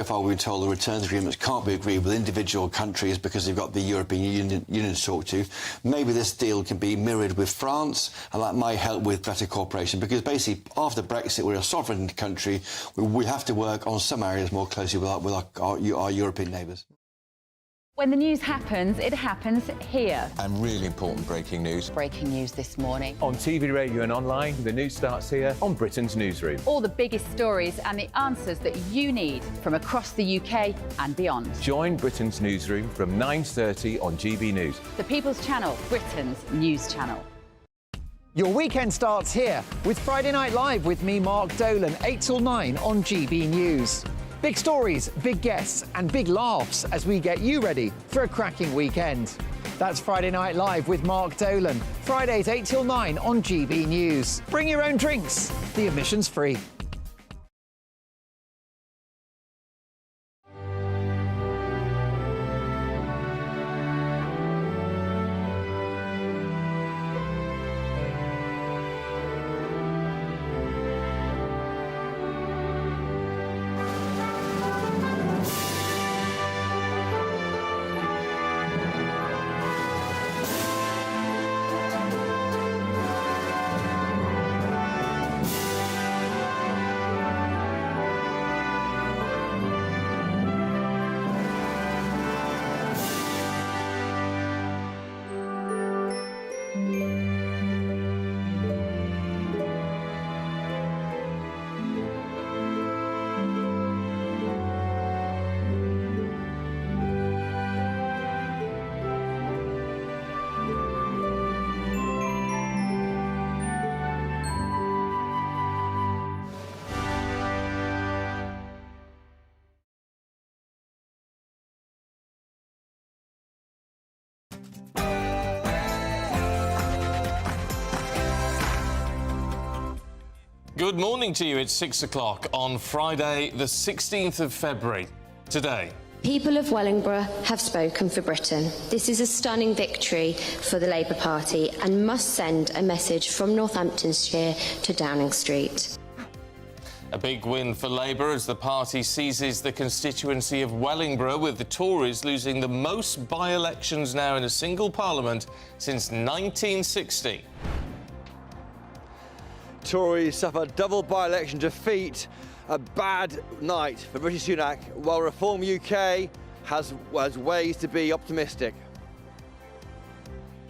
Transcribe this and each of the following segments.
So far, we've been told the returns agreements can't be agreed with individual countries because they've got the European Union to talk to. Maybe this deal can be mirrored with France, and that might help with better cooperation, because basically, after Brexit, we're a sovereign country. We have to work on some areas more closely with our European neighbours. When the news happens, it happens here. And really important breaking news. Breaking news this morning. On TV, radio and online, the news starts here on Britain's Newsroom. All the biggest stories and the answers that you need from across the UK and beyond. Join Britain's Newsroom from 9:30 on GB News. The People's Channel, Britain's news channel. Your weekend starts here with Friday Night Live with me, Mark Dolan, 8 till 9 on GB News. Big stories, big guests and big laughs as we get you ready for a cracking weekend. That's Friday Night Live with Mark Dolan. Fridays 8 till 9 on GB News. Bring your own drinks. The admission's free. Good morning to you. It's 6 o'clock on Friday, the 16th of February. Today, People of Wellingborough have spoken for Britain. This is a stunning victory for the Labour Party and must send a message from Northamptonshire to Downing Street. a big win for Labour as the party seizes the constituency of Wellingborough, with the Tories losing the most by-elections now in a single parliament since 1960. Tories suffer double by-election defeat. A bad night for Rishi Sunak, while Reform UK has ways to be optimistic.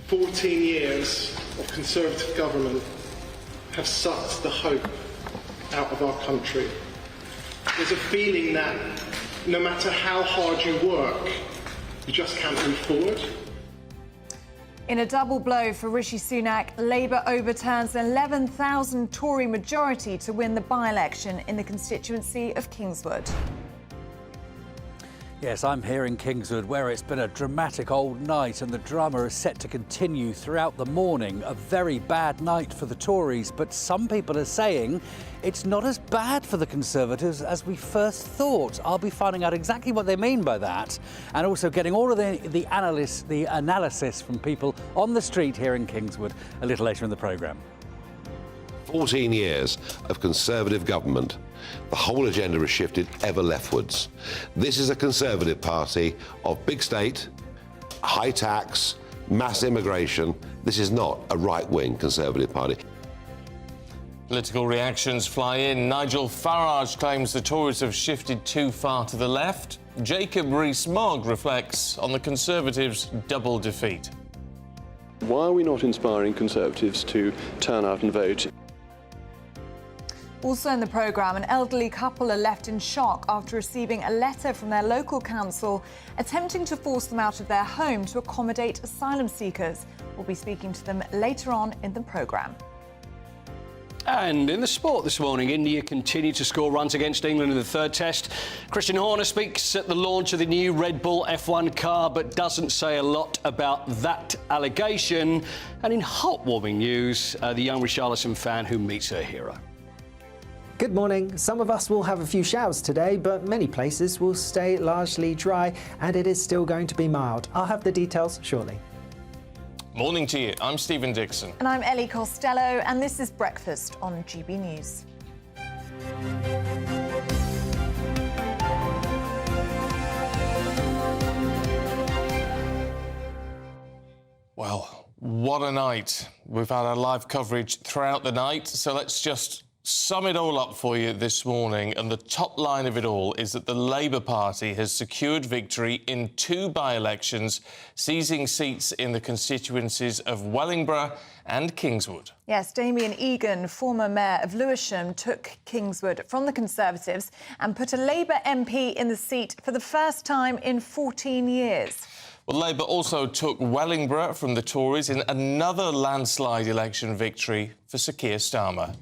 14 years of Conservative government have sucked the hope out of our country. There's a feeling that no matter how hard you work, you just can't move forward. In a double blow for Rishi Sunak, Labour overturns an 11,000 Tory majority to win the by-election in the constituency of Kingswood. Yes, I'm here in Kingswood, where it's been a dramatic old night and the drama is set to continue throughout the morning. A very bad night for the Tories, but some people are saying it's not as bad for the Conservatives as we first thought. I'll be finding out exactly what they mean by that, and also getting all of the analysis from people on the street here in Kingswood a little later in the programme. 14 years of Conservative government. The whole agenda has shifted ever leftwards. This is a Conservative party of big state, high tax, mass immigration. This is not a right-wing Conservative party. Political reactions fly in. Nigel Farage claims the Tories have shifted too far to the left. Jacob Rees-Mogg reflects on the Conservatives' double defeat. Why are we not inspiring Conservatives to turn out and vote? Also in the programme, an elderly couple are left in shock after receiving a letter from their local council attempting to force them out of their home to accommodate asylum seekers. We'll be speaking to them later on in the programme. And in the sport this morning, India continue to score runs against England in the third test. Christian Horner speaks at the launch of the new Red Bull F1 car, but doesn't say a lot about that allegation. And in heartwarming news, the young Richarlison fan who meets her hero. Good morning. Some of us will have a few showers today, but many places will stay largely dry and it is still going to be mild. I'll have the details shortly. Morning to you. I'm Stephen Dixon. And I'm Ellie Costello, and this is Breakfast on GB News. What a night. We've had our live coverage throughout the night, so let's just sum it all up for you this morning. And the top line of it all is that the Labour Party has secured victory in 2 by-elections, seizing seats in the constituencies of Wellingborough and Kingswood. Yes, Damien Egan, former mayor of Lewisham, took Kingswood from the Conservatives and put a Labour MP in the seat for the first time in 14 years. Well, Labour also took Wellingborough from the Tories in another landslide election victory for Sir Keir Starmer.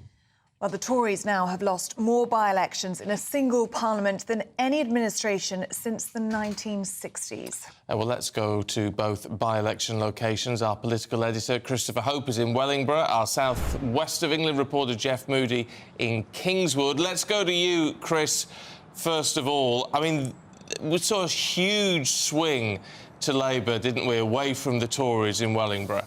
Well, the Tories now have lost more by-elections in a single parliament than any administration since the 1960s. Well, let's go to both by-election locations. Our political editor, Christopher Hope, is in Wellingborough. Our South West of England reporter, Jeff Moody, in Kingswood. Let's go to you, Chris, first of all. I mean, we saw a huge swing to Labour, didn't we, away from the Tories in Wellingborough?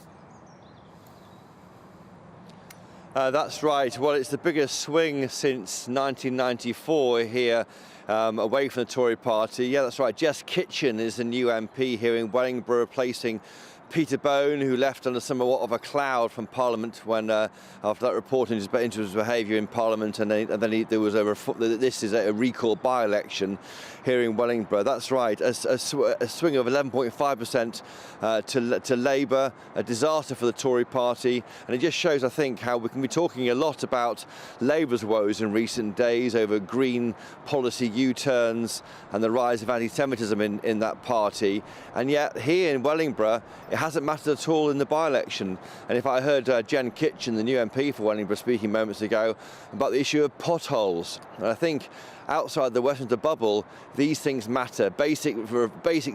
That's right. Well, it's the biggest swing since 1994 here, away from the Tory party. Yeah, that's right. Jess Kitchen is the new MP here in Wellingborough, replacing Peter Bone, who left under somewhat of a cloud from Parliament when, after that report into his behaviour in Parliament, and then there was this is a recall by-election here in Wellingborough. That's right, a swing of 11.5% to Labour, a disaster for the Tory party, and it just shows, I think, how we can be talking a lot about Labour's woes in recent days over green policy U-turns and the rise of anti-Semitism in that party, and yet here in Wellingborough, it hasn't mattered at all in the by-election. And if I heard Jen Kitchen, the new MP for Wellingborough, speaking moments ago about the issue of potholes, and I think outside the Westminster bubble, these things matter. Basic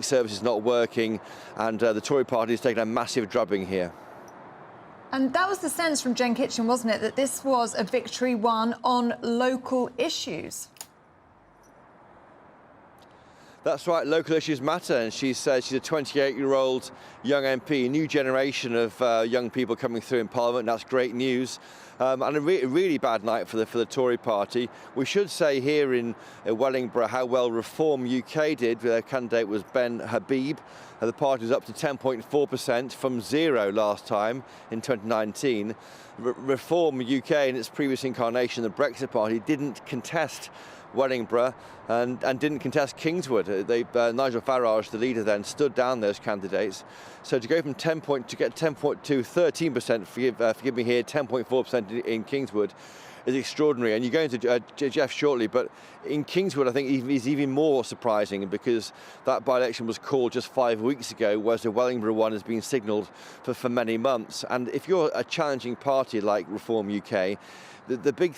services not working, and the Tory party has taken a massive drubbing here. And that was the sense from Jen Kitchen, wasn't it, that this was a victory won on local issues? That's right, local issues matter, and she says she's a 28-year-old young MP, a new generation of young people coming through in Parliament, and that's great news. And a really bad night for the Tory party. We should say here in Wellingborough how well Reform UK did. Their candidate was Ben Habib. The party was up to 10.4% from 0 last time in 2019. Reform UK, in its previous incarnation, the Brexit Party, didn't contest Wellingborough and didn't contest Kingswood. Nigel Farage, the leader then, stood down those candidates. So to go from 13%, forgive me here, 10.4% in Kingswood is extraordinary. And you're going to Jeff shortly, but in Kingswood I think is even more surprising because that by-election was called just 5 weeks ago, whereas the Wellingborough one has been signalled for many months. And if you're a challenging party like Reform UK, the big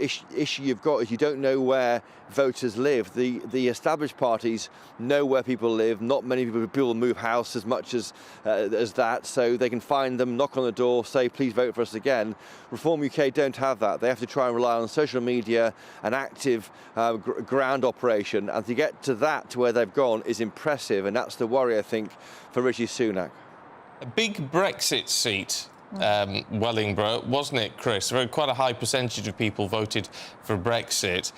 issue you've got is you don't know where voters live. The established parties know where people live. Not many people move house as much as that, so they can find them, knock on the door, say, please vote for us again. Reform UK don't have that. They have to try and rely on social media, an active ground operation, and to get to that, to where they've gone, is impressive, and that's the worry, I think, for Rishi Sunak. A big Brexit seat. Wellingborough, wasn't it, Chris? Quite a high percentage of people voted for Brexit.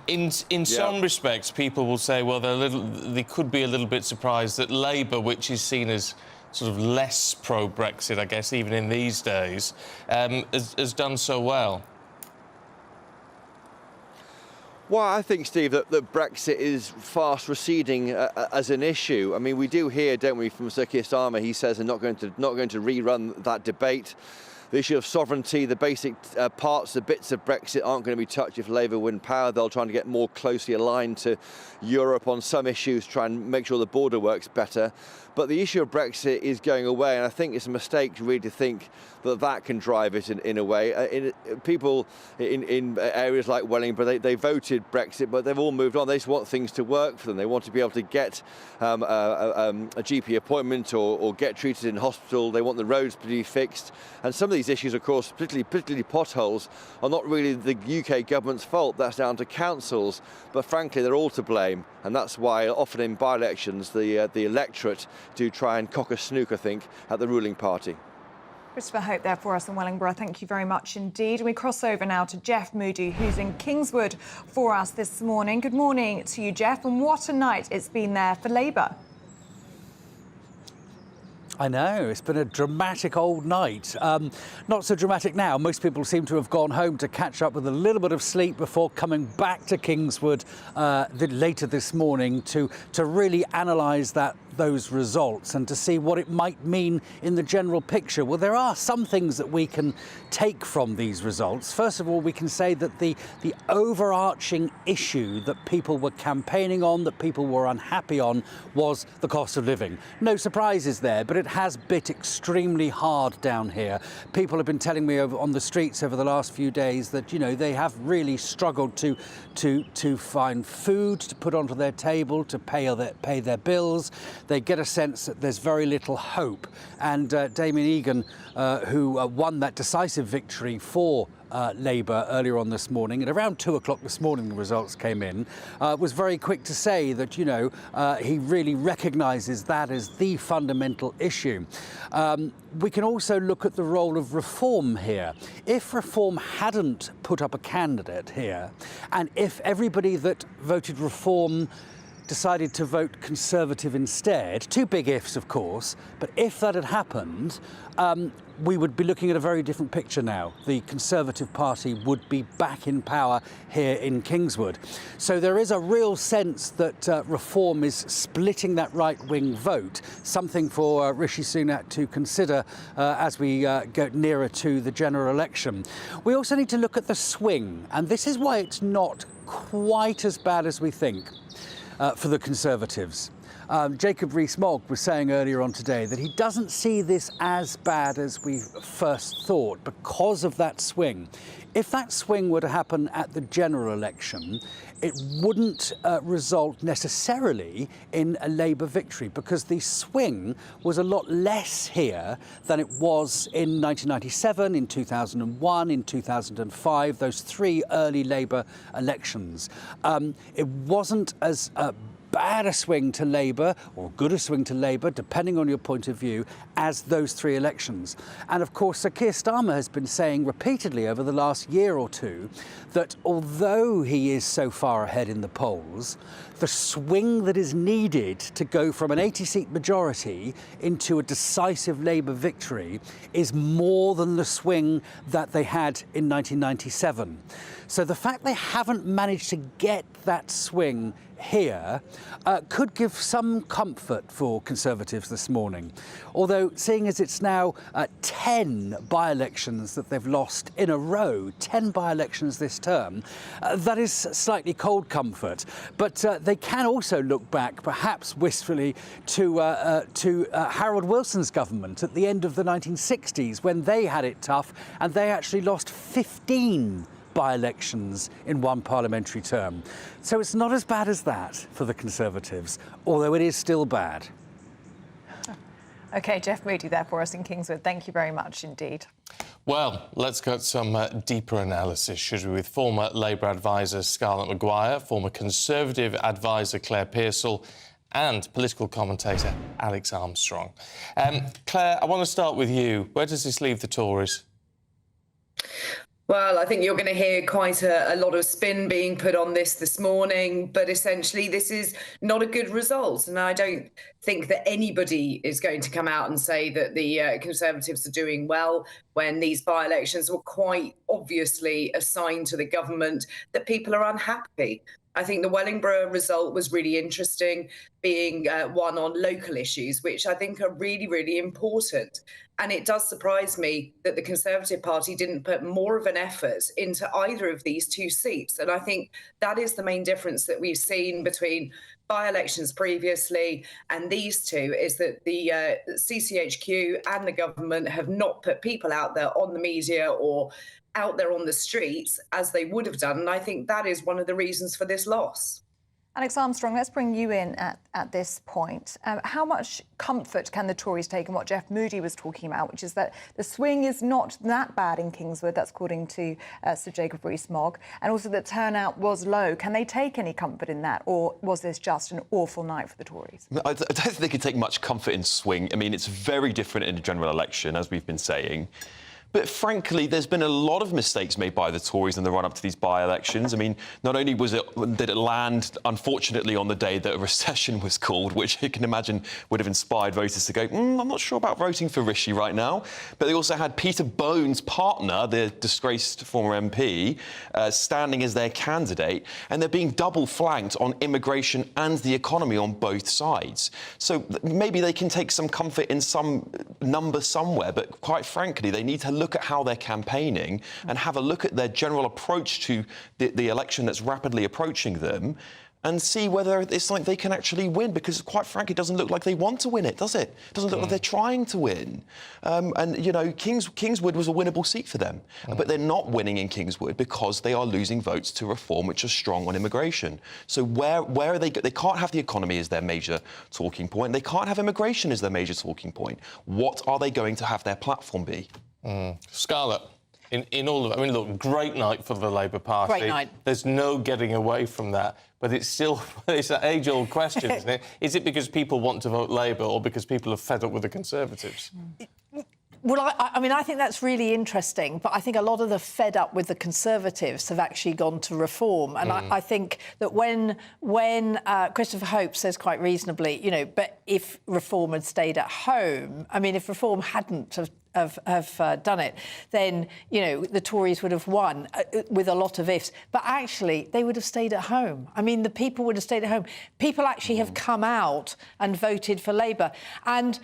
In some respects, people will say, well, they could be a little bit surprised that Labour, which is seen as sort of less pro-Brexit, I guess, even in these days, has done so well. Well, I think, Steve, that Brexit is fast receding as an issue. I mean, we do hear, don't we, from Sir Keir Starmer, he says they're not going to rerun that debate. The issue of sovereignty, the basic parts, the bits of Brexit aren't going to be touched if Labour win power. They'll try to get more closely aligned to Europe on some issues, try and make sure the border works better. But the issue of Brexit is going away, and I think it's a mistake really to think that can drive it in a way. People in areas like Wellingborough, they voted Brexit, but they've all moved on. They just want things to work for them. They want to be able to get a GP appointment or get treated in hospital. They want the roads to be fixed. And some of these issues, of course, particularly potholes, are not really the UK government's fault. That's down to councils. But frankly, they're all to blame. And that's why often in by-elections, the electorate do try and cock a snook, I think, at the ruling party. Christopher Hope there for us in Wellingborough. Thank you very much indeed. We cross over now to Jeff Moody, who's in Kingswood for us this morning. Good morning to you, Jeff. And what a night it's been there for Labour. I know, it's been a dramatic old night. Not so dramatic now. Most people seem to have gone home to catch up with a little bit of sleep before coming back to Kingswood later this morning to really analyse those results and to see what it might mean in the general picture. Well, there are some things that we can take from these results. First of all, we can say that the overarching issue that people were campaigning on, that people were unhappy on, was the cost of living. No surprises there, but it has bit extremely hard down here. People have been telling me on the streets over the last few days that, you know, they have really struggled to find food to put onto their table, to pay their bills. They get a sense that there's very little hope. And Damien Egan, who won that decisive victory for Labour earlier on this morning, at around 2 o'clock this morning the results came in, was very quick to say that, you know, he really recognises that as the fundamental issue. We can also look at the role of Reform here. If Reform hadn't put up a candidate here, and if everybody that voted Reform decided to vote Conservative instead, two big ifs, of course, but if that had happened, we would be looking at a very different picture now. The Conservative Party would be back in power here in Kingswood. So there is a real sense that Reform is splitting that right-wing vote, something for Rishi Sunak to consider as we get nearer to the general election. We also need to look at the swing, and this is why it's not quite as bad as we think. For the Conservatives. Jacob Rees-Mogg was saying earlier on today that he doesn't see this as bad as we first thought because of that swing. If that swing were to happen at the general election, it wouldn't result necessarily in a Labour victory because the swing was a lot less here than it was in 1997, in 2001, in 2005, those three early Labour elections. It wasn't as bad a swing to Labour, or good a swing to Labour, depending on your point of view, as those three elections. And of course, Sir Keir Starmer has been saying repeatedly over the last year or two that although he is so far ahead in the polls, the swing that is needed to go from an 80-seat majority into a decisive Labour victory is more than the swing that they had in 1997. So the fact they haven't managed to get that swing here could give some comfort for Conservatives this morning. Although, seeing as it's now 10 by-elections that they've lost in a row, 10 by-elections this term, that is slightly cold comfort. But they can also look back, perhaps wistfully, to Harold Wilson's government at the end of the 1960s, when they had it tough and they actually lost 15 by-elections in one parliamentary term. So it's not as bad as that for the Conservatives, although it is still bad. OK, Jeff Moody there for us in Kingswood. Thank you very much indeed. Well, let's get some deeper analysis, should we, with former Labour advisor Scarlett Maguire, former Conservative advisor Claire Pearsall and political commentator Alex Armstrong. Claire, I want to start with you. Where does this leave the Tories? Well, I think you're going to hear quite a lot of spin being put on this morning, but essentially this is not a good result. And I don't think that anybody is going to come out and say that the Conservatives are doing well when these by-elections were quite obviously a sign to the government that people are unhappy. I think the Wellingborough result was really interesting, being one on local issues, which I think are really, really important. And it does surprise me that the Conservative Party didn't put more of an effort into either of these two seats. And I think that is the main difference that we've seen between by-elections previously and these two, is that the CCHQ and the government have not put people out there on the media or out there on the streets as they would have done. And I think that is one of the reasons for this loss. Alex Armstrong, let's bring you in at this point. How much comfort can the Tories take in what Jeff Moody was talking about, which is that the swing is not that bad in Kingswood, that's according to Sir Jacob Rees-Mogg, and also that turnout was low. Can they take any comfort in that, or was this just an awful night for the Tories? I don't think they can take much comfort in swing. I mean, it's very different in a general election, as we've been saying. But frankly, there's been a lot of mistakes made by the Tories in the run-up to these by-elections. I mean, not only did it land, unfortunately, on the day that a recession was called, which you can imagine would have inspired voters to go, I'm not sure about voting for Rishi right now. But they also had Peter Bone's partner, the disgraced former MP, standing as their candidate, and they're being double-flanked on immigration and the economy on both sides. So maybe they can take some comfort in some number somewhere, but quite frankly, they need to look at how they're campaigning and have a look at their general approach to the election that's rapidly approaching them and see whether it's something they can actually win, because quite frankly, it doesn't look like they want to win it, does it? It doesn't look like they're trying to win. And, you know, Kingswood was a winnable seat for them, but they're not winning in Kingswood because they are losing votes to Reform, which are strong on immigration. So where are they? They can't have the economy as their major talking point. They can't have immigration as their major talking point. What are they going to have their platform be? Scarlett, in all of it, I mean, look, great night for the Labour Party. Great night. There's no getting away from that. But it's still, it's an age-old question, isn't it? Is it because people want to vote Labour or because people are fed up with the Conservatives? Well, I mean, I think that's really interesting, but I think a lot of the fed up with the Conservatives have actually gone to Reform. And I think that when Christopher Hope says quite reasonably, you know, but if Reform had stayed at home, I mean, if Reform hadn't have done it, then, you know, the Tories would have won with a lot of ifs. But actually, they would have stayed at home. I mean, the people would have stayed at home. People actually have come out and voted for Labour. And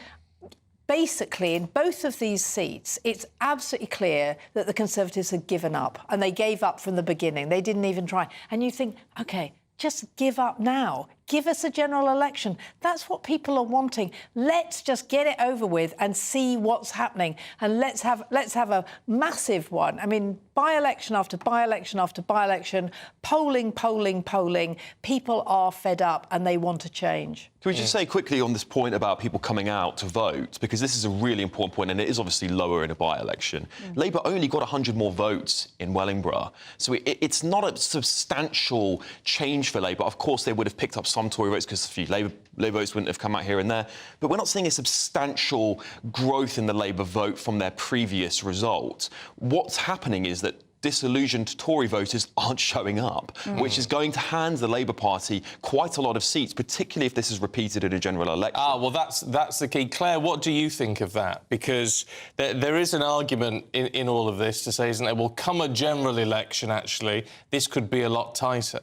basically, in both of these seats, it's absolutely clear that the Conservatives had given up, and they gave up from the beginning. They didn't even try. And you think, OK, just give up now. Give us a general election. That's what people are wanting. Let's just get it over with and see what's happening. And let's have a massive one. I mean, by-election after by-election after by-election, polling. People are fed up and they want to change. Can we just say quickly on this point about people coming out to vote, because this is a really important point, and it is obviously lower in a by-election. Labour only got 100 more votes in Wellingborough, so it's not a substantial change for Labour. Of course, they would have picked up some Tory votes because a few Labour votes wouldn't have come out here and there, but we're not seeing a substantial growth in the Labour vote from their previous result. What's happening is that disillusioned Tory voters aren't showing up, which is going to hand the Labour Party quite a lot of seats, particularly if this is repeated in a general election. Well, that's the key. Claire, what do you think of that? Because there is an argument in all of this to say, isn't there, well, come a general election, actually, this could be a lot tighter.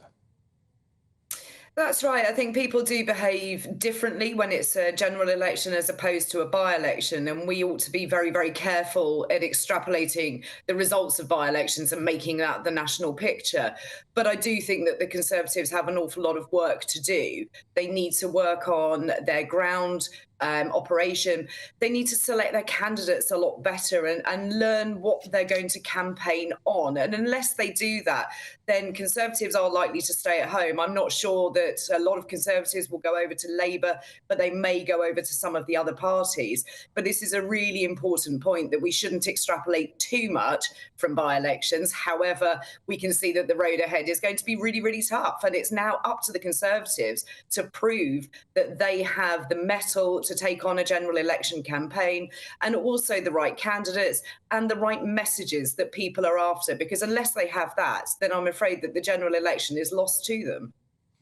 That's right. I think people do behave differently when it's a general election as opposed to a by-election, and we ought to be very, very careful at extrapolating the results of by-elections and making that the national picture. But I do think that the Conservatives have an awful lot of work to do. They need to work on their ground operation. They need to select their candidates a lot better and learn what they're going to campaign on. And unless they do that, then Conservatives are likely to stay at home. I'm not sure that a lot of Conservatives will go over to Labour, but they may go over to some of the other parties. But this is a really important point, that we shouldn't extrapolate too much from by-elections. However, we can see that the road ahead is going to be really, really tough. And it's now up to the Conservatives to prove that they have the mettle to take on a general election campaign, and also the right candidates and the right messages that people are after. Because unless they have that, then I'm afraid that the general election is lost to them.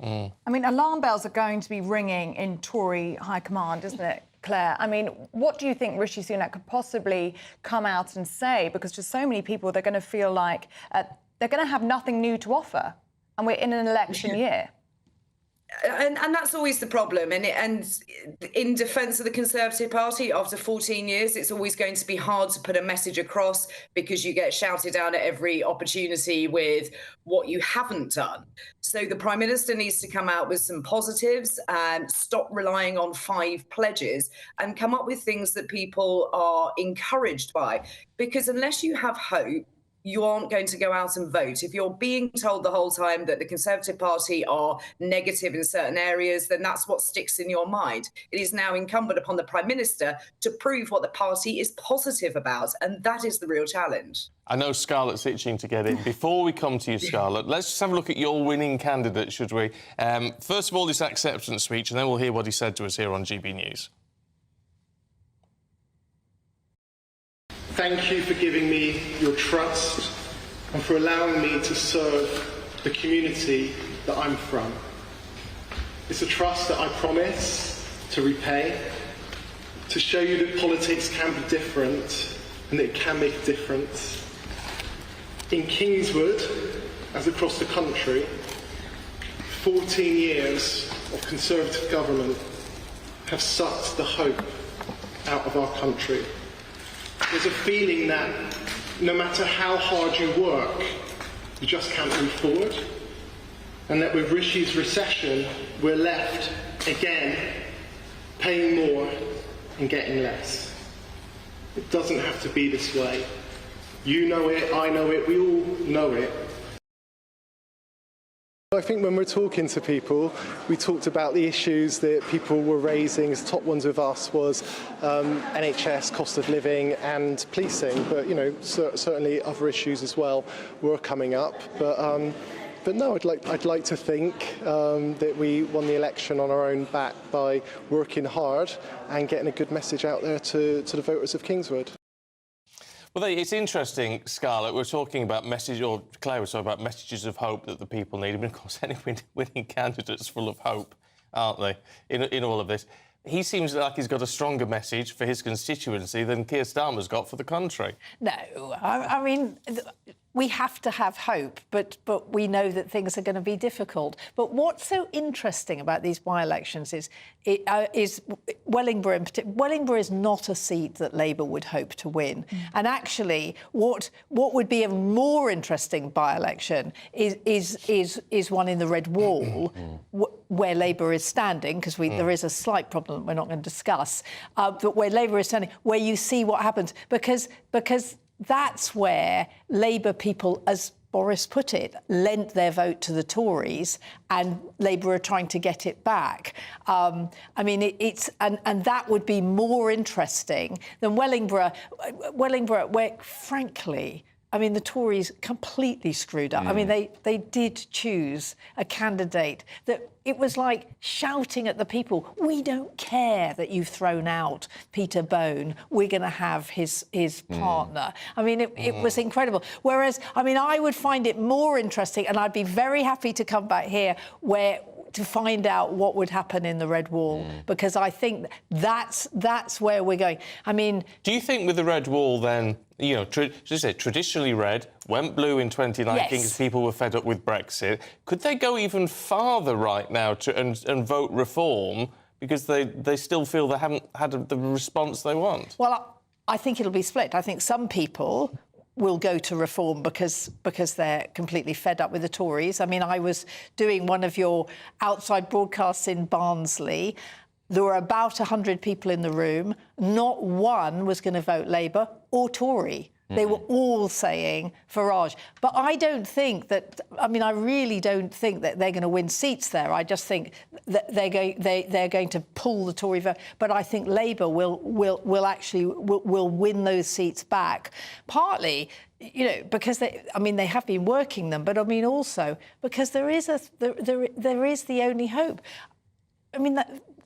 I mean, alarm bells are going to be ringing in Tory high command, isn't it, Claire? I mean, what do you think Rishi Sunak could possibly come out and say? Because to so many people, they're going to feel like they're going to have nothing new to offer, and we're in an election year. And that's always the problem. And in defence of the Conservative Party, after 14 years, it's always going to be hard to put a message across, because you get shouted down at every opportunity with what you haven't done. So the Prime Minister needs to come out with some positives and stop relying on 5 pledges and come up with things that people are encouraged by. Because unless you have hope, you aren't going to go out and vote. If you're being told the whole time that the Conservative Party are negative in certain areas, then that's what sticks in your mind. It is now incumbent upon the Prime Minister to prove what the party is positive about, and that is the real challenge. I know Scarlett's itching to get in. Before we come to you, Scarlett, let's just have a look at your winning candidate, should we? First of all, this acceptance speech, and then we'll hear what he said to us here on GB News. Thank you for giving me your trust and for allowing me to serve the community that I'm from. It's a trust that I promise to repay, to show you that politics can be different and that it can make a difference. In Kingswood, as across the country, 14 years of Conservative government have sucked the hope out of our country. There's a feeling that no matter how hard you work, you just can't move forward. And that with Rishi's recession, we're left, again, paying more and getting less. It doesn't have to be this way. You know it, I know it, we all know it. I think when we're talking to people, we talked about the issues that people were raising. The top ones with us was NHS, cost of living and policing, but you know, certainly other issues as well were coming up. But no, I'd like to think that we won the election on our own back by working hard and getting a good message out there to the voters of Kingswood. Well, it's interesting, Scarlett. We're talking about Claire was talking about messages of hope that the people need. And of course, any winning candidate's full of hope, aren't they? In all of this, he seems like he's got a stronger message for his constituency than Keir Starmer's got for the country. No, I mean, we have to have hope, but we know that things are going to be difficult. But what's so interesting about these by-elections is Wellingborough in particular. Wellingborough is not a seat that Labour would hope to win. And actually, what would be a more interesting by-election is one in the Red Wall, where Labour is standing, because there is a slight problem that we're not going to discuss, but where Labour is standing, where you see what happens, because that's where Labour people, as Boris put it, lent their vote to the Tories, and Labour are trying to get it back. I mean, and that would be more interesting than Wellingborough, where, frankly, I mean, the Tories completely screwed up. I mean, they did choose a candidate that it was like shouting at the people, we don't care that you've thrown out Peter Bone, we're going to have his partner. I mean, it was incredible. Whereas, I mean, I would find it more interesting, and I'd be very happy to come back here to find out what would happen in the Red Wall, because I think that's where we're going. I mean... Do you think with the Red Wall, then, you know, traditionally red, went blue in 2019 because people were fed up with Brexit, could they go even farther right now and vote reform because they still feel they haven't had the response they want? Well, I think it'll be split. I think some people will go to reform because they're completely fed up with the Tories. I mean, I was doing one of your outside broadcasts in Barnsley. There were about 100 people in the room. Not one was going to vote Labour or Tory. They were all saying Farage. But I don't think that... I mean, I really don't think that they're going to win seats there. I just think that they're going to pull the Tory vote. But I think Labour will actually win those seats back. Partly, you know, because they have been working them, but I mean also because there is the only hope. I mean,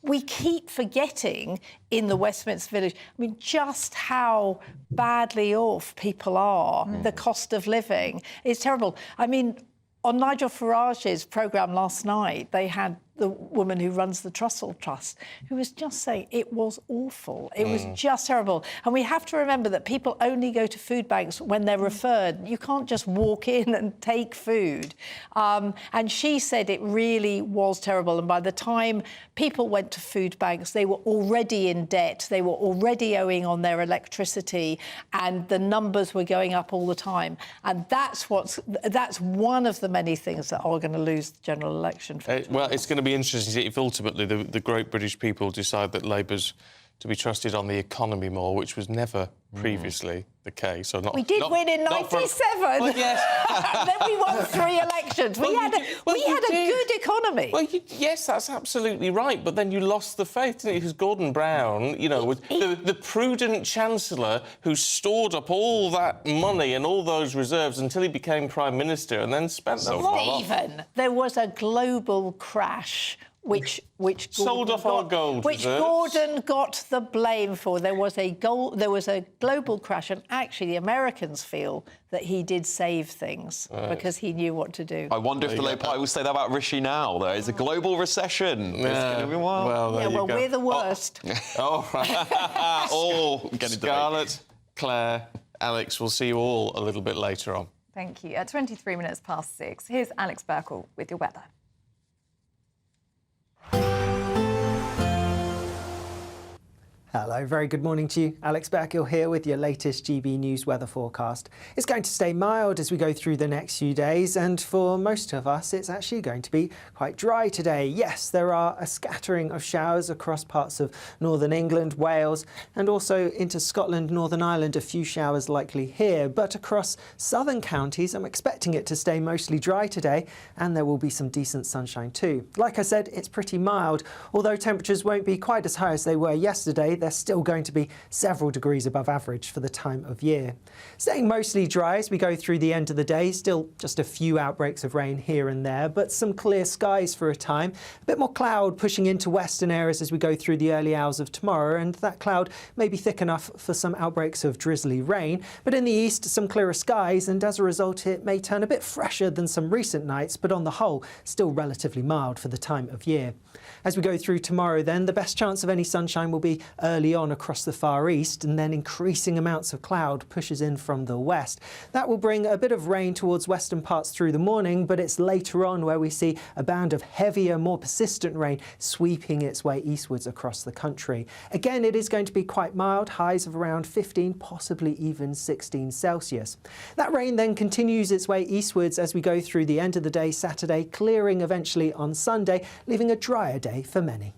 we keep forgetting in the Westminster Village, I mean, just how badly off people are. The cost of living is terrible. I mean, on Nigel Farage's programme last night, they had the woman who runs the Trussell Trust, who was just saying it was awful. It was just terrible. And we have to remember that people only go to food banks when they're referred. You can't just walk in and take food. And she said it really was terrible. And by the time people went to food banks, they were already in debt. They were already owing on their electricity, and the numbers were going up all the time. And that's one of the many things that are going to lose the general election. Well, it's going to be interesting to see if ultimately the great British people decide that Labour's to be trusted on the economy more, which was never previously the case. So we did win in '97. Well, yes. Then we won 3 elections. We had a good economy. Well, yes, that's absolutely right. But then you lost the faith, didn't you? Because Gordon Brown, you know, was the prudent Chancellor who stored up all that money and all those reserves until he became Prime Minister and then spent them all off. Stephen, there was a global crash which sold off our gold which reserves. Gordon got the blame for. There was a global crash, and actually the Americans feel that he did save things because he knew what to do. I wonder if the Labour Party will say that about Rishi now. There is a global recession. It's going to be wild. Well, we're the worst. Scarlett, Claire, Alex, we'll see you all a little bit later on. Thank you. At 23 minutes past 6, here's Alex Burkle with your weather. Hello, very good morning to you. Alex Burkill here with your latest GB News weather forecast. It's going to stay mild as we go through the next few days, and for most of us it's actually going to be quite dry today. Yes, there are a scattering of showers across parts of northern England, Wales, and also into Scotland, Northern Ireland, a few showers likely here. But across southern counties I'm expecting it to stay mostly dry today, and there will be some decent sunshine too. Like I said, it's pretty mild, although temperatures won't be quite as high as they were yesterday. They're still going to be several degrees above average for the time of year. Staying mostly dry as we go through the end of the day, still just a few outbreaks of rain here and there, but some clear skies for a time. A bit more cloud pushing into western areas as we go through the early hours of tomorrow, and that cloud may be thick enough for some outbreaks of drizzly rain. But in the east, some clearer skies, and as a result it may turn a bit fresher than some recent nights, but on the whole still relatively mild for the time of year. As we go through tomorrow then, the best chance of any sunshine will be early on across the Far East, and then increasing amounts of cloud pushes in from the west. That will bring a bit of rain towards western parts through the morning, but it's later on where we see a band of heavier, more persistent rain sweeping its way eastwards across the country. Again, it is going to be quite mild, highs of around 15, possibly even 16 Celsius. That rain then continues its way eastwards as we go through the end of the day Saturday, clearing eventually on Sunday, leaving a drier day for many.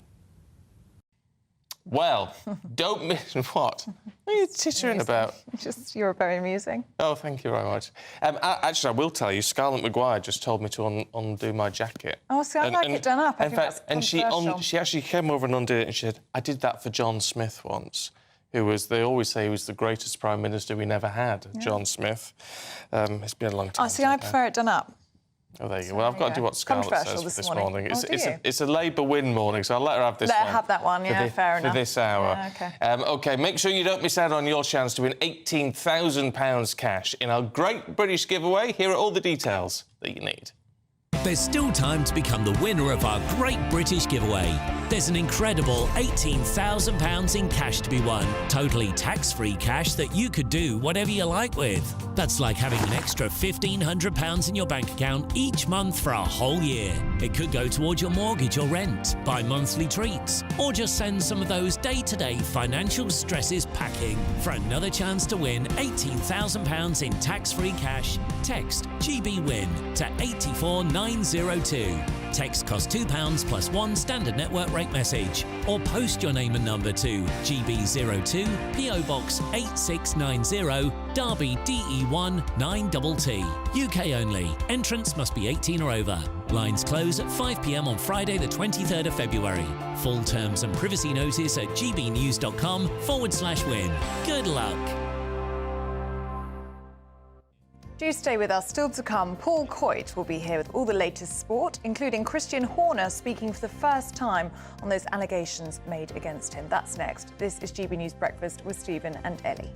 Well, don't miss... What? What are you tittering about? Just, you're very amusing. Oh, thank you very much. Actually, I will tell you, Scarlett Maguire just told me to undo my jacket. Oh, see, I'd like it done up. In fact, she actually came over and undid it, and she said, I did that for John Smith once, who was... They always say he was the greatest Prime Minister we never had, John Smith. It's been a long time. Oh, see, I prefer it done up. Oh, there you go. Well, I've got to do what Scarlett says for this morning. It's a Labour win morning, so I'll let her have this one. Let her have that one, fair enough. For this hour. Yeah, OK. OK, make sure you don't miss out on your chance to win £18,000 cash in our Great British giveaway. Here are all the details that you need. There's still time to become the winner of our Great British giveaway. There's an incredible £18,000 in cash to be won. Totally tax-free cash that you could do whatever you like with. That's like having an extra £1,500 in your bank account each month for a whole year. It could go towards your mortgage or rent, buy monthly treats, or just send some of those day-to-day financial stresses packing. For another chance to win £18,000 in tax-free cash, text GBWIN to 84902. Text costs £2 plus one standard network rate message, or post your name and number to GB02 PO Box 8690 Derby DE1 9TT. UK only. Entrance must be 18 or over. Lines close at 5 p.m. on Friday the 23rd of February. Full terms and privacy notice at gbnews.com/win. Good luck. Do stay with us. Still to come, Paul Coit will be here with all the latest sport, including Christian Horner speaking for the first time on those allegations made against him. That's next. This is GB News Breakfast with Stephen and Ellie.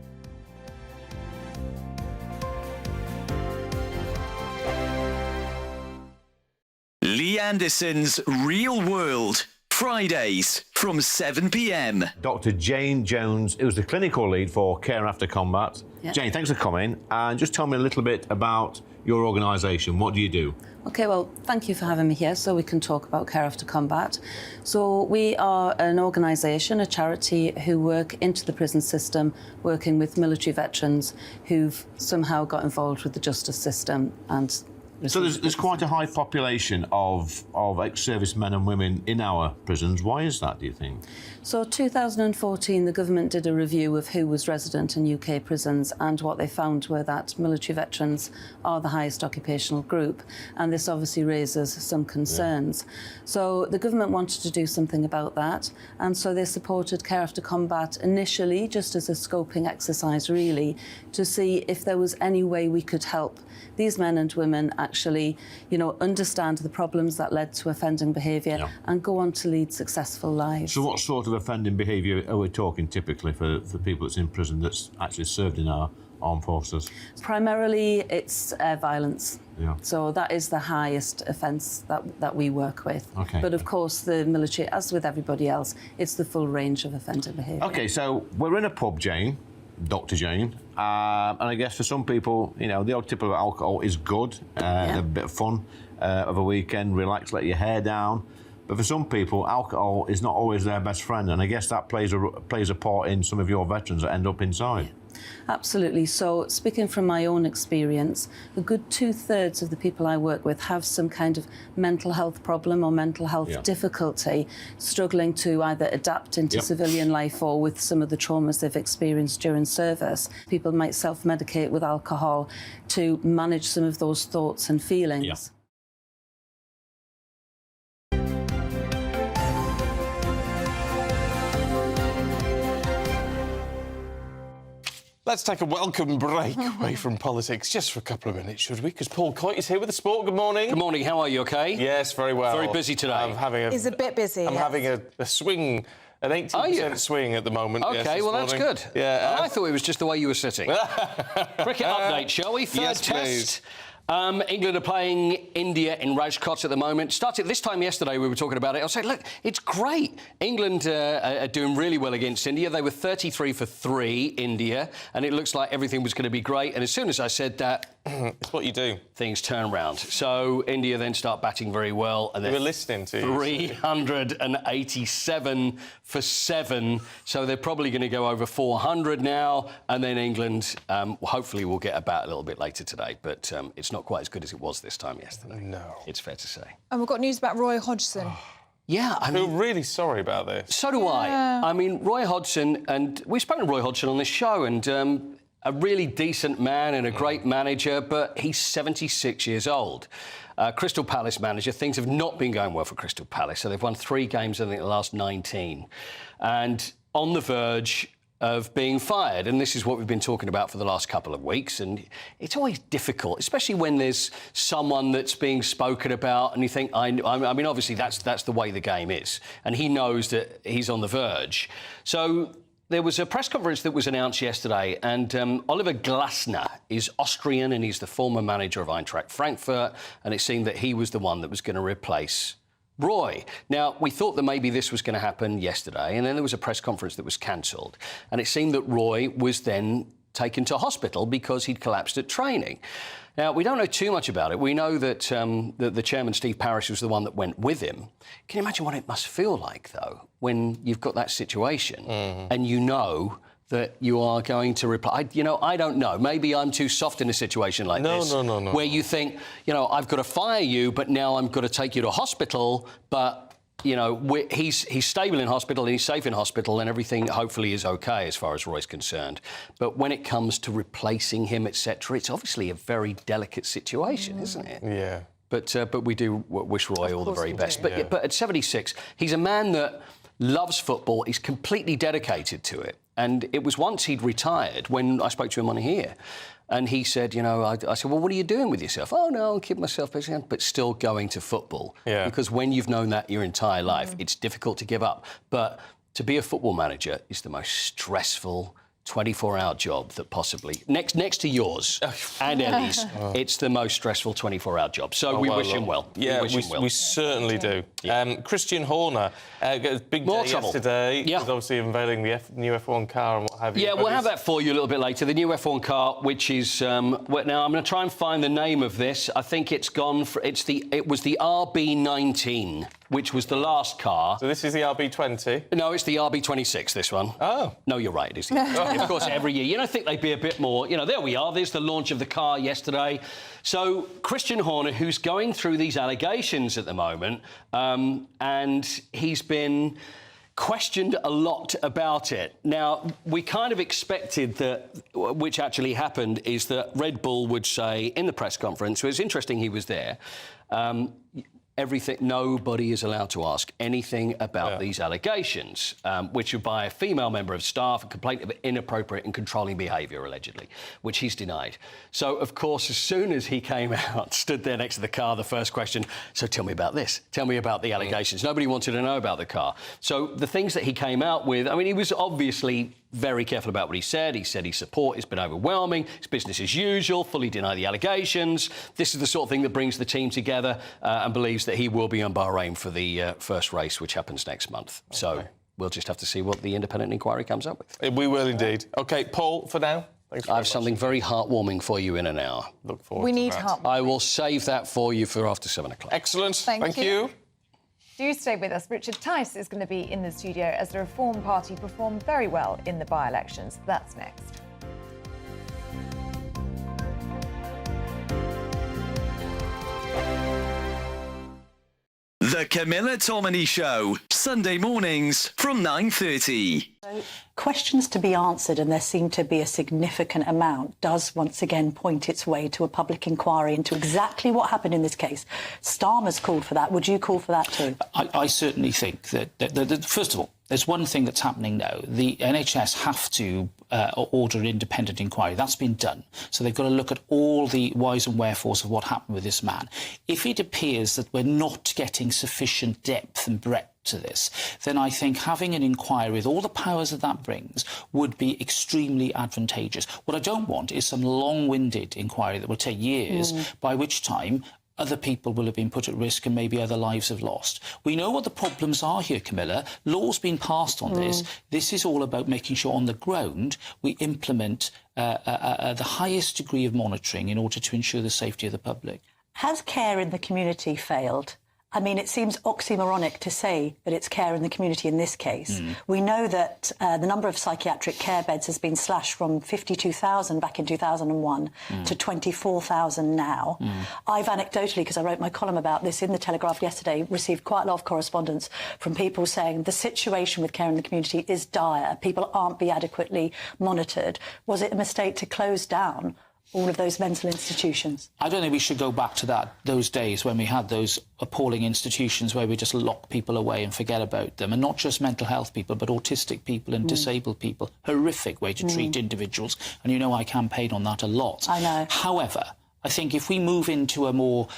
Lee Anderson's Real World, Fridays from 7 p.m. Dr. Jane Jones, who's the clinical lead for Care After Combat. Yep. Jane, thanks for coming. And just tell me a little bit about your organisation. What do you do? OK, well, thank you for having me here so we can talk about Care After Combat. So we are an organisation, a charity, who work into the prison system, working with military veterans who've somehow got involved with the justice system and... So there's quite a high population of ex-servicemen and women in our prisons. Why is that, do you think? So 2014, the government did a review of who was resident in UK prisons, and what they found were that military veterans are the highest occupational group, and this obviously raises some concerns. Yeah. So the government wanted to do something about that, and so they supported Care After Combat initially, just as a scoping exercise, really, to see if there was any way we could help these men and women actually, you know, understand the problems that led to offending behaviour and go on to lead successful lives. So what sort of offending behaviour are we talking typically for people that's in prison that's actually served in our armed forces? Primarily, it's violence. Yeah. So that is the highest offence that we work with. Okay. But of course, the military, as with everybody else, it's the full range of offending behaviour. OK, so we're in a pub, Jane, Dr Jane, and I guess for some people, you know, the odd tip of alcohol is good, a bit of fun of a weekend, relax, let your hair down. But for some people, alcohol is not always their best friend, and I guess that plays a part in some of your veterans that end up inside. Absolutely. So, speaking from my own experience, a good 2/3 of the people I work with have some kind of mental health problem or mental health difficulty, struggling to either adapt into civilian life or with some of the traumas they've experienced during service. People might self-medicate with alcohol to manage some of those thoughts and feelings. Let's take a welcome break away from politics just for a couple of minutes, should we? Because Paul Coyte is here with the sport. Good morning. Good morning. How are you? OK? Yes, very well. Very busy today. I'm having He's a bit busy. I'm having a swing, an 80% swing at the moment. OK, yes, well, that's good. Yeah. I thought it was just the way you were sitting. Cricket update, shall we? Third test. Please. England are playing India in Rajkot at the moment. Started this time yesterday, we were talking about it. I was saying, look, it's great. England are doing really well against India. They were 33 for 3, India, and it looks like everything was going to be great. And as soon as I said that, it's what you do. Things turn around. So India then start batting very well. And they were listening to you. 387 for 7. So they're probably going to go over 400 now. And then England hopefully will get a bat a little bit later today. But it's not quite as good as it was this time yesterday. No. It's fair to say. And we've got news about Roy Hodgson. Yeah, I feel really sorry about this. So do I. I mean, Roy Hodgson, and we've spoken to Roy Hodgson on this show, and a really decent man and a great manager, but he's 76 years old. Crystal Palace manager. Things have not been going well for Crystal Palace, so they've won 3 games, I think, the last 19. And on the verge of being fired. And this is what we've been talking about for the last couple of weeks. And it's always difficult, especially when there's someone that's being spoken about and you think, I mean, obviously that's the way the game is. And he knows that he's on the verge. So there was a press conference that was announced yesterday, and Oliver Glasner is Austrian and he's the former manager of Eintracht Frankfurt, and it seemed that he was the one that was going to replace Roy. Now, we thought that maybe this was going to happen yesterday, and then there was a press conference that was cancelled, and it seemed that Roy was then taken to hospital because he'd collapsed at training. Now, we don't know too much about it. We know that the chairman, Steve Parish, was the one that went with him. Can you imagine what it must feel like, though, when you've got that situation and you know that you are going to reply? I don't know. Maybe I'm too soft in a situation like this. No. Where you think, I've got to fire you, but now I'm going to take you to hospital, but he's stable in hospital and he's safe in hospital and everything hopefully is OK as far as Roy's concerned. But when it comes to replacing him, etc., it's obviously a very delicate situation, isn't it? Yeah. But we do wish Roy all the very best. But at 76, he's a man that loves football. He's completely dedicated to it. And it was once he'd retired when I spoke to him on here. And he said, I said, well, what are you doing with yourself? Oh, no, I'll keep myself busy, but still going to football. Yeah. Because when you've known that your entire life, it's difficult to give up. But to be a football manager is the most stressful 24-hour job that possibly... Next to yours and Ellie's, it's the most stressful 24-hour job. So we wish him well. Yeah, we certainly do. Yeah. Christian Horner, big day yesterday. Yeah. He's obviously unveiling the new F1 car and what have you. Yeah, we'll have that for you a little bit later. The new F1 car, which is... now, I'm going to try and find the name of this. I think it's gone for... It was the RB19, which was the last car. So this is the RB20? No, it's the RB26, this one. Oh. No, you're right, it is the Of course, every year. I think they'd be a bit more... there we are. There's the launch of the car yesterday. So Christian Horner, who's going through these allegations at the moment, and he's been questioned a lot about it. Now, we kind of expected that, which actually happened, is that Red Bull would say in the press conference, it was interesting he was there, everything. Nobody is allowed to ask anything about these allegations, which are by a female member of staff, a complaint of inappropriate and controlling behaviour, allegedly, which he's denied. So, of course, as soon as he came out, stood there next to the car, the first question, so tell me about this. Tell me about the allegations. Nobody wanted to know about the car. So the things that he came out with, I mean, he was obviously very careful about what he said. He said his support has been overwhelming. It's business as usual, fully deny the allegations. This is the sort of thing that brings the team together and believes that he will be on Bahrain for the first race, which happens next month. Okay. So we'll just have to see what the independent inquiry comes up with. We will indeed. OK, Paul, for now. I have something very heartwarming for you in an hour. Look forward to that. We need heartwarming. I will save that for you for after 7 o'clock. Excellent. Thank you. Do stay with us. Richard Tice is going to be in the studio as the Reform Party performed very well in the by-elections. That's next. The Camilla Tominey Show, Sunday mornings from 9:30. Questions to be answered, and there seem to be a significant amount, does once again point its way to a public inquiry into exactly what happened in this case. Starmer's called for that. Would you call for that too? I certainly think that first of all, there's one thing that's happening now. The NHS have to order an independent inquiry. That's been done. So they've got to look at all the whys and wherefores of what happened with this man. If it appears that we're not getting sufficient depth and breadth to this, then I think having an inquiry with all the powers that brings would be extremely advantageous. What I don't want is some long-winded inquiry that will take years, by which time other people will have been put at risk and maybe other lives have lost. We know what the problems are here, Camilla. Law's been passed on this. This is all about making sure on the ground we implement the highest degree of monitoring in order to ensure the safety of the public. Has care in the community failed? I mean, it seems oxymoronic to say that it's care in the community in this case. We know that the number of psychiatric care beds has been slashed from 52,000 back in 2001 to 24,000 now. I've anecdotally, because I wrote my column about this in The Telegraph yesterday, received quite a lot of correspondence from people saying the situation with care in the community is dire. People aren't being adequately monitored. Was it a mistake to close down all of those mental institutions? I don't think we should go back to those days when we had those appalling institutions where we just lock people away and forget about them, and not just mental health people, but autistic people and disabled people. Horrific way to treat individuals, and you know I campaign on that a lot. I know. However, I think if we move into a more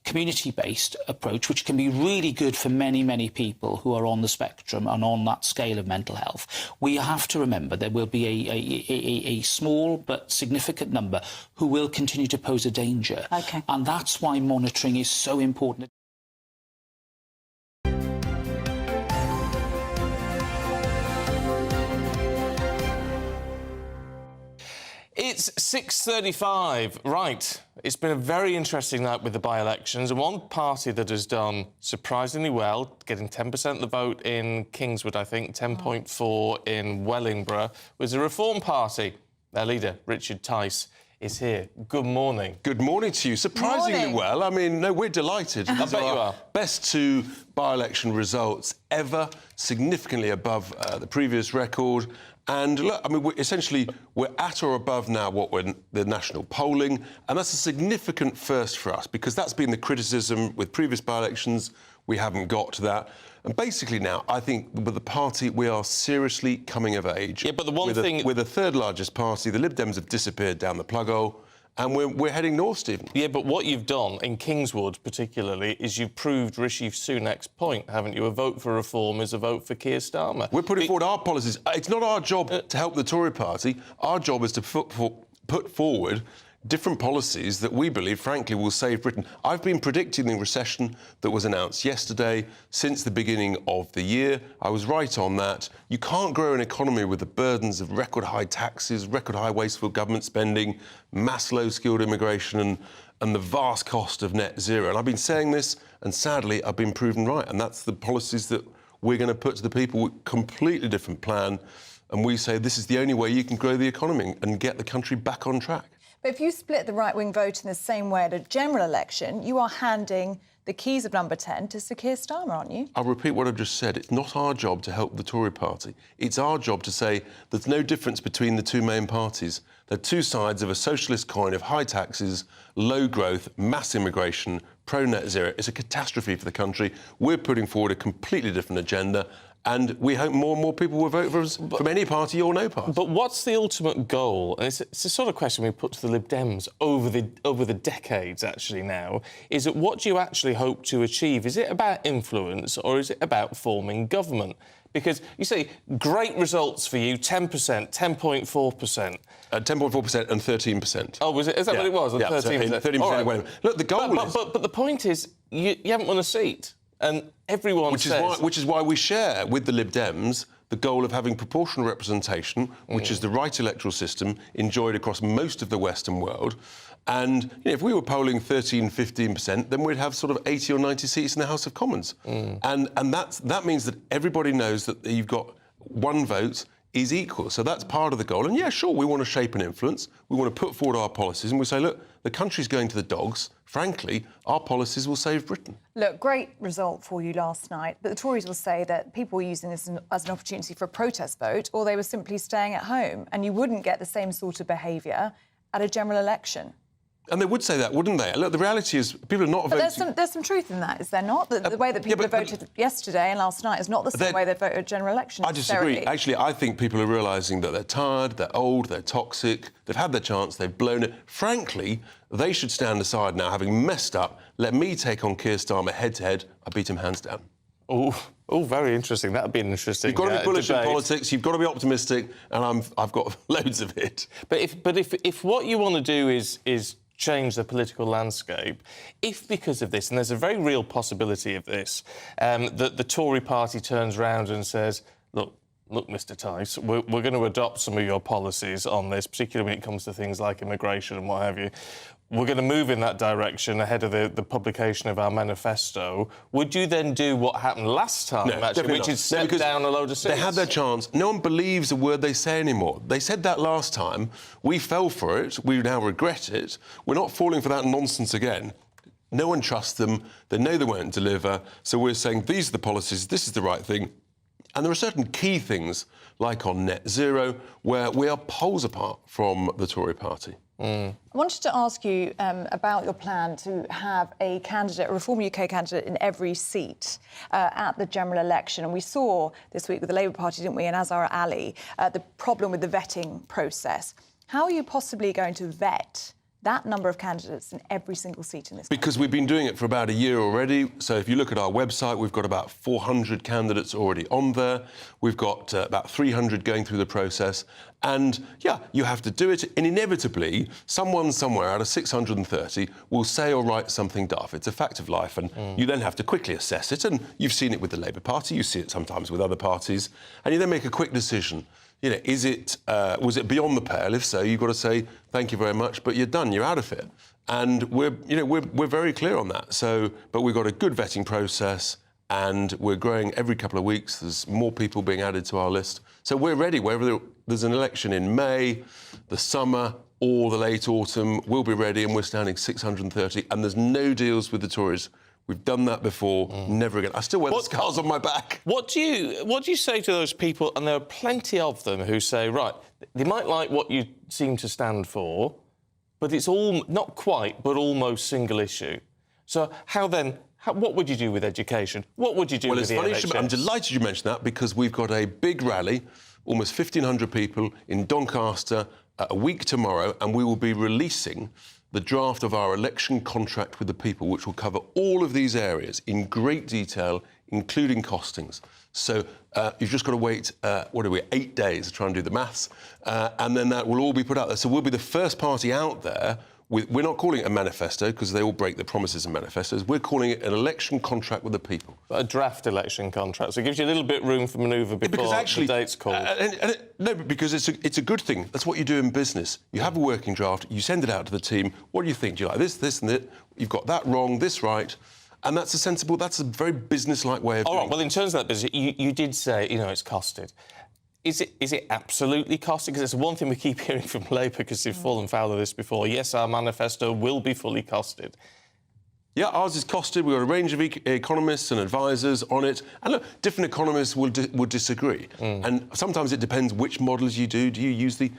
community-based approach, which can be really good for many, many people who are on the spectrum and on that scale of mental health, we have to remember there will be a small but significant number who will continue to pose a danger. Okay. And that's why monitoring is so important. It's 6:35. Right. It's been a very interesting night with the by-elections, and one party that has done surprisingly well, getting 10% of the vote in Kingswood, I think, 10.4 in Wellingborough, was the Reform Party. Their leader, Richard Tice, is here. Good morning. Good morning to you. Surprisingly well. I mean, no, we're delighted. I bet you are. Best two by-election results ever, significantly above the previous record. And look, I mean, we're at or above now what we're the national polling, and that's a significant first for us because that's been the criticism with previous by-elections. We haven't got to that. And basically now, I think with the party, we are seriously coming of age. Yeah, but the one thing... We're the third largest party. The Lib Dems have disappeared down the plug hole. And we're heading north, Stephen. Yeah, but what you've done, in Kingswood particularly, is you've proved Rishi Sunak's point, haven't you? A vote for reform is a vote for Keir Starmer. We're putting forward our policies. It's not our job to help the Tory party. Our job is to put forward different policies that we believe, frankly, will save Britain. I've been predicting the recession that was announced yesterday since the beginning of the year. I was right on that. You can't grow an economy with the burdens of record-high taxes, record-high wasteful government spending, mass low-skilled immigration and the vast cost of net zero. And I've been saying this, and sadly, I've been proven right. And that's the policies that we're going to put to the people with a completely different plan. And we say this is the only way you can grow the economy and get the country back on track. But if you split the right-wing vote in the same way at a general election, you are handing the keys of number 10 to Sir Keir Starmer, aren't you? I'll repeat what I've just said. It's not our job to help the Tory party. It's our job to say there's no difference between the two main parties. They're two sides of a socialist coin of high taxes, low growth, mass immigration, pro-net zero. It's a catastrophe for the country. We're putting forward a completely different agenda, and we hope more and more people will vote for us from any party or no party. But what's the ultimate goal? And it's the sort of question we put to the Lib Dems over the decades, actually, now, is that what do you actually hope to achieve? Is it about influence or is it about forming government? Because you say, great results for you, 10%, 10.4%. 10.4% and 13%. Oh, was it? Is that what it was? Yeah, 13%? 13%. Right. Look, the goal is... But the point is, you haven't won a seat. And everyone says... Which is why we share with the Lib Dems the goal of having proportional representation, which is the right electoral system enjoyed across most of the Western world. And if we were polling 13, 15%, then we'd have sort of 80 or 90 seats in the House of Commons. And that means that everybody knows that you've got one vote is equal. So that's part of the goal. And yeah, sure, we want to shape and influence. We want to put forward our policies and we say, look, the country's going to the dogs. Frankly, our policies will save Britain. Look, great result for you last night, but the Tories will say that people were using this as an opportunity for a protest vote, or they were simply staying at home, and you wouldn't get the same sort of behaviour at a general election. And they would say that, wouldn't they? Look, the reality is people are not voting... But there's some truth in that, is there not? The way that people voted yesterday and last night is not the same way they voted at general election. I disagree. Actually, I think people are realising that they're tired, they're old, they're toxic, they've had their chance, they've blown it. Frankly, they should stand aside now, having messed up. Let me take on Keir Starmer head-to-head. I beat him hands down. Oh, very interesting. That would be an interesting You've got to be bullish debate. in politics, you've got to be optimistic, and I've got loads of it. But if what you want to do is change the political landscape, if because of this, and there's a very real possibility of this, that the Tory party turns round and says, look, Mr Tice, we're going to adopt some of your policies on this, particularly when it comes to things like immigration and what have you. We're going to move in that direction ahead of the publication of our manifesto. Would you then do what happened last time, which is step down a load of seats? They had their chance. No one believes a word they say anymore. They said that last time. We fell for it. We now regret it. We're not falling for that nonsense again. No one trusts them. They know they won't deliver. So we're saying these are the policies, this is the right thing. And there are certain key things, like on net zero, where we are poles apart from the Tory party. I wanted to ask you about your plan to have a candidate, a Reform UK candidate, in every seat at the general election. And we saw this week with the Labour Party, didn't we, and Azhar Ali, the problem with the vetting process. How are you possibly going to vet that number of candidates in every single seat in this country? Because we've been doing it for about a year already. So if you look at our website, we've got about 400 candidates already on there. We've got about 300 going through the process. And, yeah, you have to do it. And inevitably, someone somewhere out of 630 will say or write something daft. It's a fact of life. And you then have to quickly assess it. And you've seen it with the Labour Party. You see it sometimes with other parties. And you then make a quick decision. You know, was it beyond the pale? If so, you've got to say, thank you very much, but you're done, you're out of it. And we're very clear on that. So, but we've got a good vetting process and we're growing every couple of weeks. There's more people being added to our list. So we're ready. Wherever there's an election in May, the summer, or the late autumn, we'll be ready and we're standing 630. And there's no deals with the Tories. We've done that before, never again. I still wear the scars on my back. What do you say to those people, and there are plenty of them, who say, right, they might like what you seem to stand for, but it's all, not quite, but almost single issue. So what would you do with education? What would you do with the NHS? I'm delighted you mentioned that, because we've got a big rally, almost 1,500 people in Doncaster a week tomorrow, and we will be releasing the draft of our election contract with the people, which will cover all of these areas in great detail, including costings. So you've just got to wait, 8 days to try and do the maths, and then that will all be put out there. So we'll be the first party out there. We're not calling it a manifesto, because they all break their promises and manifestos. We're calling it an election contract with the people. A draft election contract. So it gives you a little bit room for manoeuvre before the date's called. No, because it's a good thing. That's what you do in business. You have a working draft, you send it out to the team. What do you think? Do you like this, and that? You've got that wrong, this right. And that's a very business-like way of doing it. All right, well, in terms of that business, you did say, it's costed. Is it absolutely costing? Because it's one thing we keep hearing from Labour, because they've fallen foul of this before. Yes, our manifesto will be fully costed. Yeah, ours is costed. We've got a range of economists and advisors on it. And look, different economists would disagree. And sometimes it depends which models you do. Do you use the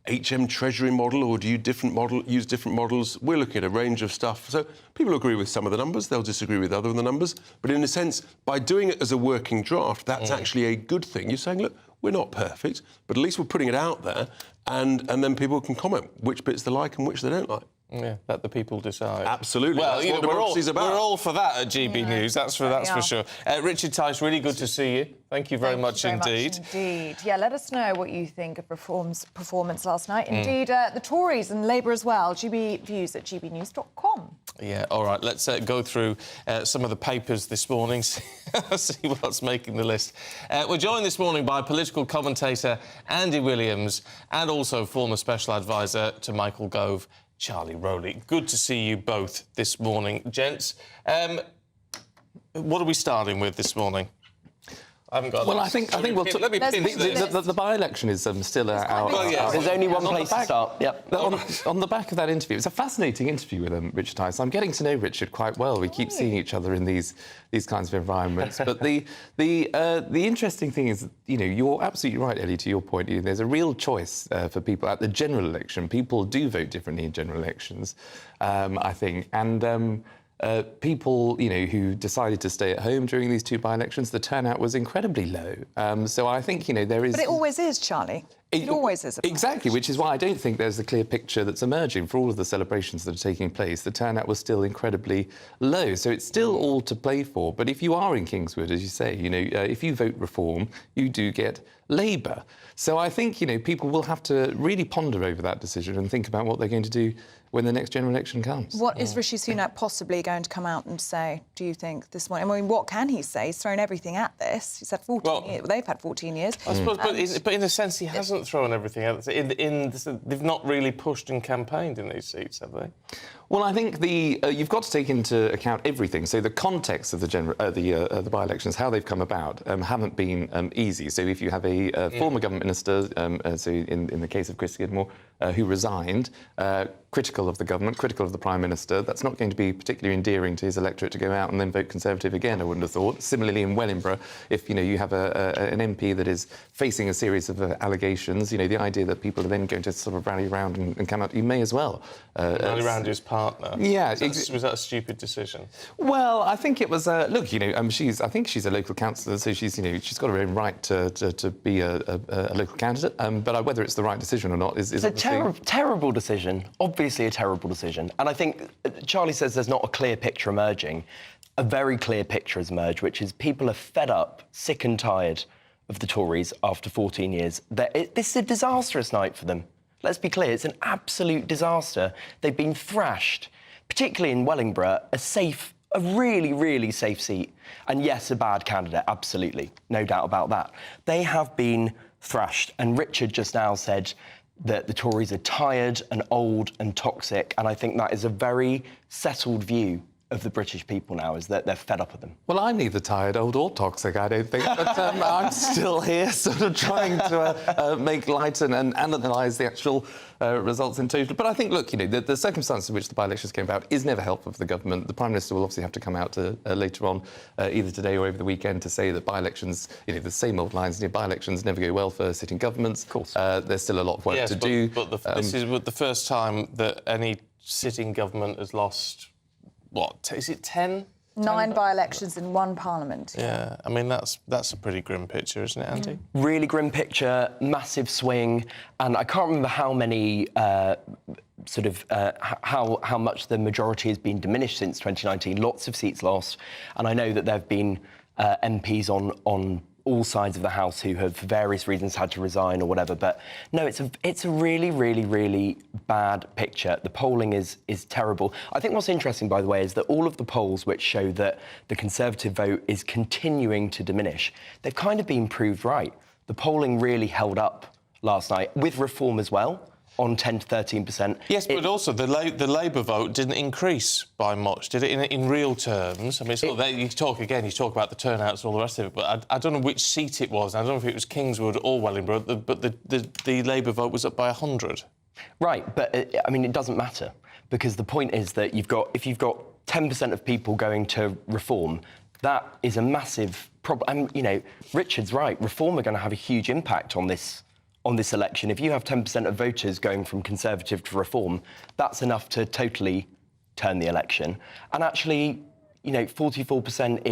HM Treasury model, or do you use different models? We're looking at a range of stuff. So people agree with some of the numbers, they'll disagree with other of the numbers. But in a sense, by doing it as a working draft, that's actually a good thing. You're saying, look, we're not perfect, but at least we're putting it out there, and then people can comment which bits they like and which they don't like. Yeah, let the people decide. Absolutely. Well, that's what democracy's about. We're all for that at GB News. That's for sure. Richard Tice, really good to see you. Thank you very much indeed. Indeed. Yeah, let us know what you think of Reform's performance last night. Indeed, the Tories and Labour as well. GB Views at gbnews.com. Yeah, all right. Let's go through some of the papers this morning, see what's making the list. We're joined this morning by political commentator Andy Williams and also former special advisor to Michael Gove, Charlie Rowley. Good to see you both this morning, gents. What are we starting with this morning? I haven't got. Well, I think we'll. Let me pin the by-election is still out. There's only one place to start. Yep. On the back of that interview, it's a fascinating interview with Richard Tice. I'm getting to know Richard quite well. We keep seeing each other in these kinds of environments. But the interesting thing is, you're absolutely right, Ellie. To your point, there's a real choice for people at the general election. People do vote differently in general elections, I think, and. People, who decided to stay at home during these two by-elections, the turnout was incredibly low. So I think, there is... But it always is, Charlie. It always is. Exactly, which is why I don't think there's a clear picture that's emerging for all of the celebrations that are taking place. The turnout was still incredibly low, so it's still all to play for. But if you are in Kingswood, as you say, if you vote Reform, you do get Labour. So I think, people will have to really ponder over that decision and think about what they're going to do when the next general election comes. What is Rishi Sunak possibly going to come out and say, do you think, this morning? I mean, what can he say? He's thrown everything at this. He's had 14 years. Well, they've had 14 years. I suppose, but in a sense, he hasn't thrown everything at this. They've not really pushed and campaigned in these seats, have they? Well, I think you've got to take into account everything. So the context of the by-elections, how they've come about, haven't been easy. So if you have a former government minister, so in the case of Chris Skidmore, who resigned, critical of the government, critical of the Prime Minister, that's not going to be particularly endearing to his electorate to go out and then vote Conservative again, I wouldn't have thought. Similarly, in Wellingborough, if you have an MP that is facing a series of allegations, the idea that people are then going to sort of rally around and come out, you may as well. Rally around his partner. Yeah. Was that a stupid decision? Well, I think it was. Look, I think she's a local councillor, so she's got her own right to be a local candidate. But whether it's the right decision or not is a terrible decision. Obviously, a terrible decision. And I think Charlie says there's not a clear picture emerging. A very clear picture has emerged, which is people are fed up, sick and tired of the Tories after 14 years. This is a disastrous night for them. Let's be clear, it's an absolute disaster. They've been thrashed, particularly in Wellingborough, a really, really safe seat. And yes, a bad candidate, absolutely, no doubt about that. They have been thrashed. And Richard just now said that the Tories are tired and old and toxic. And I think that is a very settled view of the British people now, is that they're fed up with them. Well, I'm neither tired, old or toxic, I don't think, but I'm still here sort of trying to make light and analyse the actual results in total. But I think, look, the circumstances in which the by-elections came about is never helpful for the government. The Prime Minister will obviously have to come out later on, either today or over the weekend, to say that by-elections, the same old lines, by-elections never go well for sitting governments. Of course. There's still a lot of work to do. But this is the first time that any sitting government has lost... What, is it 10? 9 by-elections in one parliament. Yeah, I mean, that's a pretty grim picture, isn't it, Andy? Really grim picture, massive swing, and I can't remember how many, how much the majority has been diminished since 2019. Lots of seats lost, and I know that there have been MPs on all sides of the House who have, for various reasons, had to resign or whatever. But no, it's a really, really, really bad picture. The polling is terrible. I think what's interesting, by the way, is that all of the polls which show that the Conservative vote is continuing to diminish, they've kind of been proved right. The polling really held up last night, with Reform as well. on 10 to 13%. Yes, but also the Labour vote didn't increase by much, did it, in real terms? I mean, you talk about the turnouts and all the rest of it, but I don't know which seat it was. I don't know if it was Kingswood or Wellingborough, but the Labour vote was up by 100. Right, but, I mean, it doesn't matter, because the point is that if you've got 10% of people going to Reform, that is a massive problem. And, you know, Richard's right, Reform are going to have a huge impact on this election. If you have 10% of voters going from Conservative to Reform, that's enough to totally turn the election. And actually, you know, 44%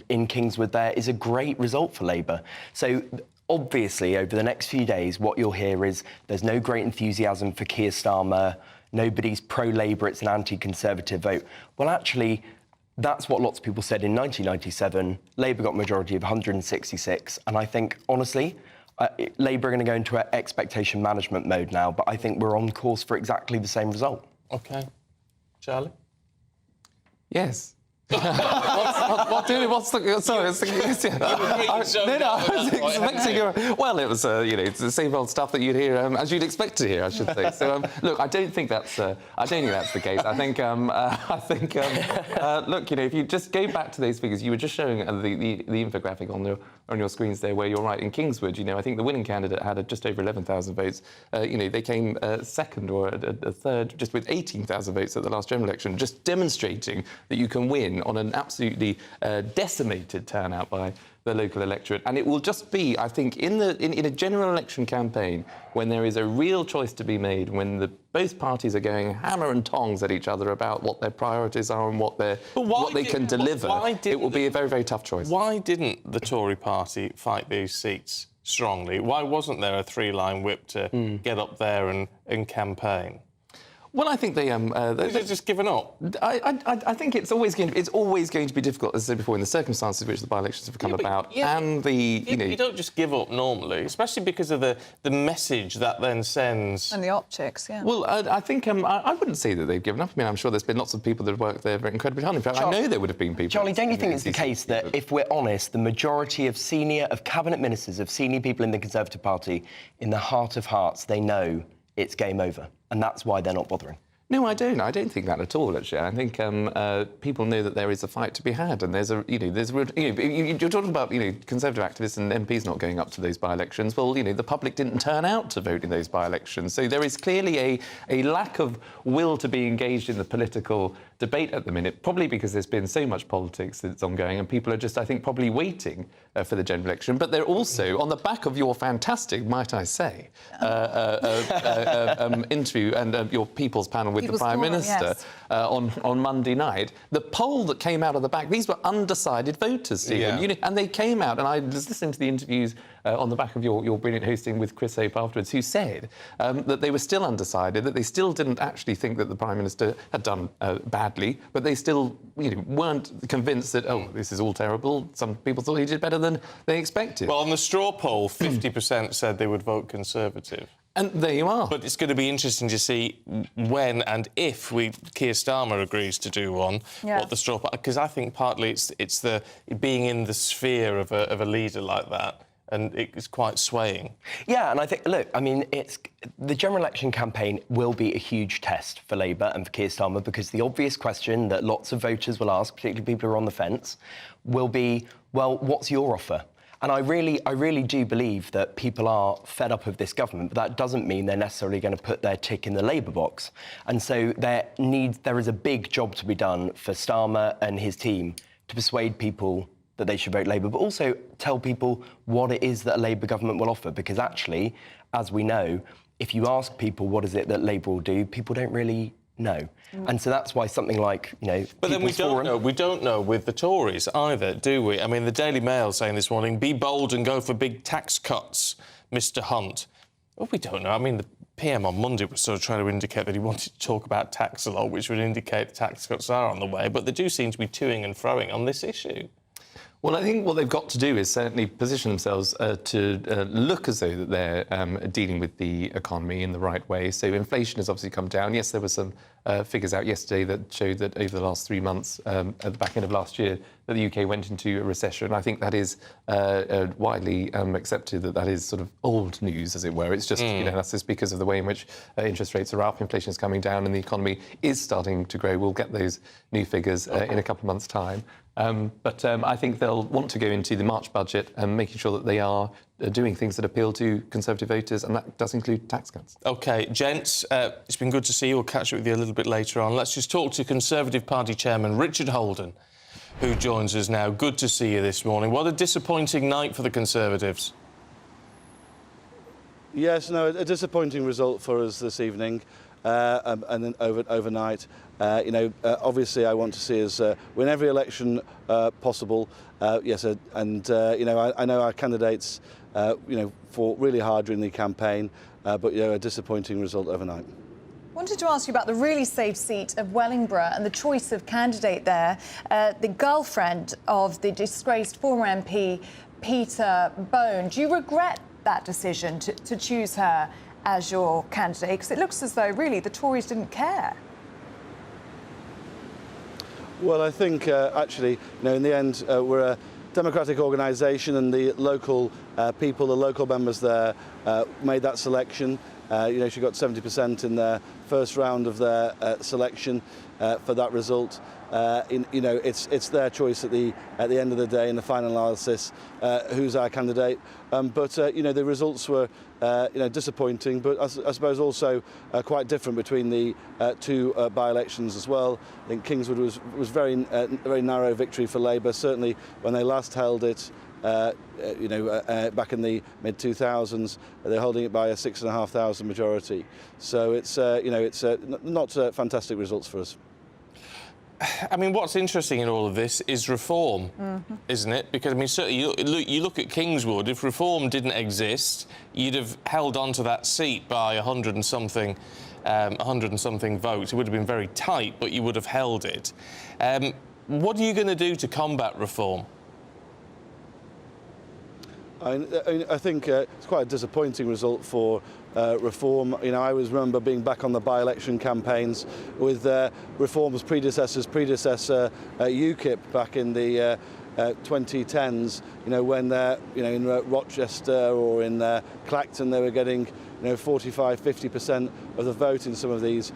in Kingswood there is a great result for Labour. So obviously, over the next few days, what you'll hear is there's no great enthusiasm for Keir Starmer, nobody's pro-Labour, it's an anti-Conservative vote. Well, actually, that's what lots of people said in 1997. Labour got a majority of 166, and I think, honestly, Labour are going to go into expectation management mode now, but I think we're on course for exactly the same result. OK. Charlie? Yes. What's the... Sorry, it's well, it was, you know, it's the same old stuff that you'd hear, as you'd expect to hear, I should say. So, look, I don't think that's the case. I think, look, you know, if you just go back to those figures, you were just showing the infographic on your screens there, where you're right. In Kingswood, you know, I think the winning candidate had just over 11,000 votes. You know, they came second or a third, just with 18,000 votes at the last general election, just demonstrating that you can win on an absolutely decimated turnout by the local electorate. And it will just be, I think, in a general election campaign, when there is a real choice to be made, when both parties are going hammer and tongs at each other about what their priorities are and what they can deliver, it will be a very, very tough choice. Why didn't the Tory party fight these seats strongly? Why wasn't there a three-line whip to get up there and campaign? Well, I think they've just given up. I think it's always going to be difficult, as I said before, in the circumstances in which the by-elections have come about, and you don't just give up normally, especially because of the message that then sends and the optics. Yeah. Well, I think I wouldn't say that they've given up. I mean, I'm sure there's been lots of people that have worked there very incredibly hard. In fact, I know there would have been people. Charlie, don't you think it's the case that, if we're honest, the majority of cabinet ministers, of senior people in the Conservative Party, in the heart of hearts, they know it's game over, and that's why they're not bothering? No, I don't. I don't think that at all, actually. I think people know that there is a fight to be had, and there's a real... you're talking about, Conservative activists and MPs not going up to those by-elections. Well, the public didn't turn out to vote in those by-elections. So there is clearly a lack of will to be engaged in the political debate at the minute, probably because there's been so much politics that's ongoing, and people are just, I think, probably waiting for the general election. But they're also, on the back of your fantastic, might I say, interview and your People's Panel with the Prime Minister on Monday night, the poll that came out of the back, these were undecided voters, Stephen. And they came out, and I was listening to the interviews on the back of your brilliant hosting with Chris Hope afterwards, who said that they were still undecided, that they still didn't actually think that the Prime Minister had done badly, but they still weren't convinced that, this is all terrible. Some people thought he did better than they expected. Well, on the straw poll, 50% said they would vote Conservative. And there you are. But it's going to be interesting to see when and if Keir Starmer agrees to do one, what the straw poll... Because I think partly it's the being in the sphere of a leader like that, and it's quite swaying. Yeah, and I think, look, I mean, the general election campaign will be a huge test for Labour and for Keir Starmer, because the obvious question that lots of voters will ask, particularly people who are on the fence, will be, well, what's your offer? And I really do believe that people are fed up of this government, but that doesn't mean they're necessarily going to put their tick in the Labour box. And so there is a big job to be done for Starmer and his team to persuade people that they should vote Labour, but also tell people what it is that a Labour government will offer. Because actually, as we know, if you ask people what is it that Labour will do, people don't really know. And so that's why something like, But then we don't know with the Tories either, do we? I mean, the Daily Mail saying this morning, be bold and go for big tax cuts, Mr Hunt. Well, we don't know. I mean, the PM on Monday was sort of trying to indicate that he wanted to talk about tax a lot, which would indicate the tax cuts are on the way, but they do seem to be toing and froing on this issue. Well, I think what they've got to do is certainly position themselves to look as though that they're dealing with the economy in the right way. So inflation has obviously come down. Yes, there were some figures out yesterday that showed that over the last 3 months, at the back end of last year, that the UK went into a recession. I think that is widely accepted that is sort of old news, as it were. It's just, that's just because of the way in which interest rates are up, inflation is coming down, and the economy is starting to grow. We'll get those new figures in a couple of months' time. But I think they'll want to go into the March budget and making sure that they are doing things that appeal to Conservative voters, and that does include tax cuts. OK, gents, it's been good to see you. We'll catch up with you a little bit later on. Let's just talk to Conservative Party Chairman Richard Holden, who joins us now. Good to see you this morning. What a disappointing night for the Conservatives. Yes, no, a disappointing result for us this evening. And then overnight, obviously I want to see us win every election possible. Yes, I know our candidates, fought really hard during the campaign, but a disappointing result overnight. I wanted to ask you about the really safe seat of Wellingborough and the choice of candidate there, the girlfriend of the disgraced former MP Peter Bone. Do you regret that decision to choose her as your candidate? Because it looks as though, really, the Tories didn't care. Well, I think, actually, in the end, we're a democratic organisation, and the local people, the local members there, made that selection. She got 70% in their first round of their selection for that result. It's their choice at the end of the day in the final analysis who's our candidate. But the results were disappointing, but I suppose also quite different between the two by-elections as well. I think Kingswood was very narrow victory for Labour, certainly when they last held it. Back in the mid-2000s, they're holding it by a 6,500 majority. So it's not fantastic results for us. I mean, what's interesting in all of this is reform, isn't it? Because, I mean, certainly you look at Kingswood, if reform didn't exist, you'd have held on to that seat by 100 and something votes. It would have been very tight, but you would have held it. What are you going to do to combat reform? I think it's quite a disappointing result for reform. I always remember being back on the by-election campaigns with reform's predecessor, UKIP, back in the 2010s. When in Rochester or in Clacton, they were getting 45-50% of the vote in some of these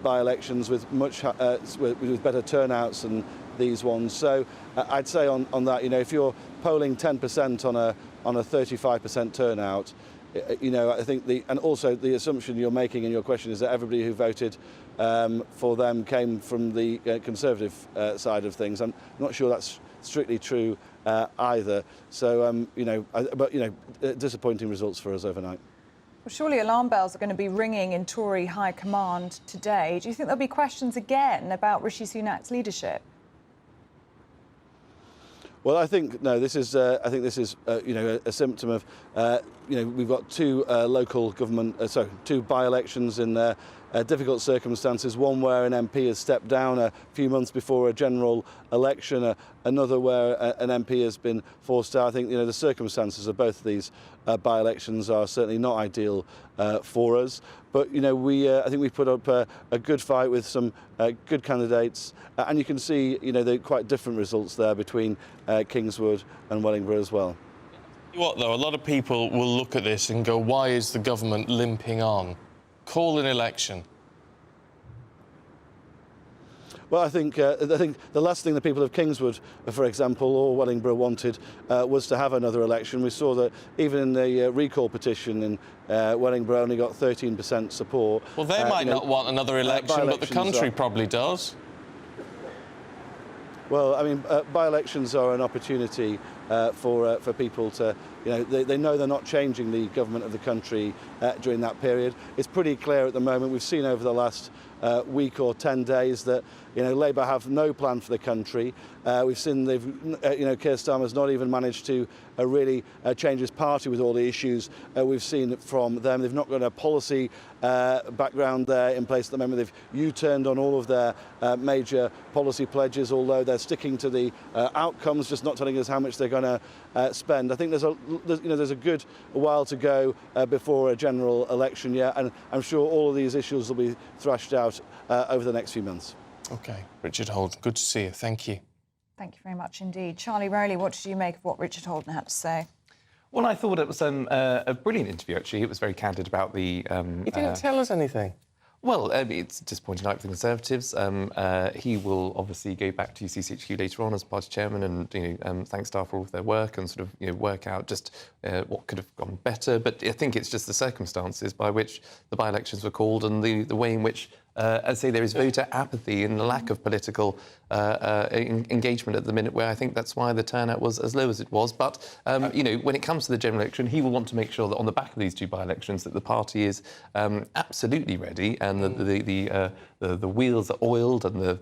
by-elections with with better turnouts than these ones. So I'd say on that, if you're polling 10% on a 35% turnout, I think and also the assumption you're making in your question is that everybody who voted for them came from the Conservative side of things. I'm not sure that's strictly true either. So, disappointing results for us overnight. Well, surely alarm bells are going to be ringing in Tory high command today. Do you think there'll be questions again about Rishi Sunak's leadership? Well, I think no. This is a symptom of we've got two local government, two by-elections in difficult circumstances. One where an MP has stepped down a few months before a general election. Another where an MP has been forced out. I think the circumstances of both of these by-elections are certainly not ideal for us. But I think we've put up a good fight with some good candidates, and you can see the quite different results there between Kingswood and Wellingborough as well. What though, a lot of people will look at this and go, "Why is the government limping on? Call an election." Well, I think the last thing the people of Kingswood, for example, or Wellingborough wanted was to have another election. We saw that even in the recall petition in Wellingborough only got 13% support. Well, they might not want another election, but the country probably does. Well, I mean, by-elections are an opportunity for people to they know they're not changing the government of the country during that period. It's pretty clear at the moment. We've seen over the last week or 10 days that Labour have no plan for the country. We've seen Keir Starmer's not even managed to really change his party with all the issues we've seen from them. They've not got a policy background there in place at the moment. They've U-turned on all of their major policy pledges, although they're sticking to the outcomes, just not telling us how much they're going to spend. I think there's a good while to go before a general election yet, and I'm sure all of these issues will be thrashed out over the next few months. OK. Richard Holden, good to see you. Thank you. Thank you very much indeed. Charlie Rowley, what did you make of what Richard Holden had to say? Well, I thought it was a brilliant interview, actually. It was very candid about the... He didn't tell us anything. Well, it's a disappointing night for the Conservatives. He will obviously go back to CCHQ later on as party chairman and thank staff for all of their work and sort of work out just what could have gone better. But I think it's just the circumstances by which the by-elections were called and the way in which, as I say, there is voter apathy and the lack of political engagement at the minute, where I think that's why the turnout was as low as it was. But, when it comes to the general election, he will want to make sure that on the back of these two by-elections that the party is absolutely ready and the wheels are oiled and the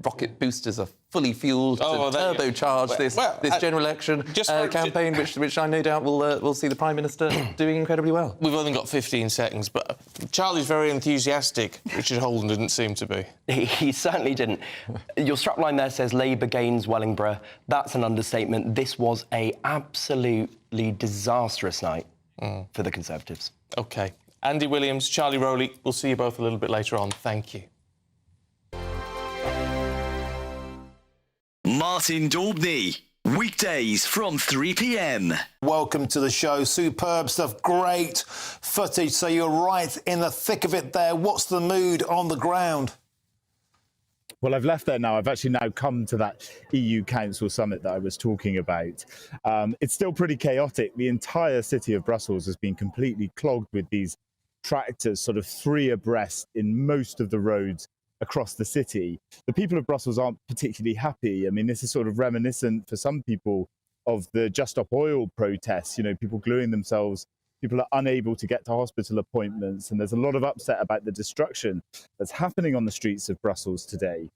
rocket boosters are fully fueled to turbocharge this general election campaign, which I no doubt will see the Prime Minister doing incredibly well. We've only got 15 seconds, but Charlie's very enthusiastic. Richard Holden didn't seem to be. He certainly didn't. Your strapline there says Labour gains Wellingborough. That's an understatement. This was a absolutely disastrous night for the Conservatives. OK. Andy Williams, Charlie Rowley, we'll see you both a little bit later on. Thank you. Martin Daubney, weekdays from 3 p.m. Welcome to the show. Superb stuff, great footage. So you're right in the thick of it there. What's the mood on the ground? Well, I've left there now. I've actually now come to that EU Council summit that I was talking about. It's still pretty chaotic. The entire city of Brussels has been completely clogged with these tractors, sort of three abreast in most of the roads across the city. The people of Brussels aren't particularly happy. I mean, this is sort of reminiscent for some people of the Just Stop Oil protests, people gluing themselves. People are unable to get to hospital appointments, and there's a lot of upset about the destruction that's happening on the streets of Brussels today.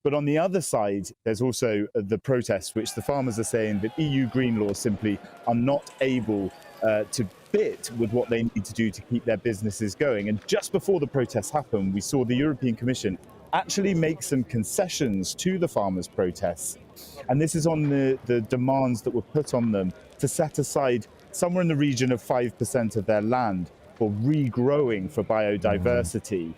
But on the other side, there's also the protests, which the farmers are saying that EU green laws simply are not able to fit with what they need to do to keep their businesses going. And just before the protests happened, we saw the European Commission actually make some concessions to the farmers' protests. And this is on the demands that were put on them to set aside somewhere in the region of 5% of their land for regrowing for biodiversity.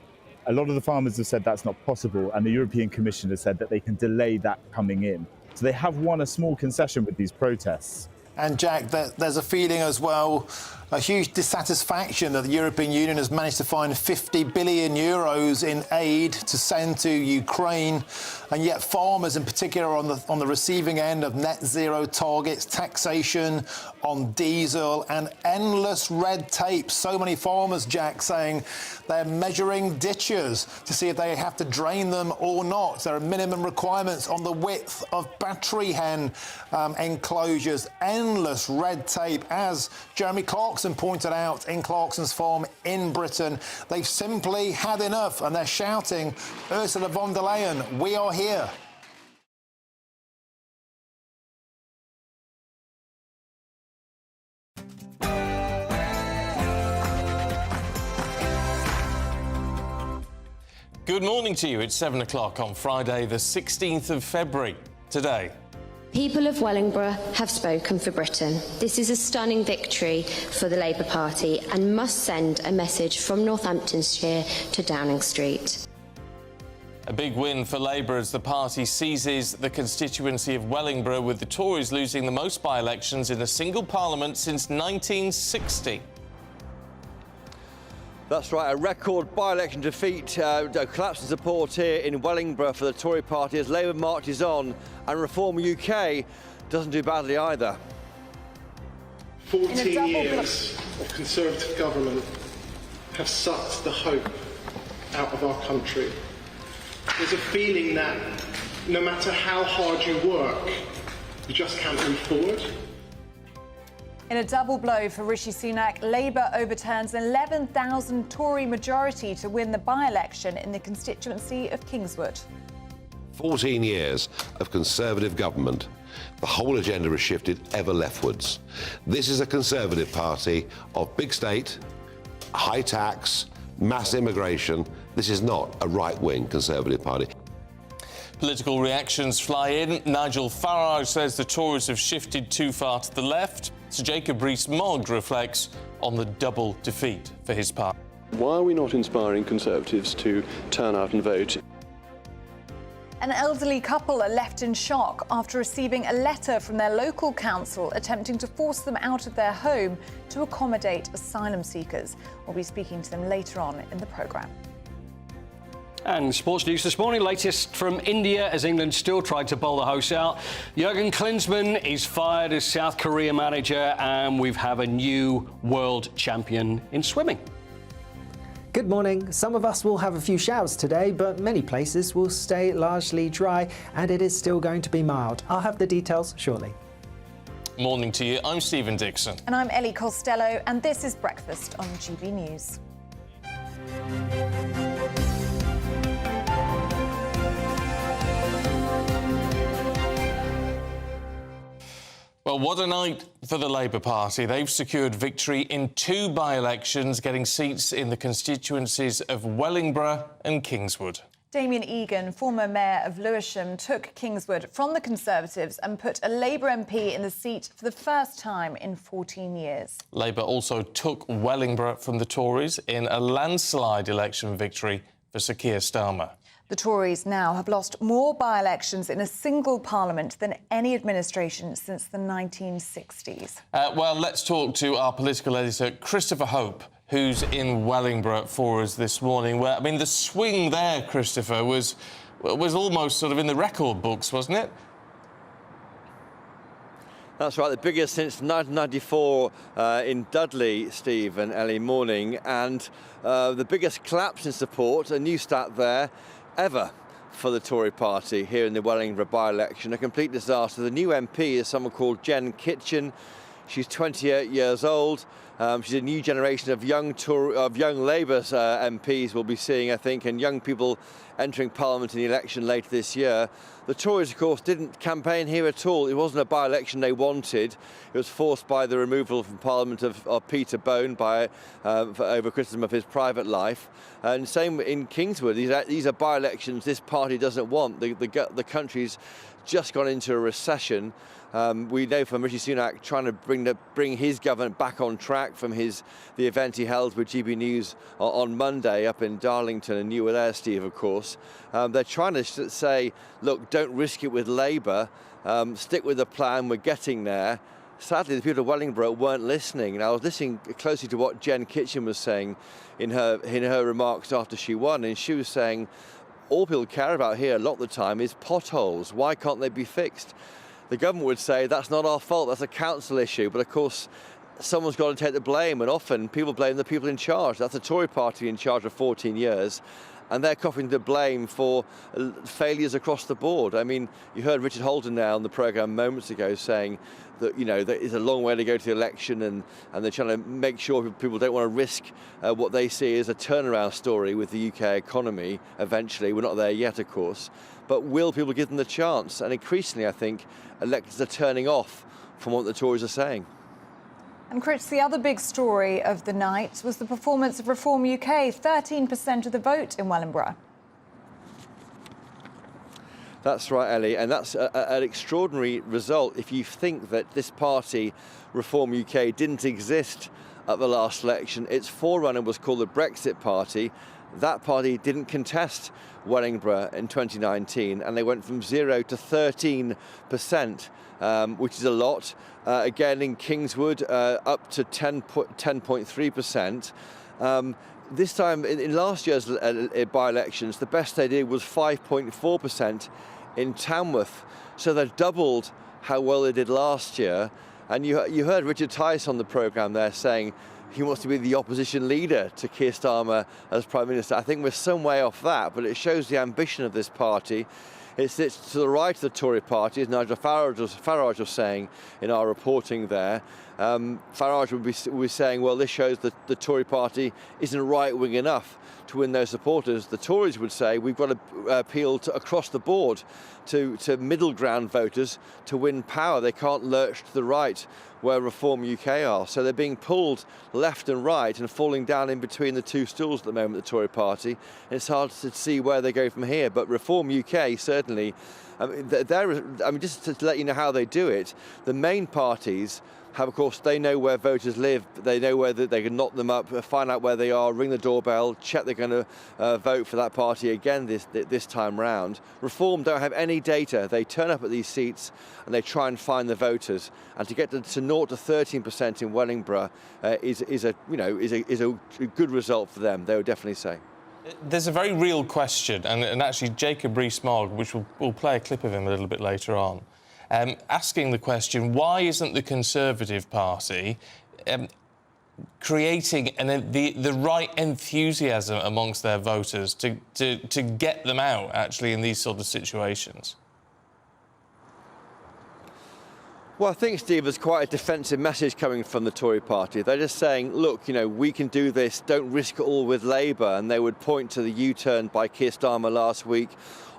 A lot of the farmers have said that's not possible, and the European Commission has said that they can delay that coming in. So they have won a small concession with these protests. And Jack, there's a feeling as well, a huge dissatisfaction that the European Union has managed to find 50 billion euros in aid to send to Ukraine, and yet farmers in particular are on the receiving end of net zero targets, taxation on diesel and endless red tape. So many farmers, Jack, saying they're measuring ditches to see if they have to drain them or not. There are minimum requirements on the width of battery hen enclosures, endless red tape. As Jeremy Clarkson pointed out in Clarkson's farm in Britain, they've simply had enough and they're shouting, Ursula von der Leyen, we are here. Good morning to you. It's 7 o'clock on Friday, the 16th of February. Today, people of Wellingborough have spoken for Britain. This is a stunning victory for the Labour Party and must send a message from Northamptonshire to Downing Street. a big win for Labour as the party seizes the constituency of Wellingborough, with the Tories losing the most by-elections in a single parliament since 1960. That's right, a record by-election defeat, a collapse in support here in Wellingborough for the Tory party as Labour marches on, and Reform UK doesn't do badly either. 14 years of Conservative government have sucked the hope out of our country. There's a feeling that no matter how hard you work, you just can't move forward. In a double blow for Rishi Sunak, Labour overturns an 11,000 Tory majority to win the by-election in the constituency of Kingswood. 14 years of Conservative government. The whole agenda has shifted ever leftwards. This is a Conservative party of big state, high tax, mass immigration. This is not a right-wing Conservative party. Political reactions fly in. Nigel Farage says the Tories have shifted too far to the left. Sir Jacob Rees-Mogg reflects on the double defeat for his party. Why are we not inspiring Conservatives to turn out and vote? An elderly couple are left in shock after receiving a letter from their local council attempting to force them out of their home to accommodate asylum seekers. We'll be speaking to them later on in the programme. And sports news this morning, latest from India as England still tried to bowl the hosts out. Jurgen Klinsmann is fired as South Korea manager, and we have a new world champion in swimming. Good morning. Some of us will have a few showers today, but many places will stay largely dry, and it is still going to be mild. I'll have the details shortly. Morning to you. I'm Stephen Dixon. And I'm Ellie Costello, and this is Breakfast on GB News. Well, what a night for the Labour Party. They've secured victory in 2 by-elections, getting seats in the constituencies of Wellingborough and Kingswood. Damien Egan, former mayor of Lewisham, took Kingswood from the Conservatives and put a Labour MP in the seat for the first time in 14 years. Labour also took Wellingborough from the Tories in a landslide election victory for Sir Keir Starmer. The Tories now have lost more by-elections in a single parliament than any administration since the 1960s. Well, let's talk to our political editor, Christopher Hope, who's in Wellingborough for us this morning. Where, I mean, the swing there, Christopher, was almost sort of in the record books, wasn't it? That's right, the biggest since 1994 in Dudley, Steve and Ellie, morning, and the biggest collapse in support, a new stat there, ever for the Tory party here in the Wellingborough by-election. A complete disaster. The new MP is someone called Jen Kitchen. She's 28 years old. She's a new generation of young Labour MPs we'll be seeing, I think, and young people entering Parliament in the election later this year. The Tories, of course, didn't campaign here at all. It wasn't a by-election they wanted. It was forced by the removal from Parliament of Peter Bone over criticism of his private life. And same in Kingswood. These are by-elections this party doesn't want. The country's just gone into a recession. We know from Rishi Sunak trying to bring his government back on track from the event he held with GB News on Monday up in Darlington, and you were there, Steve, of course. They're trying to say, look, don't risk it with Labour, stick with the plan, we're getting there. Sadly, the people of Wellingborough weren't listening, and I was listening closely to what Jen Kitchen was saying in her remarks after she won, and she was saying all people care about here a lot of the time is potholes. Why can't they be fixed? The government would say that's not our fault, that's a council issue, but of course someone's got to take the blame, and often people blame the people in charge. That's the Tory party in charge for 14 years, and they're coughing the blame for failures across the board. I mean, you heard Richard Holden now on the programme moments ago saying that, you know, there is a long way to go to the election, and they're trying to make sure people don't want to risk what they see as a turnaround story with the UK economy eventually. We're not there yet, of course. But will people give them the chance? And increasingly, I think, electors are turning off from what the Tories are saying. And Chris, the other big story of the night was the performance of Reform UK, 13% of the vote in Wellingborough. That's right, Ellie, and that's an extraordinary result if you think that this party, Reform UK, didn't exist at the last election. Its forerunner was called the Brexit Party. That party didn't contest Wellingborough in 2019, and they went from 0 to 13%, which is a lot. Again, in Kingswood, up to 10.3%. This time, in last year's by-elections, the best they did was 5.4% in Tamworth. So they've doubled how well they did last year. And you heard Richard Tice on the programme there saying he wants to be the opposition leader to Keir Starmer as Prime Minister. I think we're some way off that, but it shows the ambition of this party. It sits to the right of the Tory party, as Nigel Farage was saying in our reporting there. Farage would be saying, well, this shows that the Tory party isn't right-wing enough to win those supporters. The Tories would say we've got to appeal to across the board to middle ground voters to win power. They can't lurch to the right where Reform UK are. So they're being pulled left and right and falling down in between the two stools at the moment, the Tory party. And it's hard to see where they go from here. But Reform UK certainly, just to let you know how they do it, the main parties have, of course, they know where voters live. They know where they can knock them up, find out where they are, ring the doorbell, check they're going to vote for that party again this time round. Reform don't have any data. They turn up at these seats and they try and find the voters. And to get to 0 to 13% in Wellingborough is a good result for them. They would definitely say. There's a very real question, and actually Jacob Rees-Mogg, which we'll play a clip of him a little bit later on, asking the question, why isn't the Conservative Party creating the right enthusiasm amongst their voters to get them out, actually, in these sort of situations? Well, I think, Steve, there's quite a defensive message coming from the Tory party. They're just saying, look, we can do this, don't risk it all with Labour. And they would point to the U-turn by Keir Starmer last week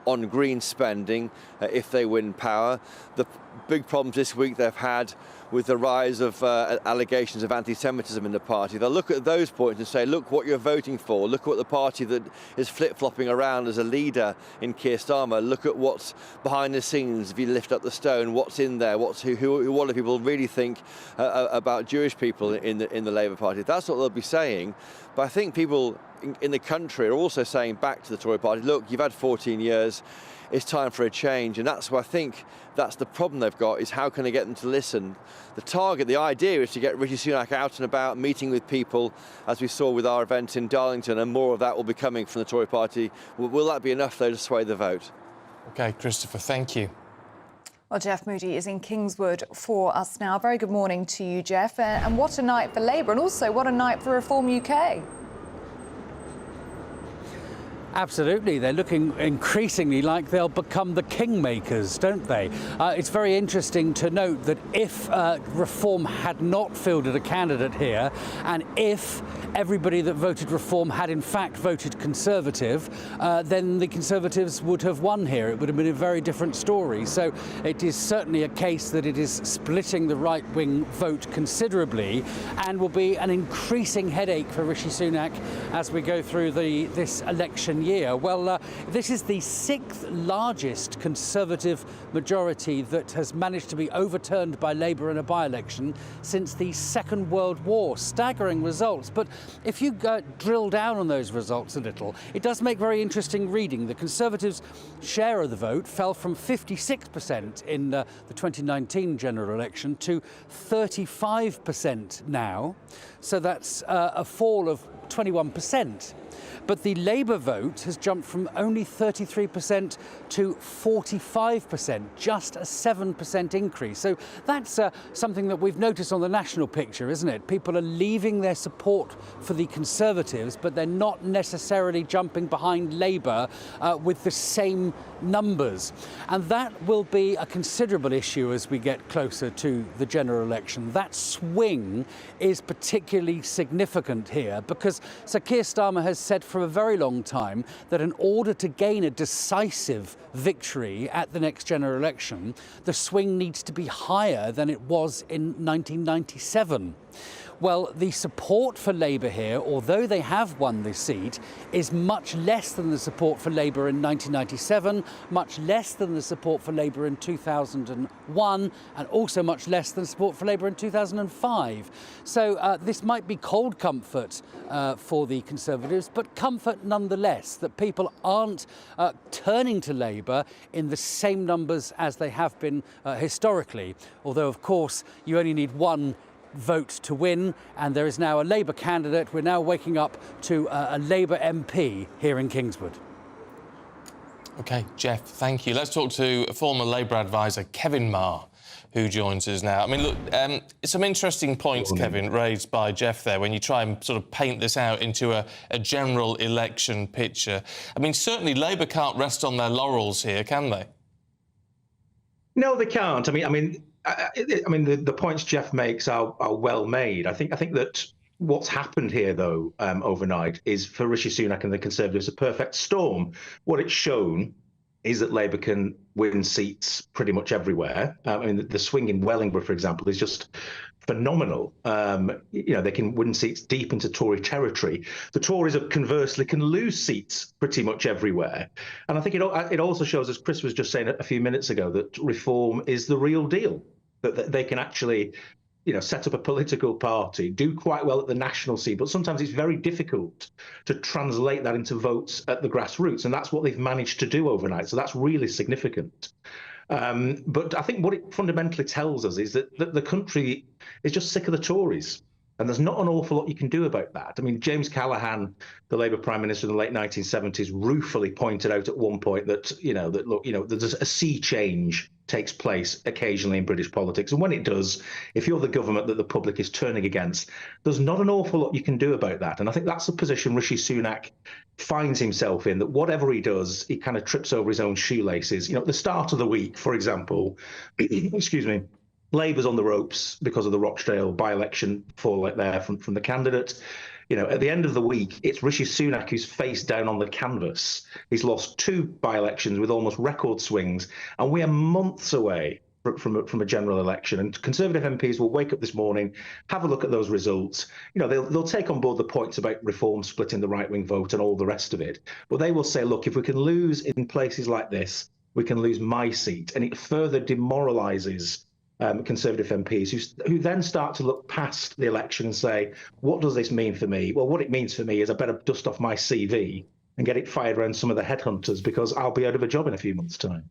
on green spending if they win power. The big problems this week they've had with the rise of allegations of anti-Semitism in the party. They'll look at those points and say, look what you're voting for. Look at the party that is flip-flopping around as a leader in Keir Starmer. Look at what's behind the scenes. If you lift up the stone, what's in there? What do people really think about Jewish people in the Labour Party? That's what they'll be saying. But I think people in the country are also saying back to the Tory party, look, you've had 14 years. It's time for a change, and that's what I think that's the problem they've got, is how can they get them to listen? The idea is to get Rishi Sunak out and about, meeting with people, as we saw with our event in Darlington, and more of that will be coming from the Tory party. Will that be enough, though, to sway the vote? OK, Christopher, thank you. Well, Jeff Moody is in Kingswood for us now. Very good morning to you, Jeff. And what a night for Labour, and also what a night for Reform UK. Absolutely. They're looking increasingly like they'll become the kingmakers, don't they? It's very interesting to note that if Reform had not fielded a candidate here, and if everybody that voted Reform had in fact voted Conservative, then the Conservatives would have won here. It would have been a very different story. So it is certainly a case that it is splitting the right-wing vote considerably, and will be an increasing headache for Rishi Sunak as we go through this election year. Well, this is the 6th largest Conservative majority that has managed to be overturned by Labour in a by-election since the Second World War. Staggering results. But if you drill down on those results a little, it does make very interesting reading. The Conservatives' share of the vote fell from 56% in the 2019 general election to 35% now. So that's a fall of 21%. But the Labour vote has jumped from only 33% to 45%, just a 7% increase. So that's something that we've noticed on the national picture, isn't it? People are leaving their support for the Conservatives, but they're not necessarily jumping behind Labour with the same numbers. And that will be a considerable issue as we get closer to the general election. That swing is particularly significant here because Sir Keir Starmer has said for a very long time that in order to gain a decisive victory at the next general election, the swing needs to be higher than it was in 1997. Well, the support for Labour here, although they have won this seat, is much less than the support for Labour in 1997, much less than the support for Labour in 2001, and also much less than support for Labour in 2005. So this might be cold comfort for the Conservatives, but comfort nonetheless that people aren't turning to Labour in the same numbers as they have been historically. Although, of course, you only need one vote to win, and there is now a Labour candidate. We're now waking up to a Labour MP here in Kingswood. OK, Jeff, thank you. Let's talk to former Labour advisor Kevin Marr, who joins us now. I mean, look, some interesting points, Kevin, raised by Jeff there when you try and sort of paint this out into a general election picture. I mean, certainly Labour can't rest on their laurels here, can they? No, they can't. I mean, I mean, the points Jeff makes are well made. I think that what's happened here, though, overnight, is for Rishi Sunak and the Conservatives a perfect storm. What it's shown is that Labour can win seats pretty much everywhere. I mean, the swing in Wellingborough, for example, is just phenomenal. They can win seats deep into Tory territory. The Tories, conversely, can lose seats pretty much everywhere. And I think it also shows, as Chris was just saying a few minutes ago, that reform is the real deal, that they can actually set up a political party, do quite well at the national scene, but sometimes it's very difficult to translate that into votes at the grassroots, and that's what they've managed to do overnight. So that's really significant. But I think what it fundamentally tells us is that the country is just sick of the Tories. And there's not an awful lot you can do about that. I mean, James Callaghan, the Labour Prime Minister in the late 1970s, ruefully pointed out at one point that, there's a sea change takes place occasionally in British politics. And when it does, if you're the government that the public is turning against, there's not an awful lot you can do about that. And I think that's the position Rishi Sunak finds himself in, that whatever he does, he kind of trips over his own shoelaces. At the start of the week, for example, excuse me, Labour's on the ropes because of the Rochdale by-election fallout there from the candidate. At the end of the week, it's Rishi Sunak who's face down on the canvas. He's lost 2 by-elections with almost record swings, and we are months away from a general election. And Conservative MPs will wake up this morning, have a look at those results. They'll take on board the points about reform splitting the right-wing vote and all the rest of it. But they will say, look, if we can lose in places like this, we can lose my seat. And it further demoralises Conservative MPs who then start to look past the election and say, what does this mean for me? Well, what it means for me is I better dust off my CV and get it fired around some of the headhunters, because I'll be out of a job in a few months' time.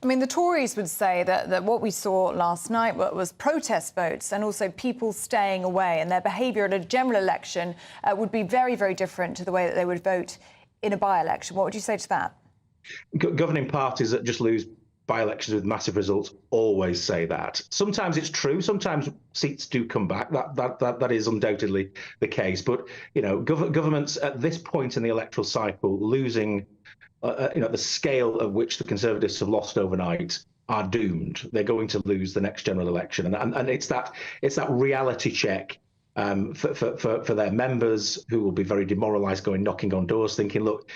I mean, the Tories would say that what we saw last night was protest votes and also people staying away, and their behaviour at a general election would be very, very different to the way that they would vote in a by-election. What would you say to that? Governing parties that just lose by-elections with massive results always say that. Sometimes it's true. Sometimes seats do come back. That is undoubtedly the case. But governments at this point in the electoral cycle losing, the scale of which the Conservatives have lost overnight are doomed. They're going to lose the next general election, and it's that reality check for their members, who will be very demoralised, going knocking on doors, thinking, look,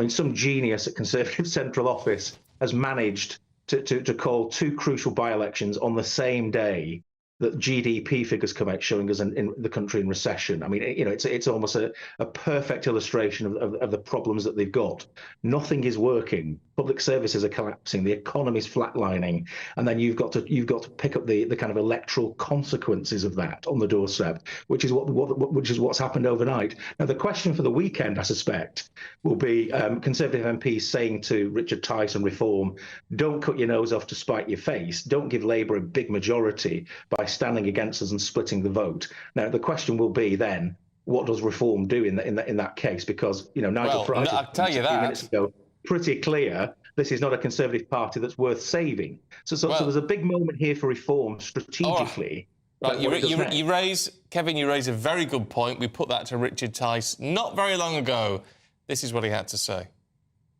some genius at Conservative Central Office has managed to call 2 crucial by-elections on the same day that GDP figures come out showing us in the country in recession. I mean, it's almost a perfect illustration of the problems that they've got. Nothing is working. Public services are collapsing. The economy's flatlining, and then you've got to pick up the kind of electoral consequences of that on the doorstep, which is what's happened overnight. Now, the question for the weekend, I suspect, will be Conservative MPs saying to Richard Tice and Reform, "Don't cut your nose off to spite your face. Don't give Labour a big majority by standing against us and splitting the vote." Now, the question will be then, what does Reform do in that case? Because Nigel Farage, I'll tell you a few minutes ago, pretty clear this is not a Conservative Party that's worth saving. So there's a big moment here for Reform strategically. Right, you raise a very good point. We put that to Richard Tice not very long ago. This is what he had to say.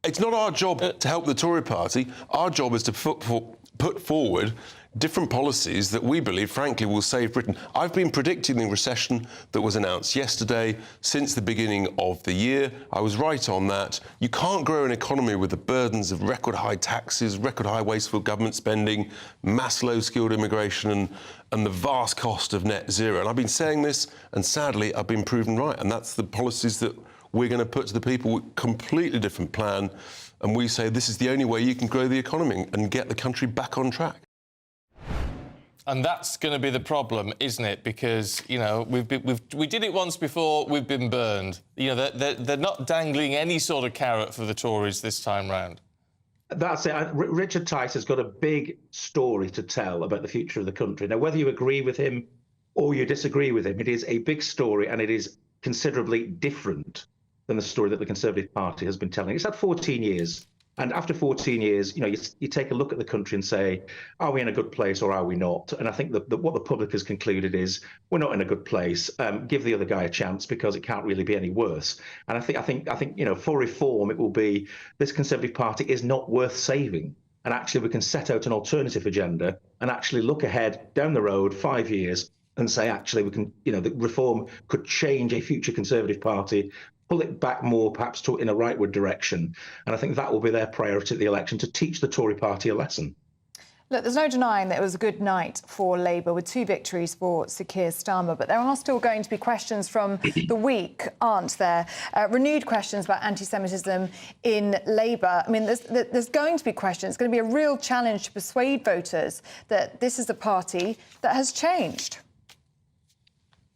It's not our job to help the Tory party. Our job is to put forward different policies that we believe, frankly, will save Britain. I've been predicting the recession that was announced yesterday since the beginning of the year. I was right on that. You can't grow an economy with the burdens of record high taxes, record high wasteful government spending, mass low-skilled immigration, and the vast cost of net zero. And I've been saying this, and sadly, I've been proven right. And that's the policies that we're going to put to the people. Completely different plan. And we say this is the only way you can grow the economy and get the country back on track. And that's going to be the problem, isn't it? Because, we did it once before, we've been burned. They're not dangling any sort of carrot for the Tories this time round. That's it. Richard Tice has got a big story to tell about the future of the country. Now, whether you agree with him or you disagree with him, it is a big story, and it is considerably different than the story that the Conservative Party has been telling. It's had 14 years. And after 14 years, you take a look at the country and say, are we in a good place or are we not? And I think that what the public has concluded is we're not in a good place. Give the other guy a chance, because it can't really be any worse. And I think for Reform, it will be this Conservative Party is not worth saving. and actually we can set out an alternative agenda and actually look ahead down the road 5 years and say, actually, we can, the reform could change a future Conservative Party, pull it back more, perhaps in a rightward direction. And I think that will be their priority at the election, to teach the Tory party a lesson. Look, there's no denying that it was a good night for Labour with 2 victories for Sir Keir Starmer, but there are still going to be questions from the week, aren't there? Renewed questions about anti-Semitism in Labour. I mean, there's going to be questions. It's going to be a real challenge to persuade voters that this is a party that has changed.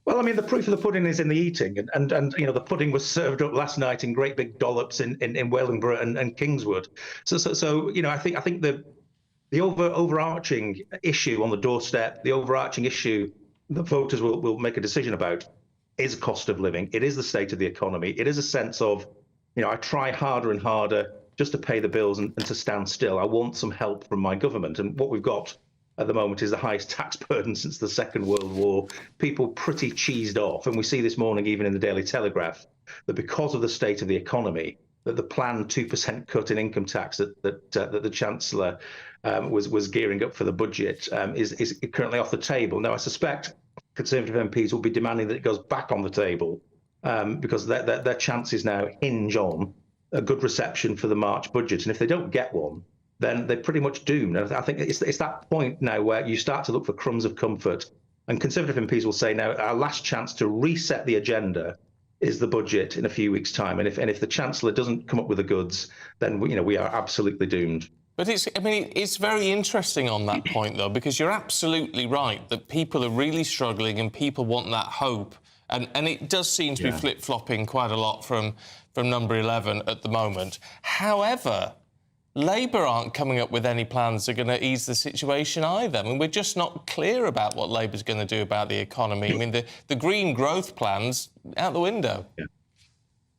Well, I mean, the proof of the pudding is in the eating, and the pudding was served up last night in great big dollops in Wellingborough and Kingswood. So I think the overarching issue on the doorstep, the overarching issue that voters will make a decision about, is cost of living. It is the state of the economy. It is a sense of, I try harder and harder just to pay the bills and to stand still. I want some help from my government, and what we've got at the moment is the highest tax burden since the Second World War. People pretty cheesed off. And we see this morning, even in the Daily Telegraph, that because of the state of the economy, that the planned 2% cut in income tax that the Chancellor was gearing up for the budget is currently off the table. Now, I suspect Conservative MPs will be demanding that it goes back on the table because their chances now hinge on a good reception for the March budget. And if they don't get one, then they're pretty much doomed. And I think it's that point now where you start to look for crumbs of comfort. And Conservative MPs will say now, our last chance to reset the agenda is the budget in a few weeks' time. And if the Chancellor doesn't come up with the goods, then we are absolutely doomed. But it's very interesting on that point, though, because you're absolutely right that people are really struggling and people want that hope. And it does seem to be flip-flopping quite a lot from number 11 at the moment. However, Labour aren't coming up with any plans that are going to ease the situation either. I mean, we're just not clear about what Labour's going to do about the economy. I mean, the green growth plans out the window. Yeah.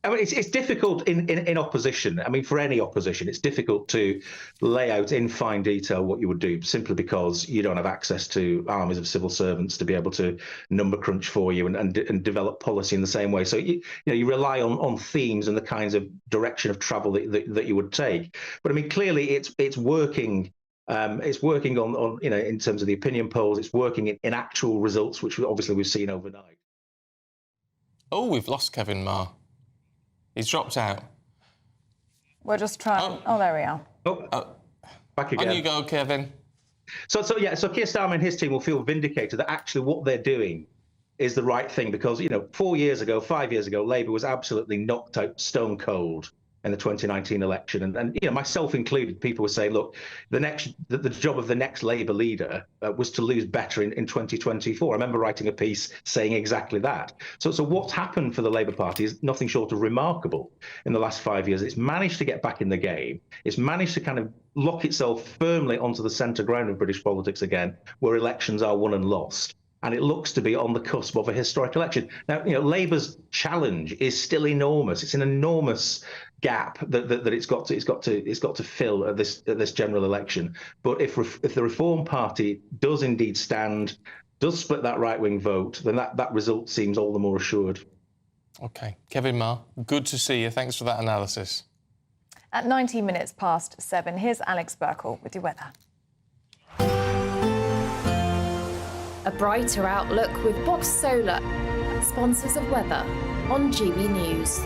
I mean, it's difficult in opposition. I mean, for any opposition, it's difficult to lay out in fine detail what you would do, simply because you don't have access to armies of civil servants to be able to number crunch for you and develop policy in the same way. So you rely on themes and the kinds of direction of travel that you would take. But I mean, clearly, it's working. It's working on in terms of the opinion polls. It's working in actual results, which obviously we've seen overnight. Oh, we've lost Kevin Maher. He's dropped out. We're just trying. Oh, there we are. Back again. On you go, Kevin. So Keir Starmer and his team will feel vindicated that actually what they're doing is the right thing, because 5 years ago, Labour was absolutely knocked out stone cold in the 2019 election, and myself included, people would say, look, the job of the next Labour leader was to lose better in 2024. I remember writing a piece saying exactly that. So what's happened for the Labour Party is nothing short of remarkable in the last 5 years. It's managed to get back in the game. It's managed to kind of lock itself firmly onto the centre ground of British politics again, where elections are won and lost. And it looks to be on the cusp of a historic election. Now, Labour's challenge is still enormous. It's an enormous gap that it's got to fill at this general election. But if the Reform Party does indeed does split that right-wing vote, then that result seems all the more assured. OK. Kevin Maher, good to see you. Thanks for that analysis. At 19 minutes past 7, here's Alex Burkle with your weather. A brighter outlook with Box Solar, sponsors of weather on GB News.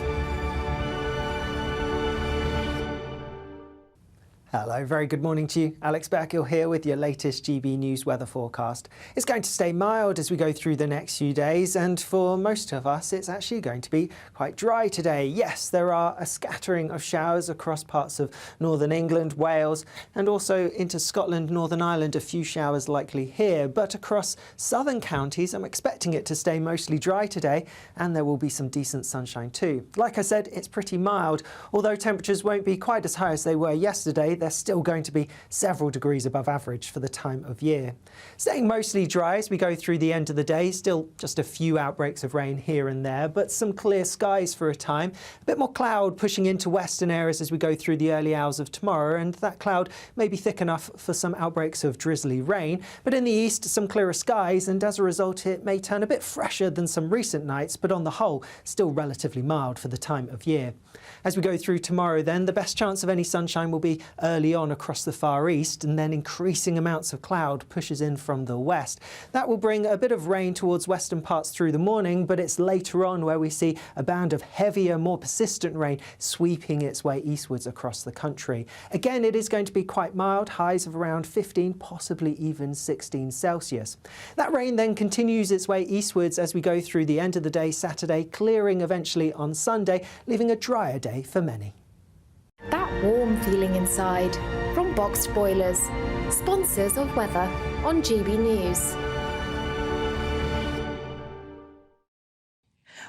Hello, very good morning to you. Alex Burkle here with your latest GB News weather forecast. It's going to stay mild as we go through the next few days, and for most of us it's actually going to be quite dry today. Yes, there are a scattering of showers across parts of northern England, Wales, and also into Scotland, Northern Ireland, a few showers likely here. But across southern counties I'm expecting it to stay mostly dry today, and there will be some decent sunshine too. Like I said, it's pretty mild, although temperatures won't be quite as high as they were yesterday. They're still going to be several degrees above average for the time of year. Staying mostly dry as we go through the end of the day, still just a few outbreaks of rain here and there, but some clear skies for a time. A bit more cloud pushing into western areas as we go through the early hours of tomorrow, and that cloud may be thick enough for some outbreaks of drizzly rain. But in the east, some clearer skies, and as a result it may turn a bit fresher than some recent nights, but on the whole still relatively mild for the time of year. As we go through tomorrow then, the best chance of any sunshine will be early early on across the Far East, and then increasing amounts of cloud pushes in from the west. That will bring a bit of rain towards western parts through the morning, but it's later on where we see a band of heavier, more persistent rain sweeping its way eastwards across the country. Again, it is going to be quite mild, highs of around 15, possibly even 16 Celsius. That rain then continues its way eastwards as we go through the end of the day Saturday, clearing eventually on Sunday, leaving a drier day for many. That warm feeling inside from Boxed Boilers, sponsors of weather on GB News.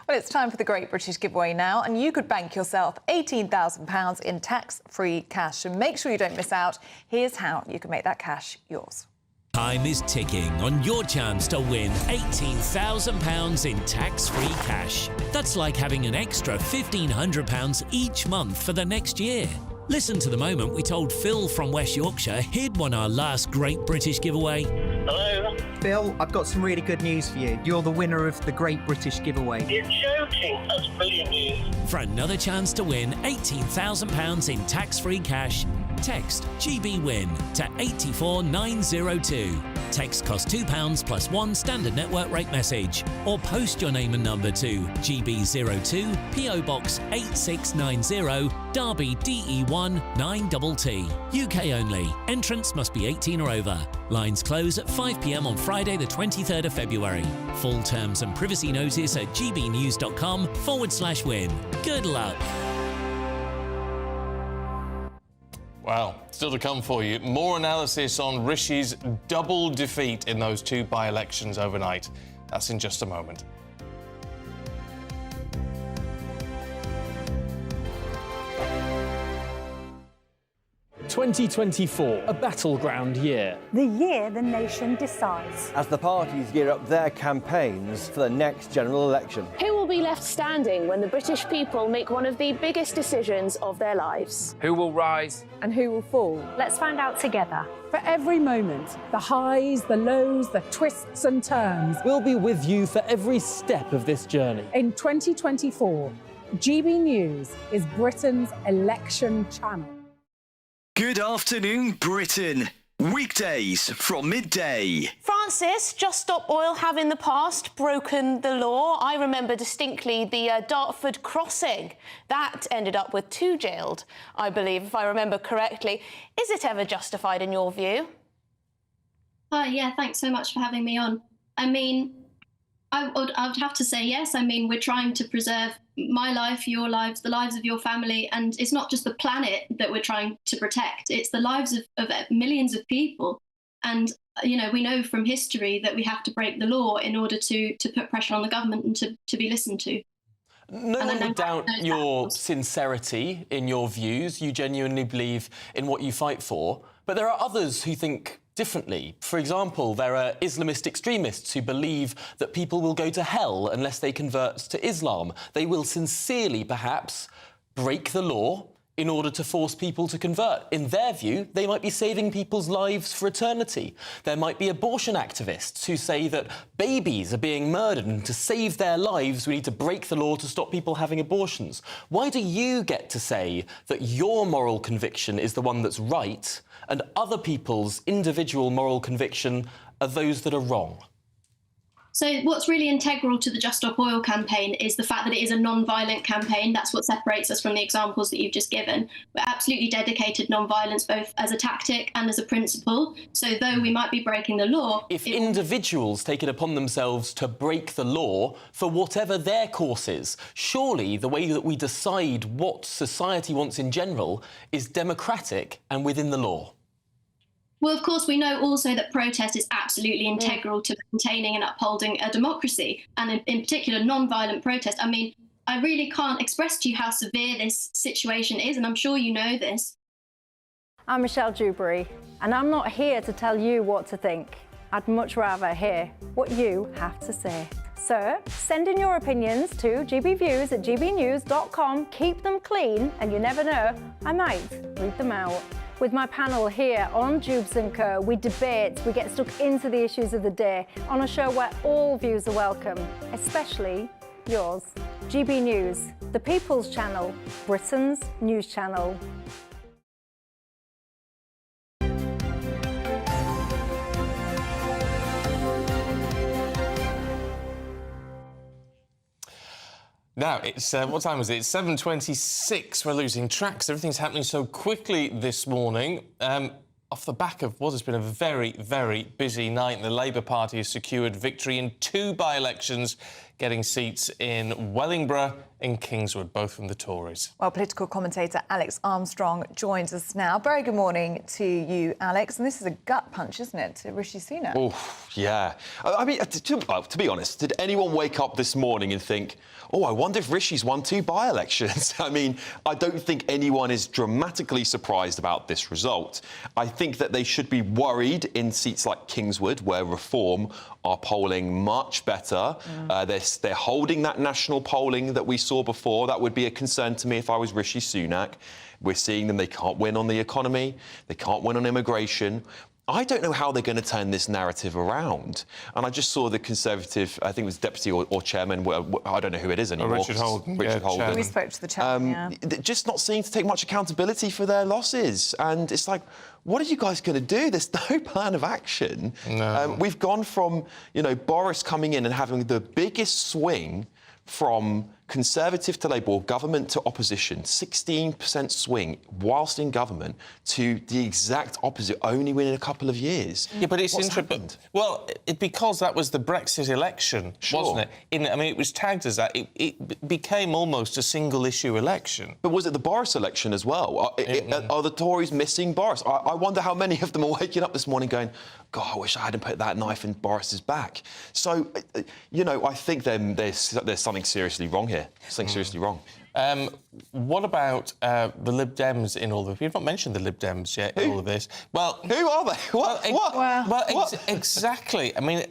Well, it's time for the Great British Giveaway now, and you could bank yourself £18,000 in tax-free cash. So make sure you don't miss out. Here's how you can make that cash yours. Time is ticking on your chance to win £18,000 in tax-free cash. That's like having an extra £1,500 each month for the next year. Listen to the moment we told Phil from West Yorkshire he'd won our last Great British Giveaway. Hello? Phil, I've got some really good news for you. You're the winner of the Great British Giveaway. You're joking. That's brilliant news. For another chance to win £18,000 in tax-free cash, text GBWIN to 84902. Text costs £2 plus one standard network rate message, or post your name and number to GB02 PO Box 8690 Derby DE1 9TT. UK only. Entrants must be 18 or over. Lines close at 5 p.m. on Friday the 23rd of February. Full terms and privacy notice at gbnews.com/win. Good luck. Well, still to come for you. More analysis on Rishi's double defeat in those two by-elections overnight. That's in just a moment. 2024, a battleground year. The year the nation decides. As the parties gear up their campaigns for the next general election. Who will be left standing when the British people make one of the biggest decisions of their lives? Who will rise? And who will fall? Let's find out together. For every moment, the highs, the lows, the twists and turns. We'll be with you for every step of this journey. In 2024, GB News is Britain's election channel. Good afternoon, Britain. Weekdays from midday. Francis, Just Stop Oil have in the past broken the law. I remember distinctly the Dartford crossing. That ended up with 2 jailed, I believe, if I remember correctly. Is it ever justified in your view? Yeah, thanks so much for having me on. I mean, I would have to say yes. I mean, we're trying to preserve my life, your lives, the lives of your family, and it's not just the planet that we're trying to protect, it's the lives of millions of people. And, you know, we know from history that we have to break the law in order to put pressure on the government and to be listened to. No one would doubt your sincerity in your views. You genuinely believe in what you fight for. But there are others who think differently. For example, there are Islamist extremists who believe that people will go to hell unless they convert to Islam. They will sincerely, perhaps, break the law in order to force people to convert. In their view, they might be saving people's lives for eternity. There might be abortion activists who say that babies are being murdered and to save their lives we need to break the law to stop people having abortions. Why do you get to say that your moral conviction is the one that's right and other people's individual moral conviction are those that are wrong? So what's really integral to the Just Stop Oil campaign is the fact that it is a non-violent campaign. That's what separates us from the examples that you've just given. We're absolutely dedicated non-violence, both as a tactic and as a principle. So though we might be breaking the law... If individuals take it upon themselves to break the law for whatever their course is, surely the way that we decide what society wants in general is democratic and within the law. Well, of course, we know also that protest is absolutely integral to maintaining and upholding a democracy, and in particular, non-violent protest. I mean, I really can't express to you how severe this situation is, and I'm sure you know this. I'm Michelle Dewberry, and I'm not here to tell you what to think. I'd much rather hear what you have to say. So, send in your opinions to gbviews@gbnews.com. Keep them clean, and you never know, I might read them out. With my panel here on Jubes & Co, we debate, we get stuck into the issues of the day on a show where all views are welcome, especially yours. GB News, the People's Channel, Britain's news channel. Now, it's what time is it? It's 7:26. We're losing tracks. Everything's happening so quickly this morning. Off the back of what has been a very, very busy night, the Labour Party has secured victory in 2 by-elections, getting seats in Wellingborough and Kingswood, both from the Tories. Well, political commentator Alex Armstrong joins us now. Very good morning to you, Alex. And this is a gut punch, isn't it, to Rishi Sunak? Oh, yeah. I mean, to be honest, did anyone wake up this morning and think, oh, I wonder if Rishi's won 2 by-elections? I mean, I don't think anyone is dramatically surprised about this result. I think that they should be worried in seats like Kingswood, where Reform are polling much better. They're holding that national polling that we saw before. That would be a concern to me if I was Rishi Sunak. We're seeing them. They can't win on the economy. They can't win on immigration. I don't know how they're going to turn this narrative around. And I just saw the Conservative, I think it was deputy or chairman, well, I don't know who it is anymore. Richard Holden. Richard Holden. We spoke to the chairman, Just not seeming to take much accountability for their losses. And it's like, what are you guys going to do? There's no plan of action. No. We've gone from, Boris coming in and having the biggest swing from Conservative to Labour, or government to opposition, 16% swing whilst in government, to the exact opposite, only within a couple of years. Yeah, but it's interesting. Well, because that was the Brexit election, wasn't it? It was tagged as that. It became almost a single-issue election. But was it the Boris election as well? Are the Tories missing Boris? I wonder how many of them are waking up this morning going, God, I wish I hadn't put that knife in Boris's back. So, I think there's something seriously wrong here. Something seriously wrong. What about the Lib Dems in all of this? We've not mentioned the Lib Dems yet in all of this. Well, who are they? What? Exactly. I mean,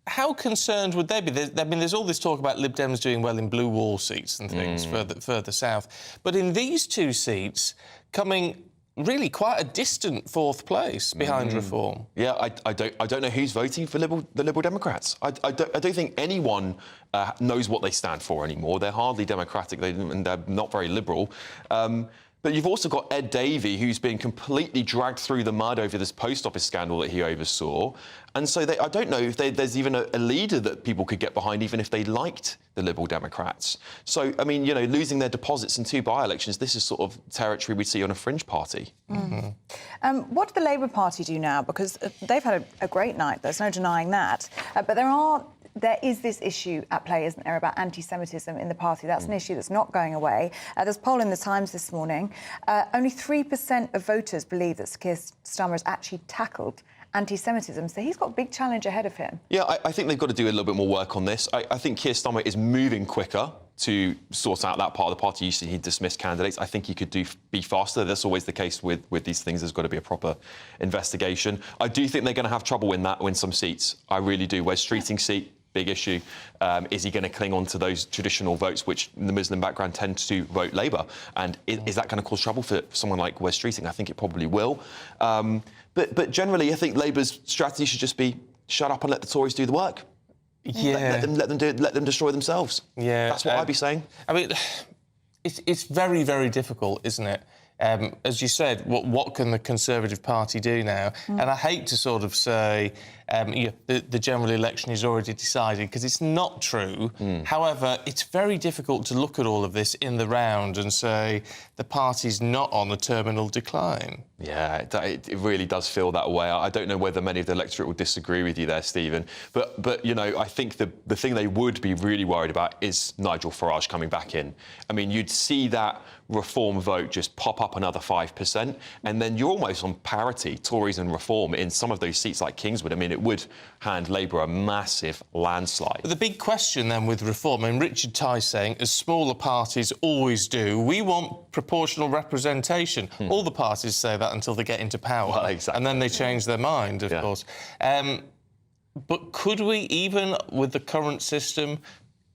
how concerned would they be? There's all this talk about Lib Dems doing well in blue wall seats and things further south. But in these 2 seats, coming really quite a distant 4th place behind Reform. Yeah, I don't know who's voting for the Liberal Democrats. I don't think anyone knows what they stand for anymore. They're hardly democratic, and they're not very liberal. But you've also got Ed Davey, who's been completely dragged through the mud over this post office scandal that he oversaw. And so I don't know if there's even a leader that people could get behind, even if they liked the Liberal Democrats. So, I mean, losing their deposits in 2 by-elections, this is sort of territory we'd see on a fringe party. What do the Labour Party do now? Because they've had a great night, there's no denying that. But there is this issue at play, isn't there, about anti-Semitism in the party. That's an issue that's not going away. There's a poll in The Times this morning. Only 3% of voters believe that Keir Starmer has actually tackled anti-Semitism, so he's got a big challenge ahead of him. Yeah, I think they've got to do a little bit more work on this. I think Keir Starmer is moving quicker to sort out that part of the party. Usually he dismissed candidates. I think he could be faster. That's always the case with these things. There's got to be a proper investigation. I do think they're going to have trouble win some seats. I really do. Wes Streeting seat, big issue. Is he going to cling on to those traditional votes, which in the Muslim background tend to vote Labour? And is that going to cause trouble for someone like Wes Streeting? I think it probably will. But generally, I think Labour's strategy should just be shut up and let the Tories do the work. Yeah. Let them do it. Let them destroy themselves. Yeah. That's what I'd be saying. I mean, it's very, very difficult, isn't it? As you said, what can the Conservative Party do now? And I hate to sort of say the general election is already decided, because it's not true. However, it's very difficult to look at all of this in the round and say the party's not on a terminal decline. Yeah, it really does feel that way. I don't know whether many of the electorate will disagree with you there, Stephen. But I think the thing they would be really worried about is Nigel Farage coming back in. I mean, you'd see that Reform vote just pop up another 5%, and then you're almost on parity, Tories and Reform, in some of those seats like Kingswood. I mean, it would hand Labour a massive landslide. But the big question then with Reform, I mean, Richard Tice saying, as smaller parties always do, we want proportional representation. All the parties say that until they get into power. Well, exactly. And then they change their mind, of course. But could we, even with the current system,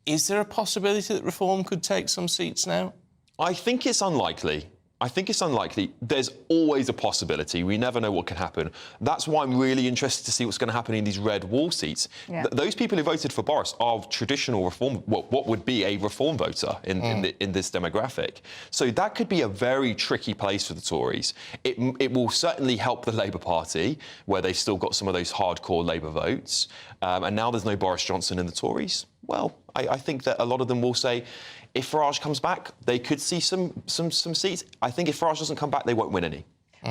is there a possibility that Reform could take some seats now? I think it's unlikely. There's always a possibility. We never know what can happen. That's why I'm really interested to see what's going to happen in these red wall seats. Yeah. Those people who voted for Boris are traditional Reform, what would be a Reform voter in this demographic. So that could be a very tricky place for the Tories. It will certainly help the Labour Party, where they've still got some of those hardcore Labour votes. And now there's no Boris Johnson in the Tories. well, I think that a lot of them will say, if Farage comes back, they could see some seats. I think if Farage doesn't come back, they won't win any.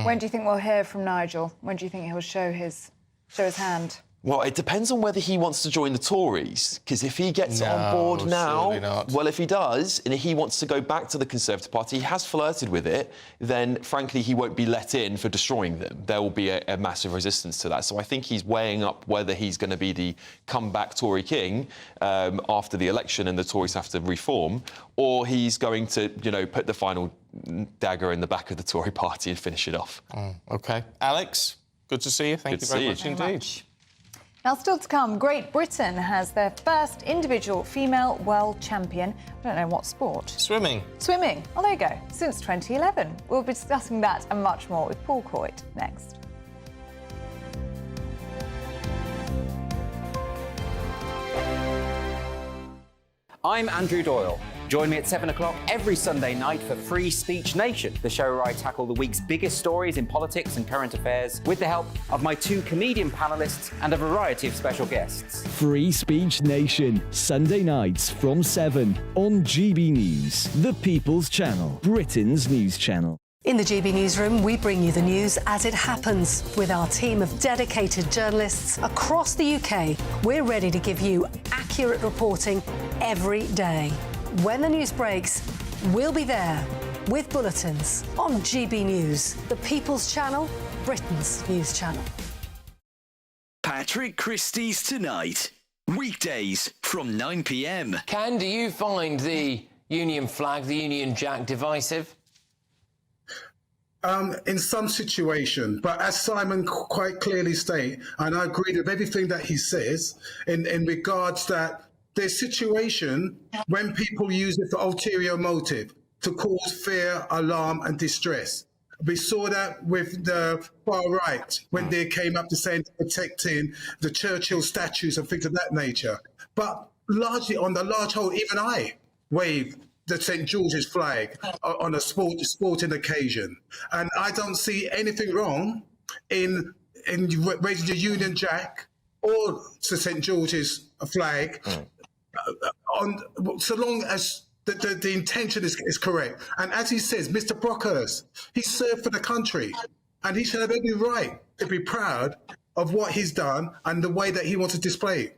When do you think we'll hear from Nigel? When do you think he'll show his hand? Well, it depends on whether he wants to join the Tories, because if he gets on board now, well, if he does, and he wants to go back to the Conservative Party, he has flirted with it, then, frankly, he won't be let in for destroying them. There will be a massive resistance to that. So I think he's weighing up whether he's going to be the comeback Tory king after the election and the Tories have to reform, or he's going to, put the final dagger in the back of the Tory party and finish it off. OK. Alex, good to see you. Thank you very much indeed. Now, still to come, Great Britain has their first individual female world champion. I don't know what sport. Swimming. Swimming. Oh, there you go. Since 2011. We'll be discussing that and much more with Paul Coyte next. I'm Andrew Doyle. Join me at 7 o'clock every Sunday night for Free Speech Nation, the show where I tackle the week's biggest stories in politics and current affairs with the help of my 2 comedian panellists and a variety of special guests. Free Speech Nation, Sunday nights from 7 on GB News, the People's Channel, Britain's news channel. In the GB Newsroom, we bring you the news as it happens with our team of dedicated journalists across the UK. We're ready to give you accurate reporting every day. When the news breaks, we'll be there with bulletins on GB News, the People's Channel, Britain's news channel. Patrick Christie's Tonight. Weekdays from 9 p.m. Ken, do you find the Union flag, the Union Jack, divisive? In some situation, but as Simon quite clearly stated, and I agree with everything that he says in regards that there's situation when people use it for ulterior motive to cause fear, alarm and distress. We saw that with the far right when they came up to saying protecting the Churchill statues and things of that nature. But largely on the large whole, even I wave the St. George's flag on a sporting occasion. And I don't see anything wrong in raising the Union Jack or the St. George's flag so long as the intention is correct. And as he says, Mr. Brockhurst, he served for the country and he should have every right to be proud of what he's done and the way that he wants to display it.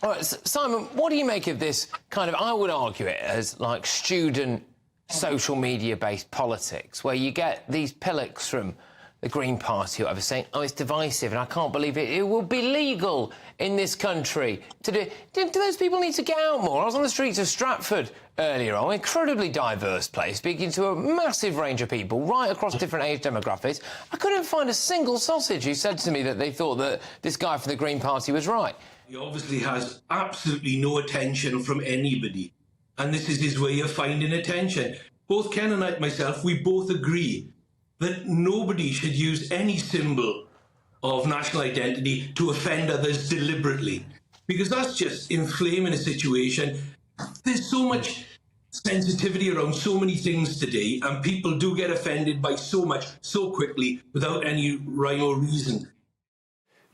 All right, Simon, what do you make of this kind of, I would argue it as like student social media-based politics, where you get these pillocks from the Green Party or whatever saying, oh, it's divisive and I can't believe it. It will be legal in this country to do... Do those people need to get out more? I was on the streets of Stratford earlier on, an incredibly diverse place, speaking to a massive range of people right across different age demographics. I couldn't find a single sausage who said to me that they thought that this guy from the Green Party was right. He obviously has absolutely no attention from anybody, and this is his way of finding attention. Both Ken and myself, we both agree that nobody should use any symbol of national identity to offend others deliberately, because that's just inflaming a situation. There's so much sensitivity around so many things today, and people do get offended by so much so quickly without any rhyme or reason.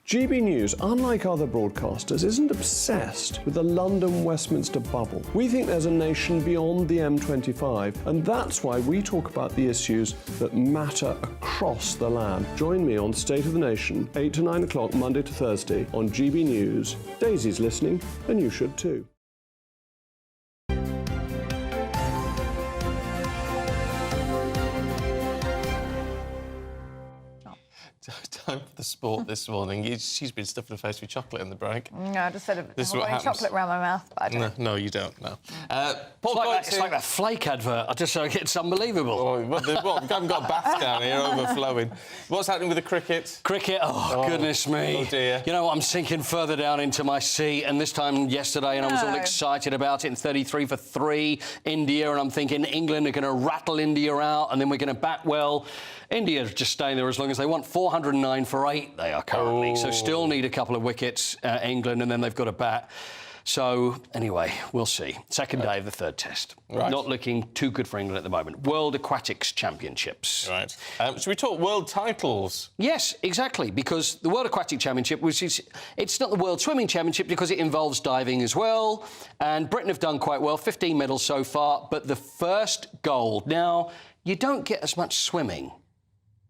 GB News, unlike other broadcasters, isn't obsessed with the London-Westminster bubble. We think there's a nation beyond the M25, and that's why we talk about the issues that matter across the land. Join me on State of the Nation, 8 to 9 o'clock, Monday to Thursday, on GB News. Daisy's listening, and you should too. Time for the sport this morning. She's been stuffing her face with chocolate in the break. No, I just said This is what happens. chocolate around my mouth, but I don't. No, you don't, no. It's like that flake advert. It's unbelievable. Oh, we haven't got baths down here overflowing. What's happening with the cricket? Cricket, oh, goodness me. Oh, dear. You know what, I'm sinking further down into my seat, and this time yesterday, and I was all excited about it, and 33 for 3, India, and I'm thinking England are going to rattle India out, and then we're going to bat well. India just staying there as long as they want. 409 for 8 they are currently, so still need a couple of wickets, England, and then they've got to bat. So, anyway, we'll see. Second day of the third test. Right. Not looking too good for England at the moment. World Aquatics Championships. Right. Should we talk world titles? Yes, exactly, because the World Aquatic Championship, it's not the World Swimming Championship because it involves diving as well, and Britain have done quite well, 15 medals so far, but the first gold. Now, you don't get as much swimming.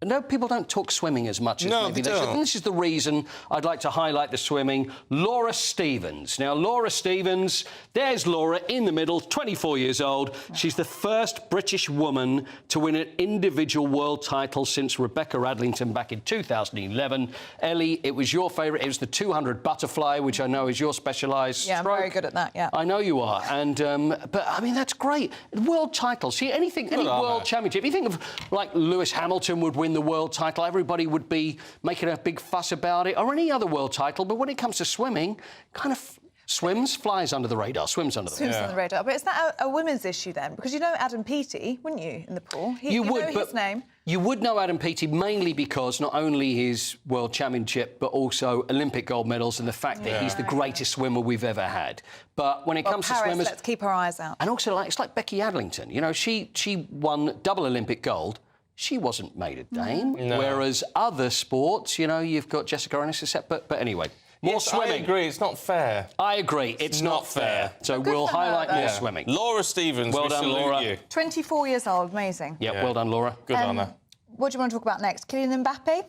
No, people don't talk swimming as much as maybe they should. And this is the reason I'd like to highlight the swimming. Laura Stephens. Now, Laura Stephens, there's Laura in the middle, 24 years old. She's the first British woman to win an individual world title since Rebecca Adlington back in 2011. Ellie, it was your favourite. It was the 200 butterfly, which I know is your specialised Yeah, stroke. I'm very good at that, yeah. I know you are. And, but, I mean, that's great. World title. See, any world championship. You think of, like, Lewis Hamilton would win the world title, everybody would be making a big fuss about it, or any other world title, but when it comes to swimming, kind of flies under the radar, swims under the radar. Swims on the radar. But is that a women's issue then? Because you know Adam Peaty, wouldn't you, in the pool? You would, know but his name. You would know Adam Peaty mainly because not only his world championship, but also Olympic gold medals and the fact that he's the greatest swimmer we've ever had. But when it comes Paris, to swimmers, let's keep our eyes out. and also it's like Becky Adlington. You know, she won double Olympic gold. She wasn't made a dame, whereas other sports, you know, you've got Jessica Ennis, but anyway, more swimming. I agree, it's not fair. I agree, it's not fair. So we'll highlight more swimming. Laura Stephens, well we done, salute Laura. you. 24 years old, amazing. Yeah, well done, Laura. Good on her. What do you want to talk about next? Kylian Mbappe?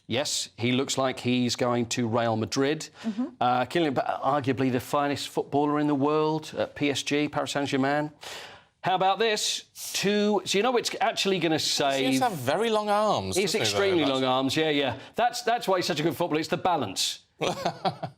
Yes, he looks like he's going to Real Madrid. Kylian Mbappe, arguably the finest footballer in the world at PSG, Paris Saint-Germain. How about this? So you know it's actually going to save... He seems to have very long arms. He's extremely long arms, yeah. That's why he's such a good footballer. It's the balance.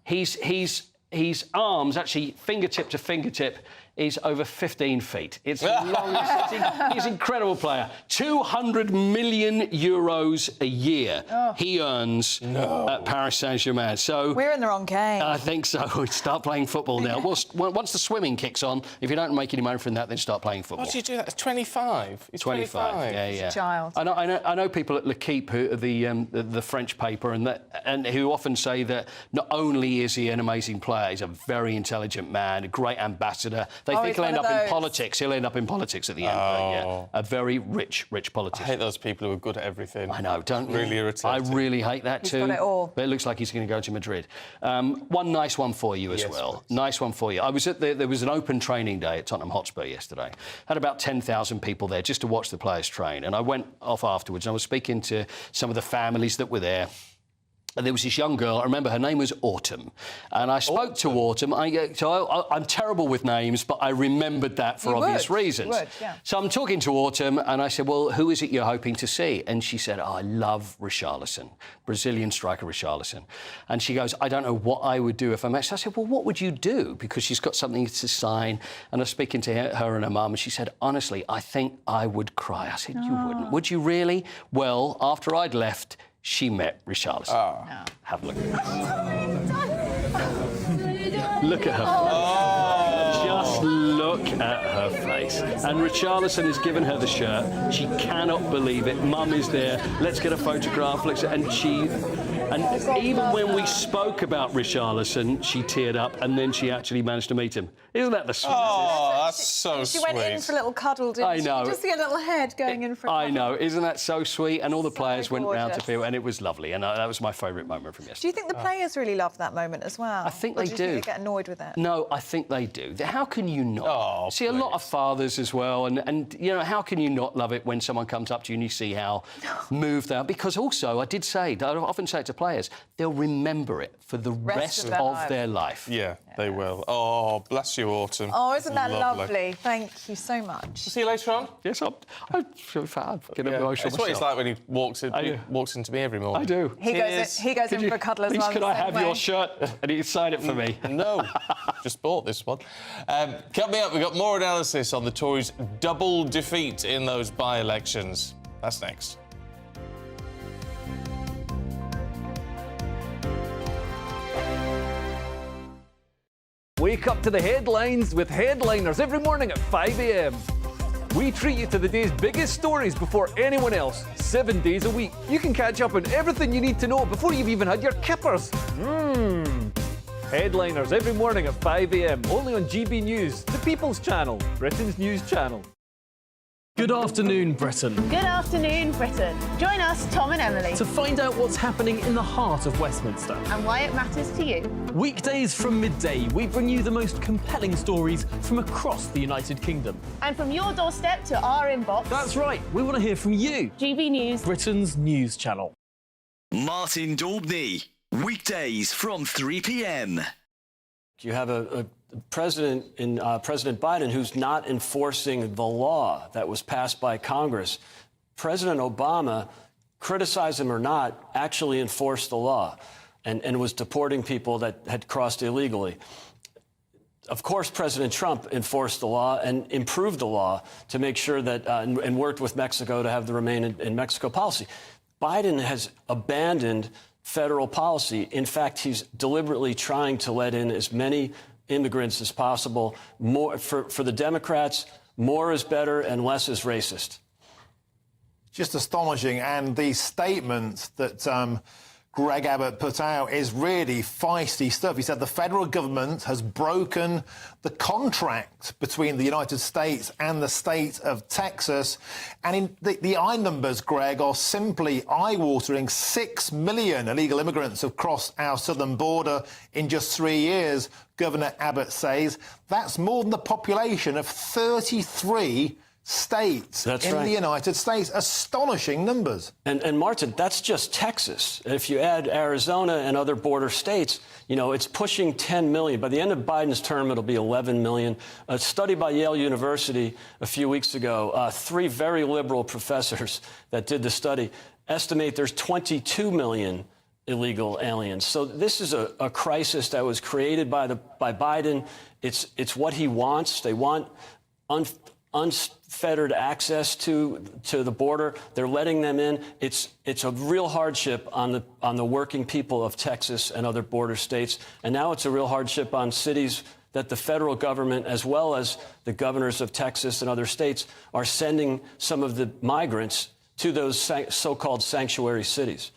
His arms, actually, fingertip to fingertip, is over 15 feet. It's the longest. He's an incredible player. 200 million euros a year he earns at Paris Saint-Germain. So we're in the wrong game. I think so. Start playing football now. Once the swimming kicks on, if you don't make any money from that, then start playing football. What do you do? That's 25. He's 25. Yeah. He's a child. I know people at L'Equipe, who are the French paper, and who often say that not only is he an amazing player, he's a very intelligent man, a great ambassador. They think he'll end up in politics. He'll end up in politics at the end. A very rich politician. I hate those people who are good at everything. I know, don't you? Really irritating. I really hate that too. He's got it all. But it looks like he's going to go to Madrid. One nice one for you as well. Please. Nice one for you. I was there was an open training day at Tottenham Hotspur yesterday. Had about 10,000 people there just to watch the players train. And I went off afterwards and I was speaking to some of the families that were there. And there was this young girl, I remember her name was Autumn. And I spoke to Autumn. I'm terrible with names, but I remembered that for obvious reasons. You would, yeah. So I'm talking to Autumn and I said, well, who is it you're hoping to see? And she said, I love Richarlison, Brazilian striker Richarlison. And she goes, I don't know what I would do if I met. So I said, well, what would you do? Because she's got something to sign. And I was speaking to her and her mum, and she said, honestly, I think I would cry. I said, you wouldn't. Would you really? Well, after I'd left, she met Richarlison. Have a look at this. Look at her. Just look at her face. And Richarlison has given her the shirt. She cannot believe it. Mum is there. Let's get a photograph. And even when we spoke about Richarlison, she teared up, and then she actually managed to meet him. Isn't that the sweetest? Oh, that's so sweet. She went in for a little cuddle, didn't she? I know. Just see a little head going in for a cuddle. I know. Isn't that so sweet? And all the players went round to gorgeous. feel, and it was lovely. And that was my favourite moment from Do yesterday. you think the players really love that moment as well? I think Or they do. do. You think they get annoyed with it? No, I think they do. How can you not? Oh, see, a lot of fathers as well, and you know, how can you not love it when someone comes up to you and you see how moved they are? Because also, I often say it to players, they'll remember it for the rest of their life. Yeah, they will. Oh, bless you, Autumn. Oh, isn't that lovely? Thank you so much. See you later on. Yes, I feel fab. Get emotional It's what it's like when he walks into me every morning. I do. He goes in for a cuddle as well. Please, can I have your shirt and you can sign it for me? No, just bought this one. Coming up, we've got more analysis on the Tories' double defeat in those by-elections. That's next. Wake up to the headlines with Headliners every morning at 5 a.m. We treat you to the day's biggest stories before anyone else, 7 days a week. You can catch up on everything you need to know before you've even had your kippers. Headliners every morning at 5 a.m. only on GB News, the People's Channel, Britain's news channel. Good afternoon, Britain. Good afternoon, Britain. Join us, Tom and Emily, To find out what's happening in the heart of Westminster. and why it matters to you. Weekdays from midday, we bring you the most compelling stories from across the United Kingdom. And from your doorstep to our inbox. That's right, we want to hear from you. GB News, Britain's news channel. Martin Daubney, weekdays from 3 p.m. You have a president in President Biden who's not enforcing the law that was passed by Congress. President Obama, criticize him or not, actually enforced the law and was deporting people that had crossed illegally. Of course, President Trump enforced the law and improved the law to make sure that, and worked with Mexico to have the Remain in Mexico policy. Biden has abandoned federal policy. In fact, he's deliberately trying to let in as many immigrants as possible. More for the Democrats, more is better and less is racist. Just astonishing. And the statement that Greg Abbott put out is really feisty stuff. He said the federal government has broken the contract between the United States and the state of Texas. And the eye numbers, Greg, are simply eye-watering. 6 million illegal immigrants have crossed our southern border in just 3 years, Governor Abbott says. That's more than the population of 33 states in the United States. Astonishing numbers. And Martin, that's just Texas. If you add Arizona and other border states, you know, it's pushing 10 million. By the end of Biden's term, it'll be 11 million. A study by Yale University a few weeks ago, 3 very liberal professors that did the study estimate there's 22 million illegal aliens. So this is a crisis that was created by Biden. It's what he wants. They want unfettered access to the border. They're letting them in. It's a real hardship on the working people of Texas and other border states. And now it's a real hardship on cities that the federal government, as well as the governors of Texas and other states, are sending some of the migrants to those so-called sanctuary cities.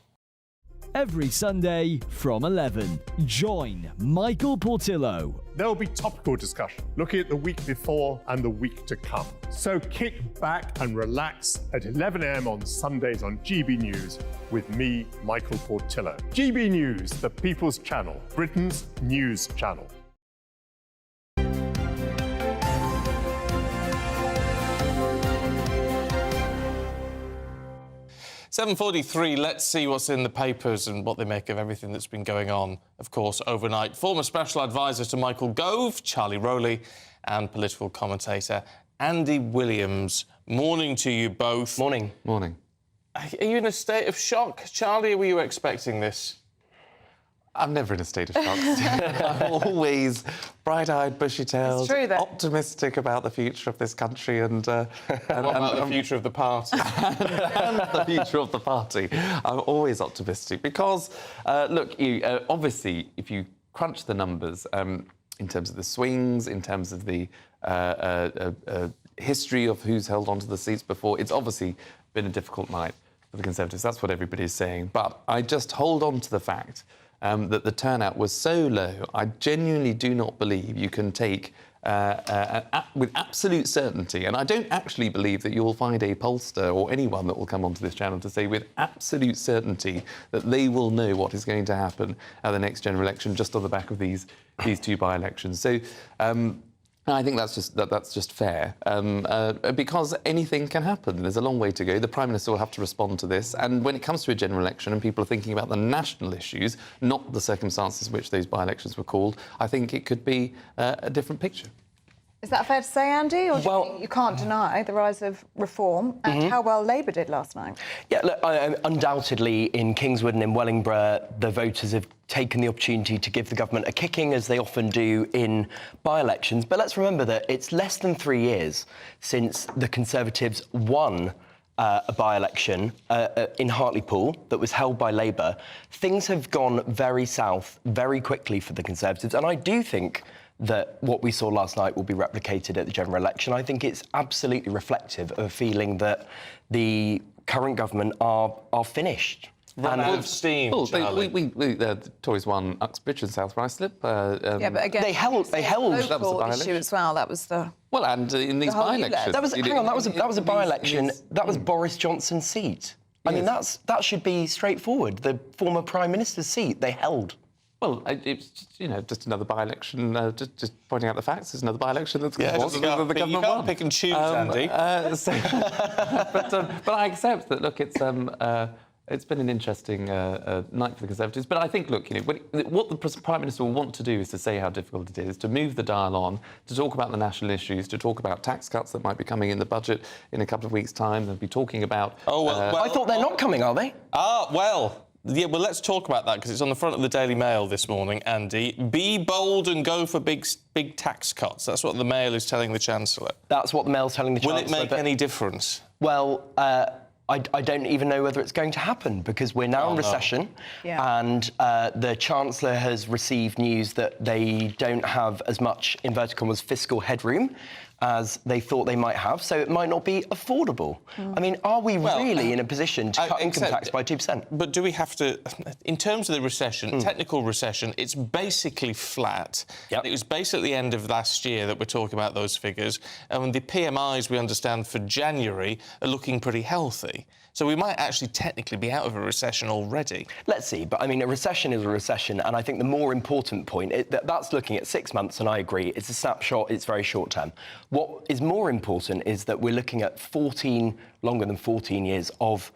Every Sunday from 11, join Michael Portillo. There will be topical discussion, looking at the week before and the week to come. So kick back and relax at 11 a.m. on Sundays on GB News with me, Michael Portillo. GB News, the People's Channel, Britain's news channel. 7:43, let's see what's in the papers and what they make of everything that's been going on, of course, overnight. Former Special Advisor to Michael Gove, Charlie Rowley, and political commentator Andy Williams. Morning to you both. Morning. Morning. Are you in a state of shock, Charlie, or were you expecting this? I'm never in a state of shock. I'm always bright-eyed, bushy-tailed, optimistic about the future of this country and what about the future of the party? and the future of the party. I'm always optimistic because, look, obviously, if you crunch the numbers in terms of the swings, in terms of the history of who's held onto the seats before, it's obviously been a difficult night for the Conservatives. That's what everybody is saying. But I just hold on to the fact that the turnout was so low. I genuinely do not believe you can take, with absolute certainty, and I don't actually believe that you'll find a pollster or anyone that will come onto this channel to say with absolute certainty that they will know what is going to happen at the next general election just on the back of these 2 by-elections. So I think that's just fair, because anything can happen. There's a long way to go. The Prime Minister will have to respond to this. And when it comes to a general election and people are thinking about the national issues, not the circumstances in which those by-elections were called, I think it could be a different picture. Is that fair to say, Andy? Or do you think you can't deny the rise of reform and how well Labour did last night? Yeah, look, undoubtedly in Kingswood and in Wellingborough, the voters have taken the opportunity to give the government a kicking, as they often do in by-elections. But let's remember that it's less than 3 years since the Conservatives won a by-election in Hartlepool that was held by Labour. Things have gone very south very quickly for the Conservatives, and I do think that what we saw last night will be replicated at the general election. I think it's absolutely reflective of a feeling that the current government are finished. run out of steam. Well, Charlie. the Tories won Uxbridge and South Ruislip. Yeah, but again, they held. That was the local by-election. issue as well. That was the. Well, and in these the whole by-elections, That was hang on. That was a by-election. That was Boris Johnson's seat. I mean, that should be straightforward. The former Prime Minister's seat, they held. Well, it's just another by-election. Just pointing out the facts. There's another by-election that's Yeah, the government you can't won. pick and choose, Andy. But I accept that. Look, it's been an interesting night for the Conservatives. But I think, look, what the Prime Minister will want to do is to say how difficult it is, to move the dial on, to talk about the national issues, to talk about tax cuts that might be coming in the budget in a couple of weeks' time. They'll be talking about. I thought they're not coming, are they? Yeah, well, let's talk about that because it's on the front of the Daily Mail this morning, Andy. Be bold and go for big tax cuts. That's what the Mail is telling the Chancellor. That's what the Mail's telling the Chancellor. Will it make any difference? Well, I don't even know whether it's going to happen because we're now in recession and the Chancellor has received news that they don't have as much, inverted commas, fiscal headroom as they thought they might have, so it might not be affordable. I mean, are we really in a position to cut income tax by 2%? But do we have to... In terms of the recession, technical recession, it's basically flat. It was basically the end of last year that we're talking about those figures, and the PMIs, we understand, for January are looking pretty healthy. So we might actually technically be out of a recession already. Let's see, but I mean, a recession is a recession, and I think the more important point, that's looking at 6 months, and I agree, it's a snapshot, it's very short term. What is more important is that we're looking at longer than 14 years of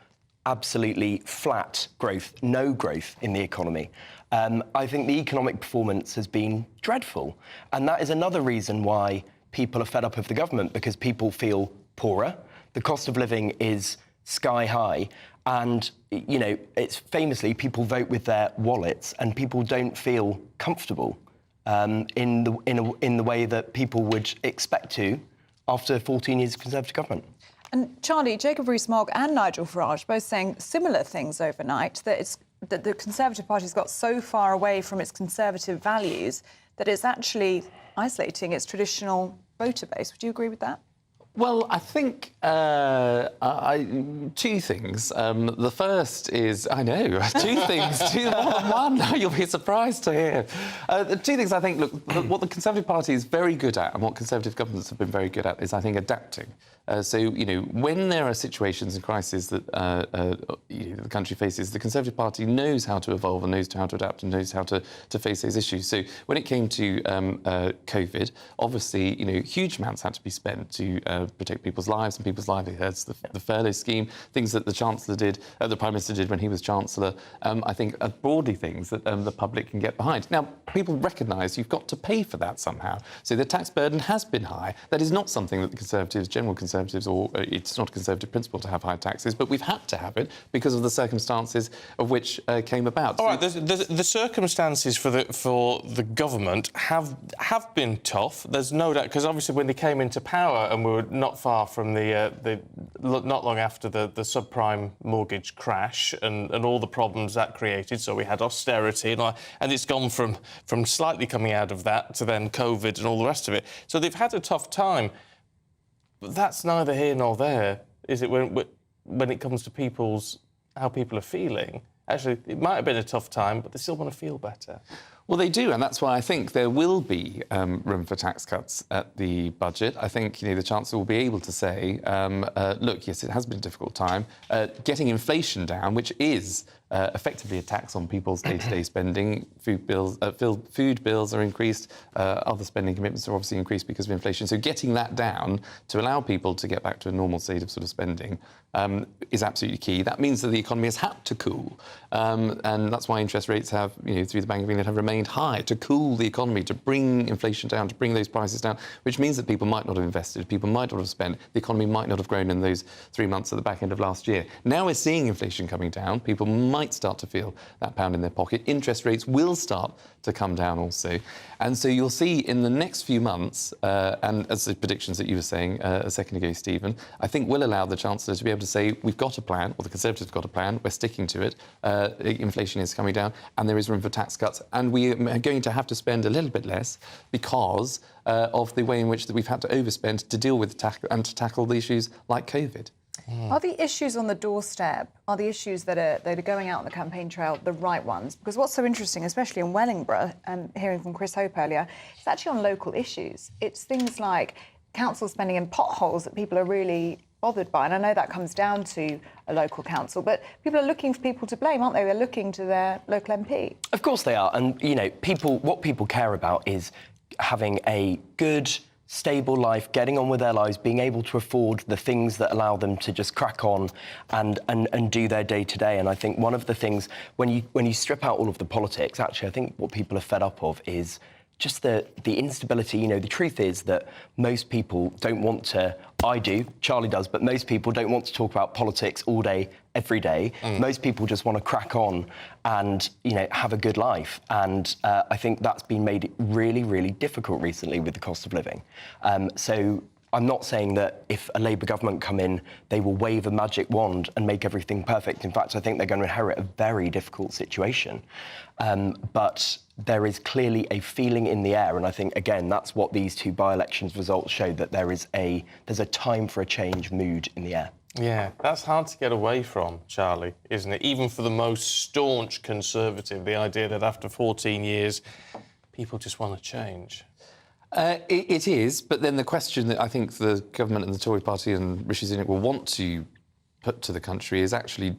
absolutely flat growth, no growth in the economy. I think the economic performance has been dreadful, and that is another reason why people are fed up of the government, because people feel poorer, the cost of living is sky high, and it's famously people vote with their wallets, and people don't feel comfortable in the way that people would expect to after 14 years of Conservative government. And Charlie, Jacob Rees-Mogg and Nigel Farage both saying similar things overnight, that the Conservative Party's got so far away from its Conservative values that it's actually isolating its traditional voter base. Would you agree with that? Well, I think two things. The first is, I know, two things, more than one. You'll be surprised to hear. The two things I think, look, what the Conservative Party is very good at and what Conservative governments have been very good at is, I think, adapting. So, when there are situations and crises that the country faces, the Conservative Party knows how to evolve and knows how to adapt and knows how to face those issues. So when it came to COVID, obviously, huge amounts had to be spent to protect people's lives and people's livelihoods. The furlough scheme, things that the Chancellor did, the Prime Minister did when he was Chancellor, I think are broadly things that the public can get behind. Now, people recognise you've got to pay for that somehow. So the tax burden has been high. That is not something that the Conservatives, general Conservatives, or it's not a Conservative principle to have high taxes, but we've had to have it because of the circumstances of which came about. All right, the circumstances for the government have been tough. There's no doubt, because obviously when they came into power, and we were not far from not long after the subprime mortgage crash and all the problems that created. So we had austerity, and it's gone from slightly coming out of that to then COVID and all the rest of it. So they've had a tough time. But that's neither here nor there, is it, when it comes to how people are feeling? Actually, it might have been a tough time, but they still want to feel better. Well, they do, and that's why I think there will be room for tax cuts at the budget. I think the Chancellor will be able to say, look, yes, it has been a difficult time. Getting inflation down, which is effectively a tax on people's day-to-day spending. Food bills are increased. Other spending commitments are obviously increased because of inflation. So getting that down to allow people to get back to a normal state of sort of spending is absolutely key. That means that the economy has had to cool, and that's why interest rates have, through the Bank of England, have remained high to cool the economy, to bring inflation down, to bring those prices down, which means that people might not have invested, people might not have spent, the economy might not have grown in those 3 months at the back end of last year. Now we're seeing inflation coming down, people might start to feel that pound in their pocket, interest rates will start to come down also. And so you'll see in the next few months, and as the predictions that you were saying a second ago, Stephen, I think will allow the Chancellor to be able to say, we've got a plan, or the Conservatives have got a plan, we're sticking to it, inflation is coming down, and there is room for tax cuts, and we are going to have to spend a little bit less because of the way in which that we've had to overspend to deal with and to tackle the issues like COVID. Are the issues on the doorstep, are the issues that are going out on the campaign trail the right ones? Because what's so interesting, especially in Wellingborough, hearing from Chris Hope earlier, it's actually on local issues. It's things like council spending in potholes that people are really bothered by. And I know that comes down to a local council, but people are looking for people to blame, aren't they? They're looking to their local MP. Of course they are. And, you know, what people care about is having a good, stable life, getting on with their lives, being able to afford the things that allow them to just crack on and do their day-to-day. And I think one of the things, when you strip out all of the politics, actually, I think what people are fed up of is just the instability. You know, the truth is that most people don't want to, I do, Charlie does, but most people don't want to talk about politics all day, every day. Most people just want to crack on and, you know, have a good life. And I think that's been made really, really difficult recently with the cost of living. So I'm not saying that if a Labour government come in, they will wave a magic wand and make everything perfect. In fact, I think they're going to inherit a very difficult situation. But there is clearly a feeling in the air, and I think, again, that's what these two by-elections results show, that there's a time for a change mood in the air. Yeah, that's hard to get away from, Charlie, isn't it? Even for the most staunch Conservative, the idea that after 14 years, people just want to change. It is, but then the question that I think the government and the Tory party and Rishi Sunak will want to put to the country is actually,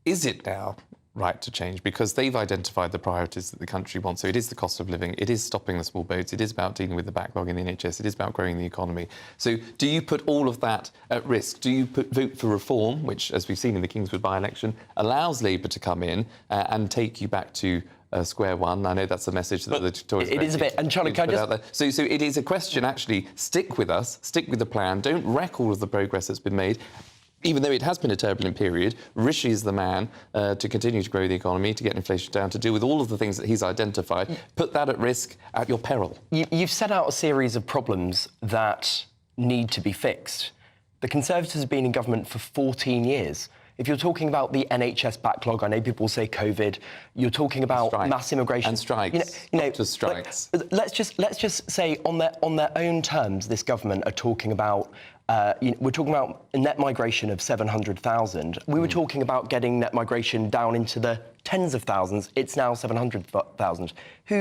is it now right to change? Because they've identified the priorities that the country wants. So it is the cost of living, it is stopping the small boats, it is about dealing with the backlog in the NHS, it is about growing the economy. So do you put all of that at risk? Do you vote for reform, which, as we've seen in the Kingswood by-election, allows Labour to come in and take you back to square one? I know that's a message that the Tories... It is a bit... And Charlie, can I just... So it is a question, actually, stick with us, stick with the plan, don't wreck all of the progress that's been made. Even though it has been a turbulent period, Rishi is the man to continue to grow the economy, to get inflation down, to deal with all of the things that he's identified. Put that at risk at your peril. You've set out a series of problems that need to be fixed. The Conservatives have been in government for 14 years. If you're talking about the NHS backlog, I know people say COVID, you're talking about mass immigration. And strikes. Just strikes. Let's just say on their own terms, this government are talking about we're talking about a net migration of 700,000. We were talking about getting net migration down into the tens of thousands. It's now 700,000. Who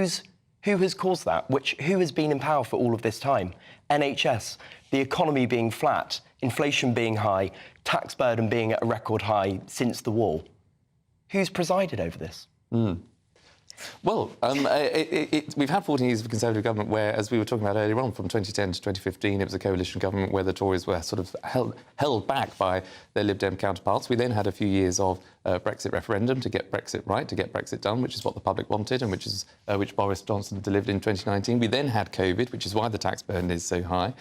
has caused that? Who has been in power for all of this time? NHS, the economy being flat, inflation being high, tax burden being at a record high since the war. Who's presided over this? Well, we've had 14 years of a Conservative government where, as we were talking about earlier on, from 2010 to 2015, it was a coalition government where the Tories were sort of held back by their Lib Dem counterparts. We then had a few years of Brexit referendum to get Brexit right, to get Brexit done, which is what the public wanted and which Boris Johnson delivered in 2019. We then had COVID, which is why the tax burden is so high.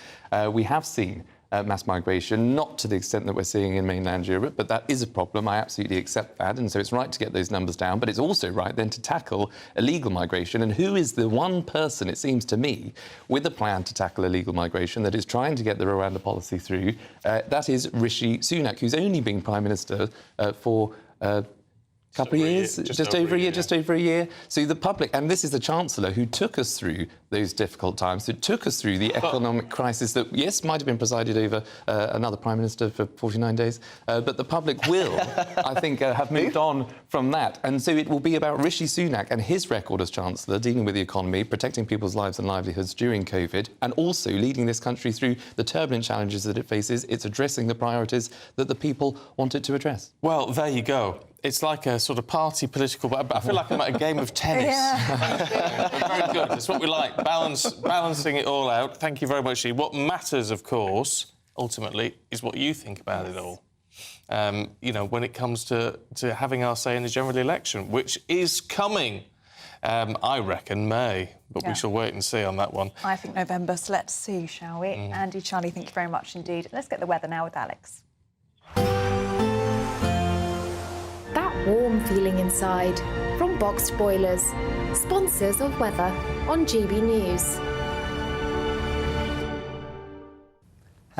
We have seen mass migration, not to the extent that we're seeing in mainland Europe, but that is a problem. I absolutely accept that, and so it's right to get those numbers down, but it's also right then to tackle illegal migration. And who is the one person, it seems to me, with a plan to tackle illegal migration that is trying to get the Rwanda policy through? That is Rishi Sunak, who's only been Prime Minister for couple of years, just over a year. So the public, and this is the Chancellor who took us through those difficult times, who took us through the economic crisis that, yes, might have been presided over another Prime Minister for 49 days, but the public will, I think, have moved on from that. And so it will be about Rishi Sunak and his record as Chancellor, dealing with the economy, protecting people's lives and livelihoods during COVID, and also leading this country through the turbulent challenges that it faces. It's addressing the priorities that the people want it to address. Well, there you go. It's like a sort of party political... I feel like I'm at a game of tennis. Yeah. Very good. It's what we like, balancing it all out. Thank you very much, Lee. What matters, of course, ultimately, is what you think about it all. You know, when it comes to having our say in the general election, which is coming, I reckon, May. But we shall wait and see on that one. I think November, so let's see, shall we? Andy, Charlie, thank you very much indeed. Let's get the weather now with Alex. That warm feeling inside from Boxed Boilers, sponsors of weather on GB News.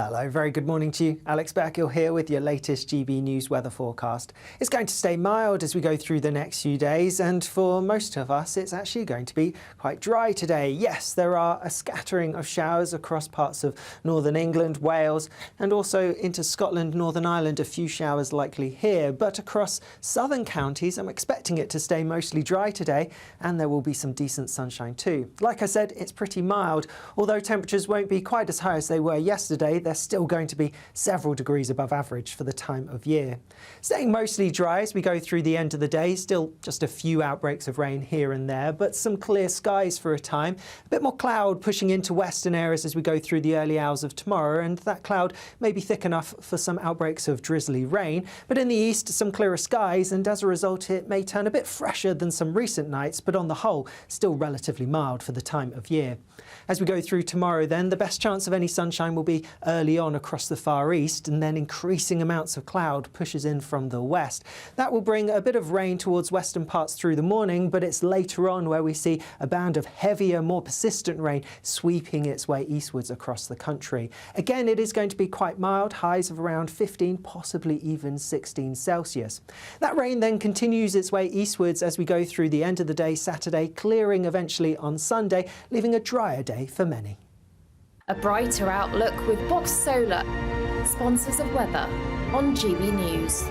Hello, very good morning to you. Alex Berkill here with your latest GB News weather forecast. It's going to stay mild as we go through the next few days, and for most of us it's actually going to be quite dry today. Yes, there are a scattering of showers across parts of northern England, Wales and also into Scotland, Northern Ireland, a few showers likely here, but across southern counties I'm expecting it to stay mostly dry today, and there will be some decent sunshine too. Like I said, it's pretty mild, although temperatures won't be quite as high as they were yesterday. They're still going to be several degrees above average for the time of year. Staying mostly dry as we go through the end of the day, still just a few outbreaks of rain here and there, but some clear skies for a time. A bit more cloud pushing into western areas as we go through the early hours of tomorrow, and that cloud may be thick enough for some outbreaks of drizzly rain. But in the east, some clearer skies, and as a result it may turn a bit fresher than some recent nights, but on the whole still relatively mild for the time of year. As we go through tomorrow then, the best chance of any sunshine will be early on across the Far East, and then increasing amounts of cloud pushes in from the west. That will bring a bit of rain towards western parts through the morning, but it's later on where we see a band of heavier, more persistent rain sweeping its way eastwards across the country. Again, it is going to be quite mild, highs of around 15, possibly even 16 Celsius. That rain then continues its way eastwards as we go through the end of the day Saturday, clearing eventually on Sunday, leaving a drier day for many. A brighter outlook with Box Solar, sponsors of weather on GB News.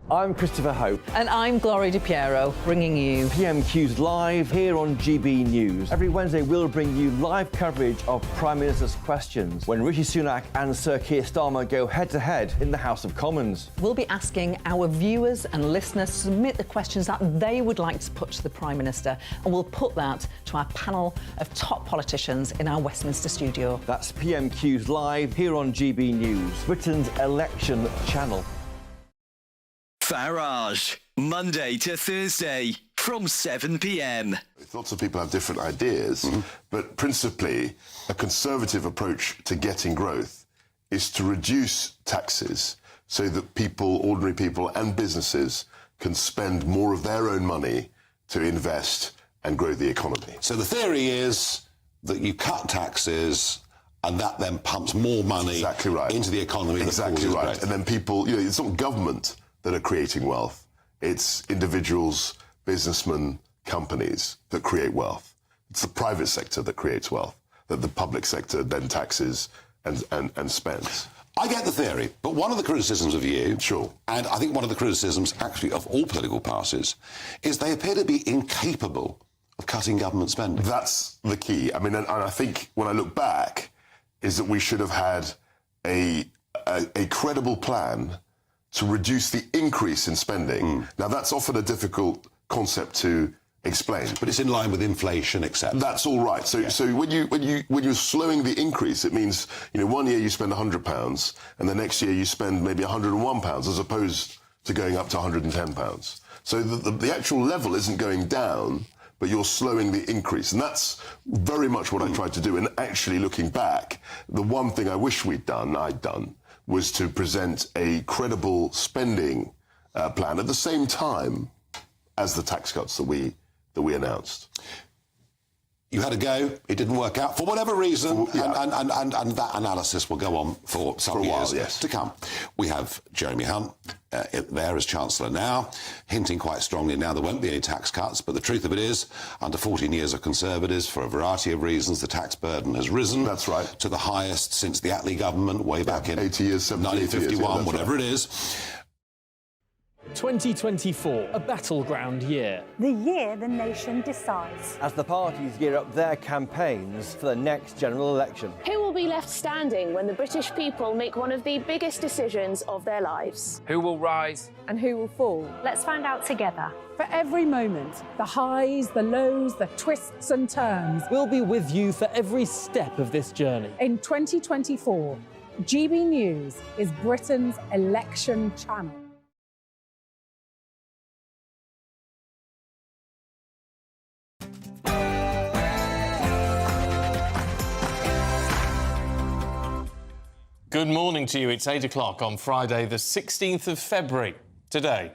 I'm Christopher Hope. And I'm Gloria Di Piero, bringing you PMQ's Live here on GB News. Every Wednesday we'll bring you live coverage of Prime Minister's questions when Rishi Sunak and Sir Keir Starmer go head-to-head in the House of Commons. We'll be asking our viewers and listeners to submit the questions that they would like to put to the Prime Minister, and we'll put that to our panel of top politicians in our Westminster studio. That's PMQ's Live here on GB News, Britain's election channel. Farage, Monday to Thursday from 7 p.m. Lots of people have different ideas, but principally a conservative approach to getting growth is to reduce taxes so that people, ordinary people and businesses can spend more of their own money to invest and grow the economy. So the theory is that you cut taxes and that then pumps more money into the economy. Exactly right. Growth. And then people, it's not government that are creating wealth. It's individuals, businessmen, companies that create wealth. It's the private sector that creates wealth, that the public sector then taxes and spends. I get the theory, but one of the criticisms of you, and I think one of the criticisms actually of all political parties, is they appear to be incapable of cutting government spending. That's the key. I mean, and I think when I look back, is that we should have had a credible plan to reduce the increase in spending. Now, that's often a difficult concept to explain. But it's in line with inflation, etc. That's all right. So when you're slowing the increase, it means, one year you spend £100 and the next year you spend maybe £101 as opposed to going up to £110. So the actual level isn't going down, but you're slowing the increase. And that's very much what I tried to do. And actually, looking back, the one thing I wish I'd done, was to present a credible spending plan at the same time as the tax cuts that we announced. You had a go, it didn't work out for whatever reason, and that analysis will go on for some years to come. We have Jeremy Hunt there as Chancellor now, hinting quite strongly now there won't be any tax cuts, but the truth of it is, under 14 years of Conservatives, for a variety of reasons, the tax burden has risen. That's right. To the highest since the Attlee government way back in 80 years, 1951, whatever it is. 2024, a battleground year. The year the nation decides. As the parties gear up their campaigns for the next general election. Who will be left standing when the British people make one of the biggest decisions of their lives? Who will rise? And who will fall? Let's find out together. For every moment, the highs, the lows, the twists and turns. We'll be with you for every step of this journey. In 2024, GB News is Britain's election channel. Good morning to you. It's 8 o'clock on Friday, the 16th of February. Today,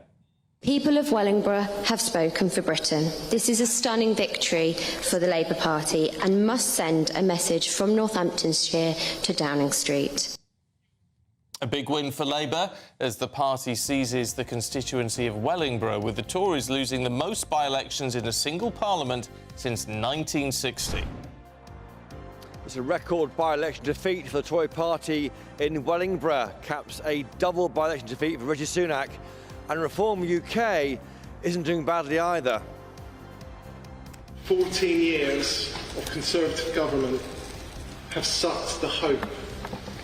People of Wellingborough have spoken for Britain. This is a stunning victory for the Labour Party and must send a message from Northamptonshire to Downing Street. A big win for Labour as the party seizes the constituency of Wellingborough, with the Tories losing the most by-elections in a single parliament since 1960. It's a record by-election defeat for the Tory party in Wellingborough, caps a double by-election defeat for Rishi Sunak. And Reform UK isn't doing badly either. 14 years of Conservative government have sucked the hope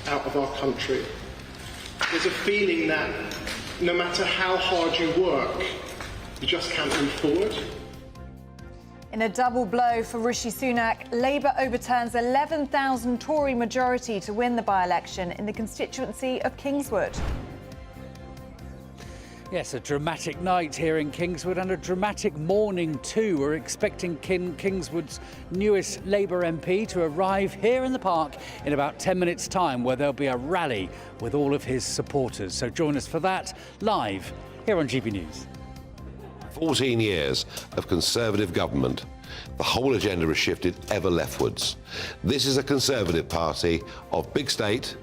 out of our country. There's a feeling that no matter how hard you work, you just can't move forward. In a double blow for Rishi Sunak, Labour overturns 11,000 Tory majority to win the by-election in the constituency of Kingswood. Yes, a dramatic night here in Kingswood and a dramatic morning too. We're expecting Kingswood's newest Labour MP to arrive here in the park in about 10 minutes' time, where there'll be a rally with all of his supporters. So join us for that live here on GB News. 14 years of Conservative government. The whole agenda has shifted ever leftwards. This is a Conservative party of big state,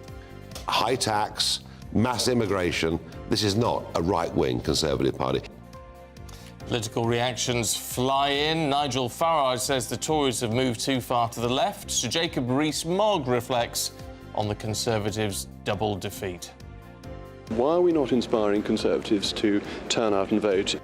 high tax, mass immigration. This is not a right-wing Conservative party. Political reactions fly in. Nigel Farage says the Tories have moved too far to the left. Sir Jacob Rees-Mogg reflects on the Conservatives' double defeat. Why are we not inspiring Conservatives to turn out and vote?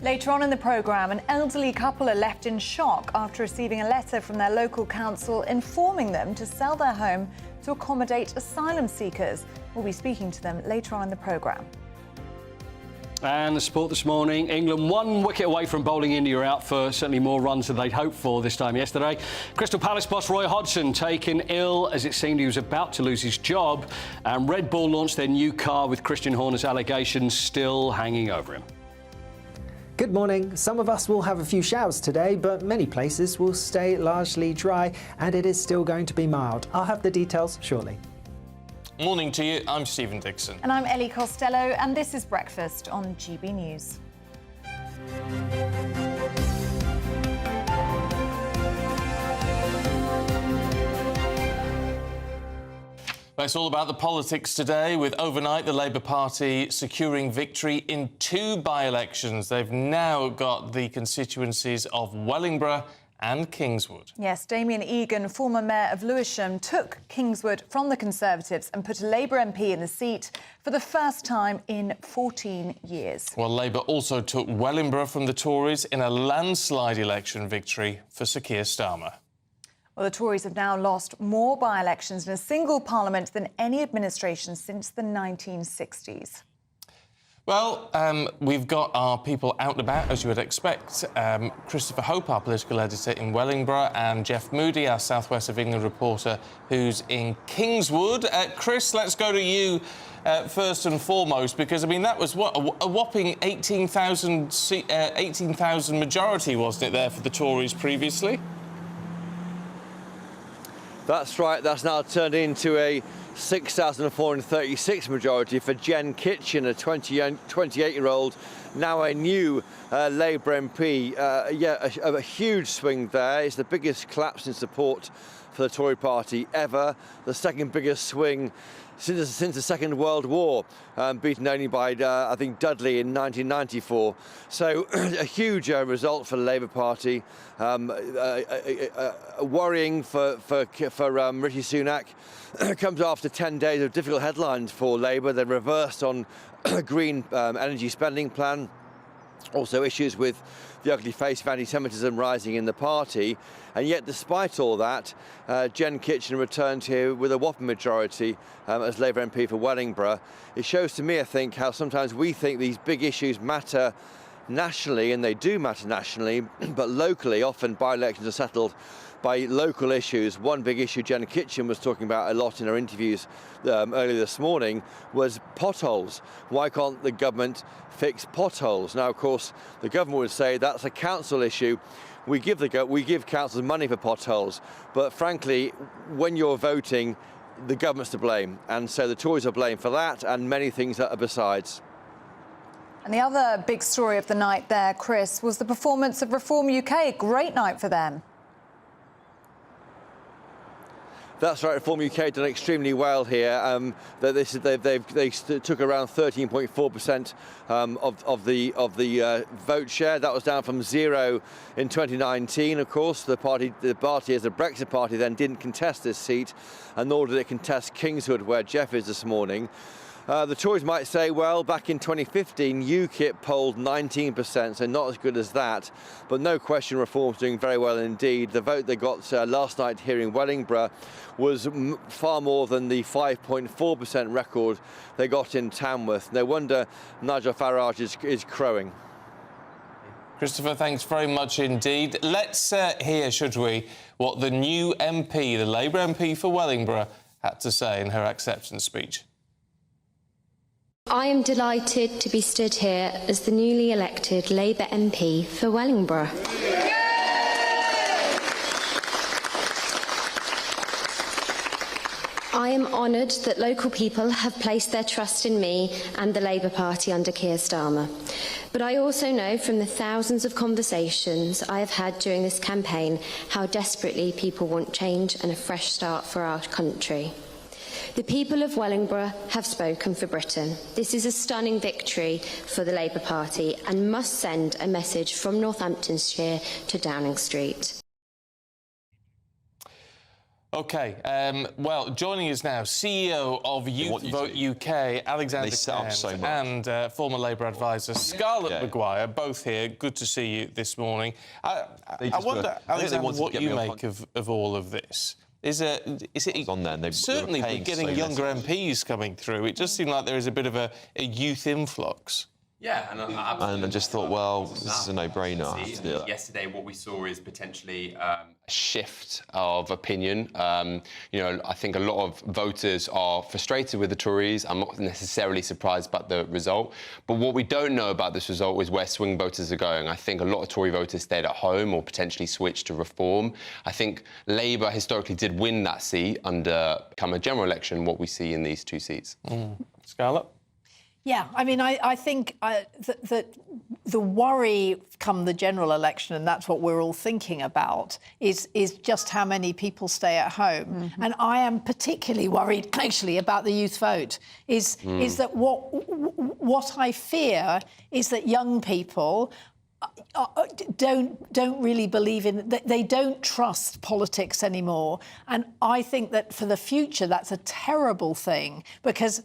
Later on in the programme, an elderly couple are left in shock after receiving a letter from their local council informing them to sell their home to accommodate asylum seekers. We'll be speaking to them later on in the programme. And the sport this morning, England 1 wicket away from bowling India out for certainly more runs than they'd hoped for this time yesterday. Crystal Palace boss Roy Hodgson taken ill as it seemed he was about to lose his job. And Red Bull launched their new car with Christian Horner's allegations still hanging over him. Good morning. Some of us will have a few showers today, but many places will stay largely dry and it is still going to be mild. I'll have the details shortly. Morning to you, I'm Stephen Dixon. And I'm Ellie Costello, and this is Breakfast on GB News. It's all about the politics today, with overnight the Labour Party securing victory in 2 by-elections. They've now got the constituencies of Wellingborough and Kingswood. Yes, Damien Egan, former mayor of Lewisham, took Kingswood from the Conservatives and put a Labour MP in the seat for the first time in 14 years. Well, Labour also took Wellingborough from the Tories in a landslide election victory for Sir Keir Starmer. Well, the Tories have now lost more by-elections in a single parliament than any administration since the 1960s. Well, we've got our people out and about, as you would expect. Christopher Hope, our political editor in Wellingborough, and Jeff Moody, our South West of England reporter, who's in Kingswood. Chris, let's go to you first and foremost, because, I mean, that was, what, a whopping 18,000 majority, wasn't it, there for the Tories previously? That's right, that's now turned into a 6,436 majority for Jen Kitchen, a 28-year-old, now a new Labour MP. A huge swing there. It's the biggest collapse in support for the Tory party ever, the second biggest swing since the Second World War, beaten only by, I think, Dudley in 1994. So a huge result for the Labour Party, worrying for Rishi Sunak. Comes after 10 days of difficult headlines for Labour. They reversed on green energy spending plan. Also issues with the ugly face of anti-Semitism rising in the party. And yet, despite all that, Jen Kitchen returned here with a whopping majority as Labour MP for Wellingborough. It shows to me, I think, how sometimes we think these big issues matter nationally, and they do matter nationally, but locally, often by-elections are settled by local issues. One big issue Jen Kitchen was talking about a lot in her interviews earlier this morning was potholes. Why can't the government fix potholes? Now, of course, the government would say that's a council issue. We give councils money for potholes, but frankly, when you're voting, the government's to blame, and so the Tories are blamed for that and many things that are besides. And the other big story of the night there, Chris, was the performance of Reform UK. Great night for them. That's right, Reform UK done extremely well here. They took around 13.4% of the vote share. That was down from 0 in 2019. Of course, the party as a Brexit party then didn't contest this seat, and nor did it contest Kingswood, where Jeff is this morning. The Tories might say, well, back in 2015, UKIP polled 19%, so not as good as that. But no question, Reform's doing very well indeed. The vote they got last night here in Wellingborough was far more than the 5.4% record they got in Tamworth. No wonder Nigel Farage is crowing. Christopher, thanks very much indeed. Let's hear, should we, what the new MP, the Labour MP for Wellingborough, had to say in her acceptance speech. I am delighted to be stood here as the newly elected Labour MP for Wellingborough. I am honoured that local people have placed their trust in me and the Labour Party under Keir Starmer. But I also know from the thousands of conversations I have had during this campaign how desperately people want change and a fresh start for our country. The people of Wellingborough have spoken for Britain. This is a stunning victory for the Labour Party and must send a message from Northamptonshire to Downing Street. OK, well, joining us now, CEO of Youth Vote UK, Alexander Cairns, and former Labour advisor Scarlett Maguire, both here. Good to see you this morning. I wonder, Alexander, what you make of all of this. Is it on there? Certainly, we're getting younger MPs coming through. It does seem like there is a bit of a youth influx. Yeah, and I just thought, well, this is a no-brainer. Yesterday, what we saw is potentially a shift of opinion. You know, I think a lot of voters are frustrated with the Tories. I'm not necessarily surprised about the result. But what we don't know about this result is where swing voters are going. I think a lot of Tory voters stayed at home or potentially switched to Reform. I think Labour historically did win that seat under come a general election, what we see in these two seats. Scarlett? Yeah, I mean, I think that the worry come the general election, and that's what we're all thinking about, is just how many people stay at home. Mm-hmm. And I am particularly worried, actually, about the youth vote, is that what I fear is that young people don't really believe in, they don't trust politics anymore, and I think that for the future that's a terrible thing, because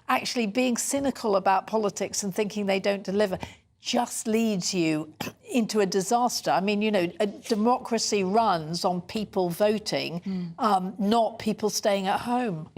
actually being cynical about politics and thinking they don't deliver just leads you into a disaster. I mean, you know, a democracy runs on people voting, not people staying at home.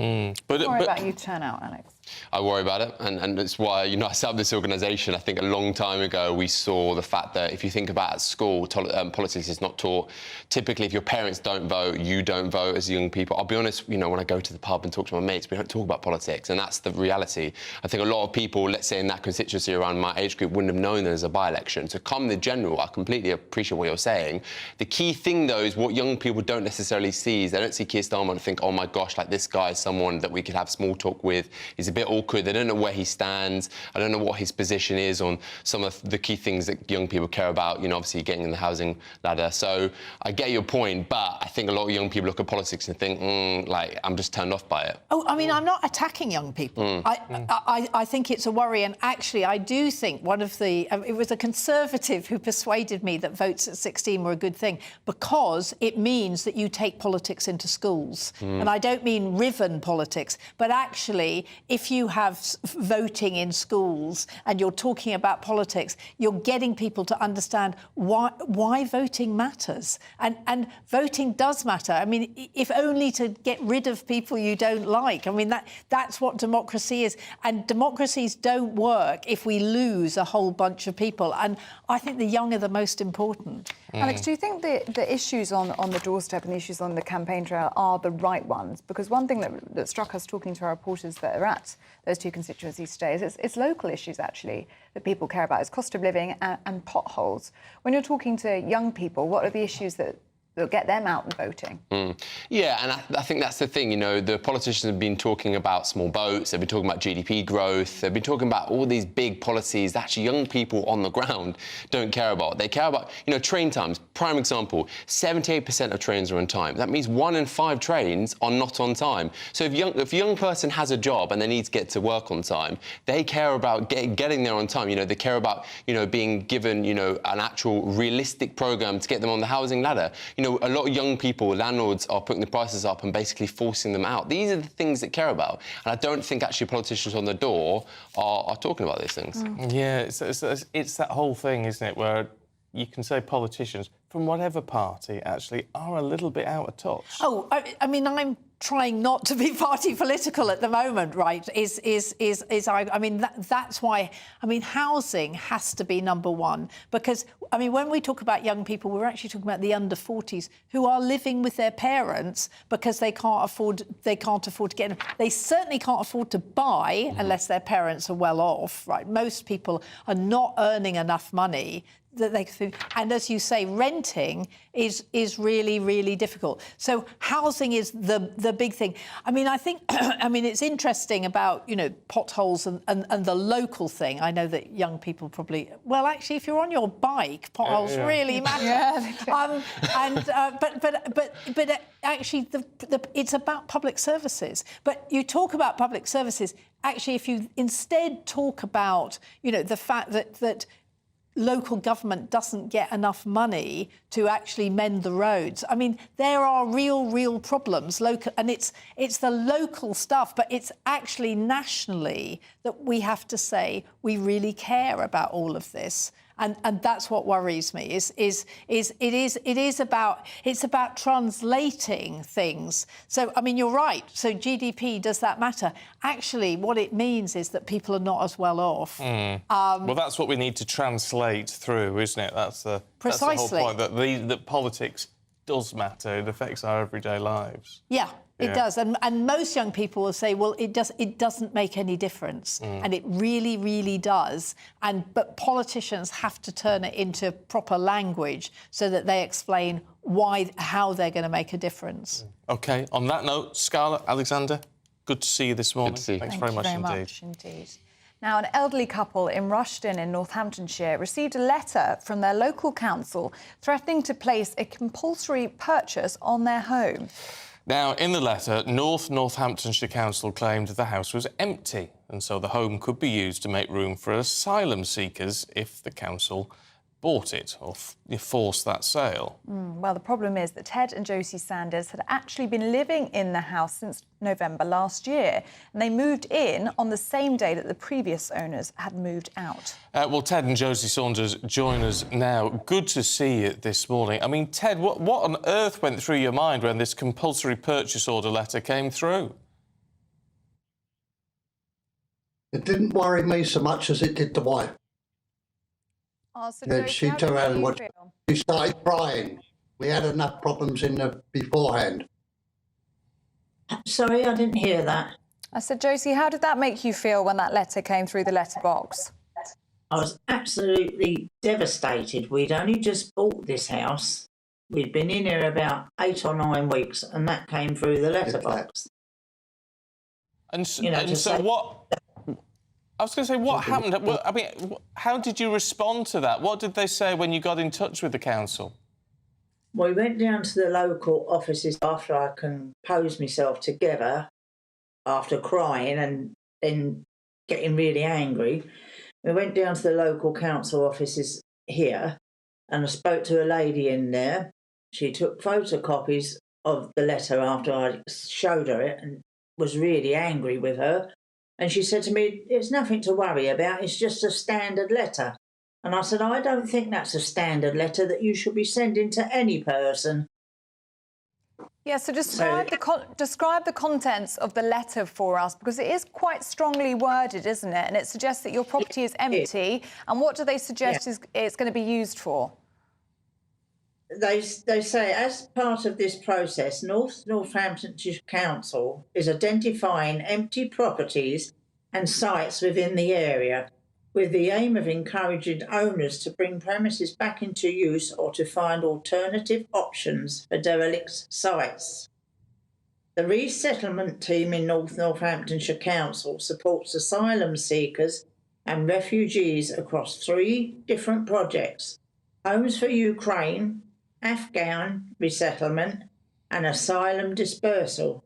But worry about youth turnout, Alex. I worry about it, and that's why, you know, I set up this organisation. I think a long time ago we saw the fact that if you think about at school, politics is not taught. Typically, if your parents don't vote, you don't vote as young people. I'll be honest, you know, when I go to the pub and talk to my mates, we don't talk about politics, and that's the reality. I think a lot of people, let's say in that constituency around my age group, wouldn't have known there's a by-election. So come the general, I completely appreciate what you're saying. The key thing, though, is what young people don't necessarily see is they don't see Keir Starmer and think, oh my gosh, like this guy is someone that we could have small talk with. He's a bit awkward. They don't know where he stands. I don't know what his position is on some of the key things that young people care about, you know, obviously getting in the housing ladder. So I get your point, but I think a lot of young people look at politics and think, like, I'm just turned off by it. Oh, I mean, I'm not attacking young people. I think it's a worry, and actually I do think one of the... it was a Conservative who persuaded me that votes at 16 were a good thing, because it means that you take politics into schools. And I don't mean riven politics, but actually, if you have voting in schools and you're talking about politics, you're getting people to understand why voting matters. And voting does matter. I mean, if only to get rid of people you don't like. I mean, that's what democracy is. And democracies don't work if we lose a whole bunch of people. And I think the young are the most important. Alex, do you think the issues on the doorstep and the issues on the campaign trail are the right ones? Because one thing that struck us talking to our reporters that are at those two constituencies today is it's local issues, actually, that people care about. It's cost of living and potholes. When you're talking to young people, what are the issues that that'll get them out and voting. Yeah, and I think that's the thing, you know, the politicians have been talking about small boats, they've been talking about GDP growth, they've been talking about all these big policies that actually young people on the ground don't care about. They care about, you know, train times. Prime example, 78% of trains are on time. That means 1 in 5 trains are not on time. So if a young person has a job and they need to get to work on time, they care about getting there on time. You know, they care about, you know, being given, you know, an actual realistic programme to get them on the housing ladder. You know, a lot of young people, landlords are putting the prices up and basically forcing them out. These are the things that care about. And I don't think actually politicians on the door are talking about these things. Yeah, it's that whole thing, isn't it, where you can say politicians from whatever party actually are a little bit out of touch. Oh, I mean, I'm trying not to be party political at the moment, right? I mean, that's why, I mean, housing has to be number one, because, I mean, when we talk about young people, we're actually talking about the under 40s who are living with their parents because they can't afford to get them. They certainly can't afford to buy unless their parents are well off, right? Most people are not earning enough money that they can, and as you say, renting is really, really difficult. So housing is the big thing. I mean, I think, I mean, it's interesting about, you know, potholes and the local thing. I know that young people probably, well, actually, if you're on your bike, potholes really matter. But actually, it's about public services. But you talk about public services. Actually, if you instead talk about, you know, the fact that local government doesn't get enough money to actually mend the roads. I mean, there are real problems local, and it's the local stuff, but it's actually nationally that we have to say we really care about all of this. And that's what worries me. It's about translating things. So I mean, you're right. So GDP, does that matter? Actually, what it means is that people are not as well off. Well, that's what we need to translate through, isn't it? That's the Precisely. whole point, that politics does matter. It affects our everyday lives. Yeah. It does, and most young people will say, "Well, it doesn't make any difference," and it really does. But politicians have to turn it into proper language so that they explain how they're going to make a difference. OK, on that note, Scarlett, Alexander, good to see you this morning. Good to see you. Thanks very much Indeed. Now, an elderly couple in Rushden in Northamptonshire received a letter from their local council threatening to place a compulsory purchase on their home. Now, in the letter, Northamptonshire Council claimed the house was empty, and so the home could be used to make room for asylum seekers if the council bought it or forced that sale. Well, the problem is that Ted and Josie Sanders had actually been living in the house since November last year, and they moved in on the same day that the previous owners had moved out. Well, Ted and Josie Saunders join us now. Good to see you this morning. I mean, Ted, what on earth went through your mind when this compulsory purchase order letter came through? It didn't worry me so much as it did the wife. Oh, so she turned around and she started crying. We had enough problems beforehand. Sorry, I didn't hear that. I said, Josie, how did that make you feel when that letter came through the letterbox? I was absolutely devastated. We'd only just bought this house. We'd been in here about 8 or 9 weeks, and that came through the letterbox. And so what? I was going to say, what happened? Well, I mean, how did you respond to that? What did they say when you got in touch with the council? We went down to the local offices after I composed myself together, after crying and then getting really angry. We went down to the local council offices here, and I spoke to a lady in there. She took photocopies of the letter after I showed her it and was really angry with her. And she said to me, "It's nothing to worry about, it's just a standard letter." And I said, "I don't think that's a standard letter that you should be sending to any person." Yeah, so describe the contents of the letter for us, because it is quite strongly worded, isn't it? And it suggests that your property is empty. And what do they suggest it's going to be used for? They say, as part of this process, Northamptonshire Council is identifying empty properties and sites within the area with the aim of encouraging owners to bring premises back into use or to find alternative options for derelict sites. The resettlement team in North Northamptonshire Council supports asylum seekers and refugees across 3 different projects: Homes for Ukraine, Afghan resettlement and asylum dispersal.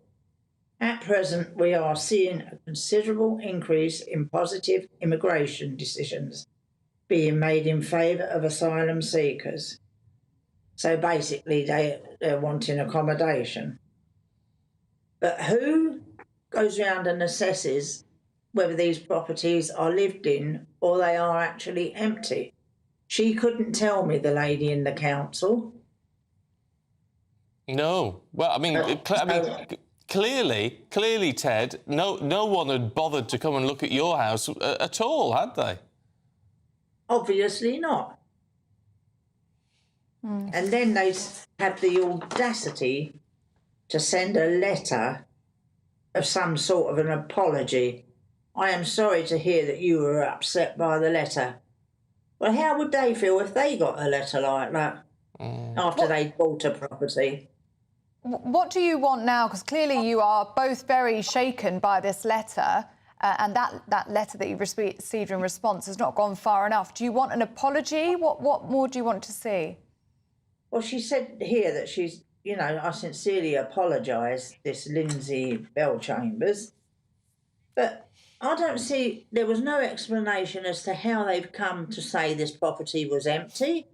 At present, we are seeing a considerable increase in positive immigration decisions being made in favour of asylum seekers. So basically, they're wanting accommodation. But who goes around and assesses whether these properties are lived in or they are actually empty? She couldn't tell me, the lady in the council. No. Well, I mean, clearly, Ted, no one had bothered to come and look at your house at all, had they? Obviously not. And then they have the audacity to send a letter of some sort of an apology. I am sorry to hear that you were upset by the letter. Well, how would they feel if they got a letter like that after they bought a property? What do you want now? Because clearly you are both very shaken by this letter, and that letter that you received in response has not gone far enough. Do you want an apology? What more do you want to see? Well, she said here that she's, you know, I sincerely apologise, this Lindsay Bellchambers, but I don't see, there was no explanation as to how they've come to say this property was empty,